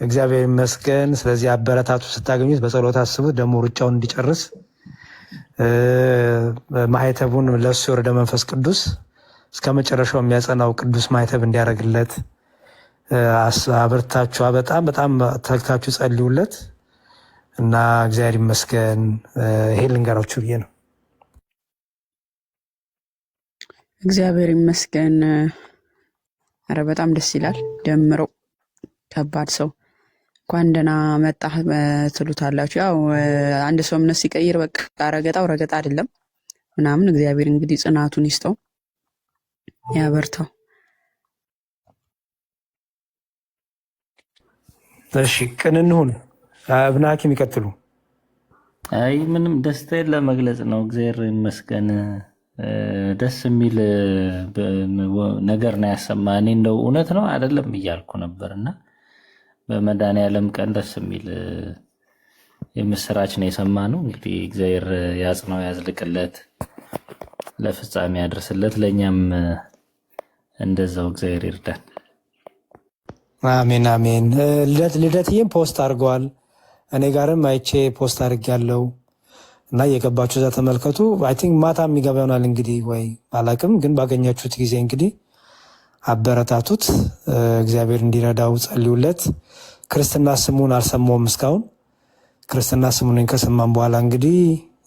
እግዚአብሔር ይመስገን። ስለዚህ አበረታቱ፣ ስታገኙት በጸሎት አስቡት። ደግሞ ሩጫውን እንዲጨርስ ማህተቡን ለሱ የወረደ መንፈስ ቅዱስ እስከ መጨረሻው የሚያጸናው ቅዱስ ማህተብ እንዲያደርግለት አበርታችሁ በጣም በጣም ተግታችሁ ጸልዩለት እና እግዚአብሔር ይመስገን። ይሄ ልንገራችሁ ብዬ ነው። እግዚአብሔር ይመስገን። አረ በጣም ደስ ይላል። ደምረው ከባድ ሰው እንኳን ደህና መጣህ ትሉታላችሁ። ያው አንድ ሰው እምነት ሲቀይር በቃ ረገጣው ረገጣ አይደለም ምናምን። እግዚአብሔር እንግዲህ ጽናቱን ይስጠው ያበርታው። እሺ ቅን እንሁን። አብነ ሐኪም ይቀጥሉ። አይ ምንም ደስታዬን ለመግለጽ ነው። እግዚአብሔር ይመስገን። ደስ የሚል ነገር ነው ያሰማ። እኔ እንደው እውነት ነው አይደለም እያልኩ ነበርና በመድኃኔዓለም ቀን ደስ የሚል የምስራች ነው የሰማ ነው። እንግዲህ እግዚአብሔር ያጽናው፣ ያዝልቅለት፣ ለፍጻሜ ያደርስለት። ለእኛም እንደዛው እግዚአብሔር ይርዳን። አሜን አሜን። ልደትዬም ፖስት አድርገዋል። እኔ ጋርም አይቼ ፖስት አድርጌያለሁ እና የገባችሁ እዛ ተመልከቱ። አይ ቲንክ ማታ የሚገባ ይሆናል እንግዲህ ወይ አላቅም፣ ግን ባገኛችሁት ጊዜ እንግዲህ አበረታቱት። እግዚአብሔር እንዲረዳው ጸልዩለት። ክርስትና ስሙን አልሰማውም እስካሁን። ክርስትና ስሙን ከሰማን በኋላ እንግዲህ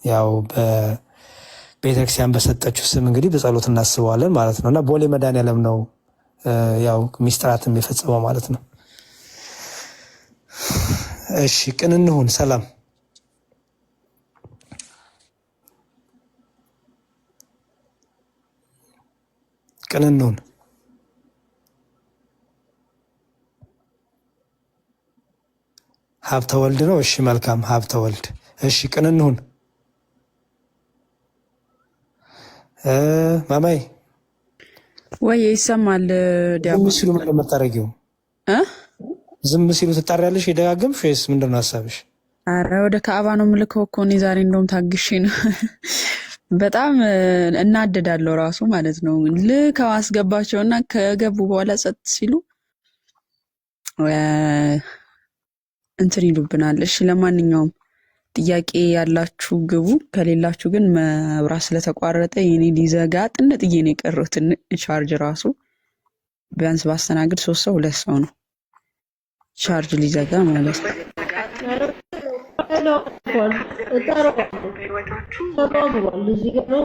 ያው በቤተክርስቲያን በሰጠችው ስም እንግዲህ በጸሎት እናስበዋለን ማለት ነው እና ቦሌ መድኃኔዓለም ነው ያው ሚስጥራት የሚፈጽመው ማለት ነው። እሺ ቅን እንሁን። ሰላም ቅን እንሁን። ሀብተ ወልድ ነው። እሺ መልካም ሀብተ ወልድ። እሺ ቅን እንሁን። ማማይ ወይ ይሰማል። ዝም ሲሉ ምንድን ነው የምታደርጊው? ዝም ሲሉ ትጣሪያለሽ የደጋገምሽ ወይስ ምንድን ነው ሀሳብሽ? አረ ወደ ካዕባ ነው የምልከው እኮ እኔ ዛሬ እንደውም ታግሼ ነው። በጣም እናደዳለሁ ራሱ ማለት ነው። ልከው አስገባቸውና ከገቡ በኋላ ጸጥ ሲሉ እንትን ይሉብናል። እሺ ለማንኛውም ጥያቄ ያላችሁ ግቡ፣ ከሌላችሁ ግን መብራት ስለተቋረጠ የኔ ሊዘጋ ጥንጥዬ ነው የቀረሁት። ቻርጅ ራሱ ቢያንስ ባስተናግድ 3 ሰው 2 ሰው ነው ቻርጅ ሊዘጋ ማለት ነው።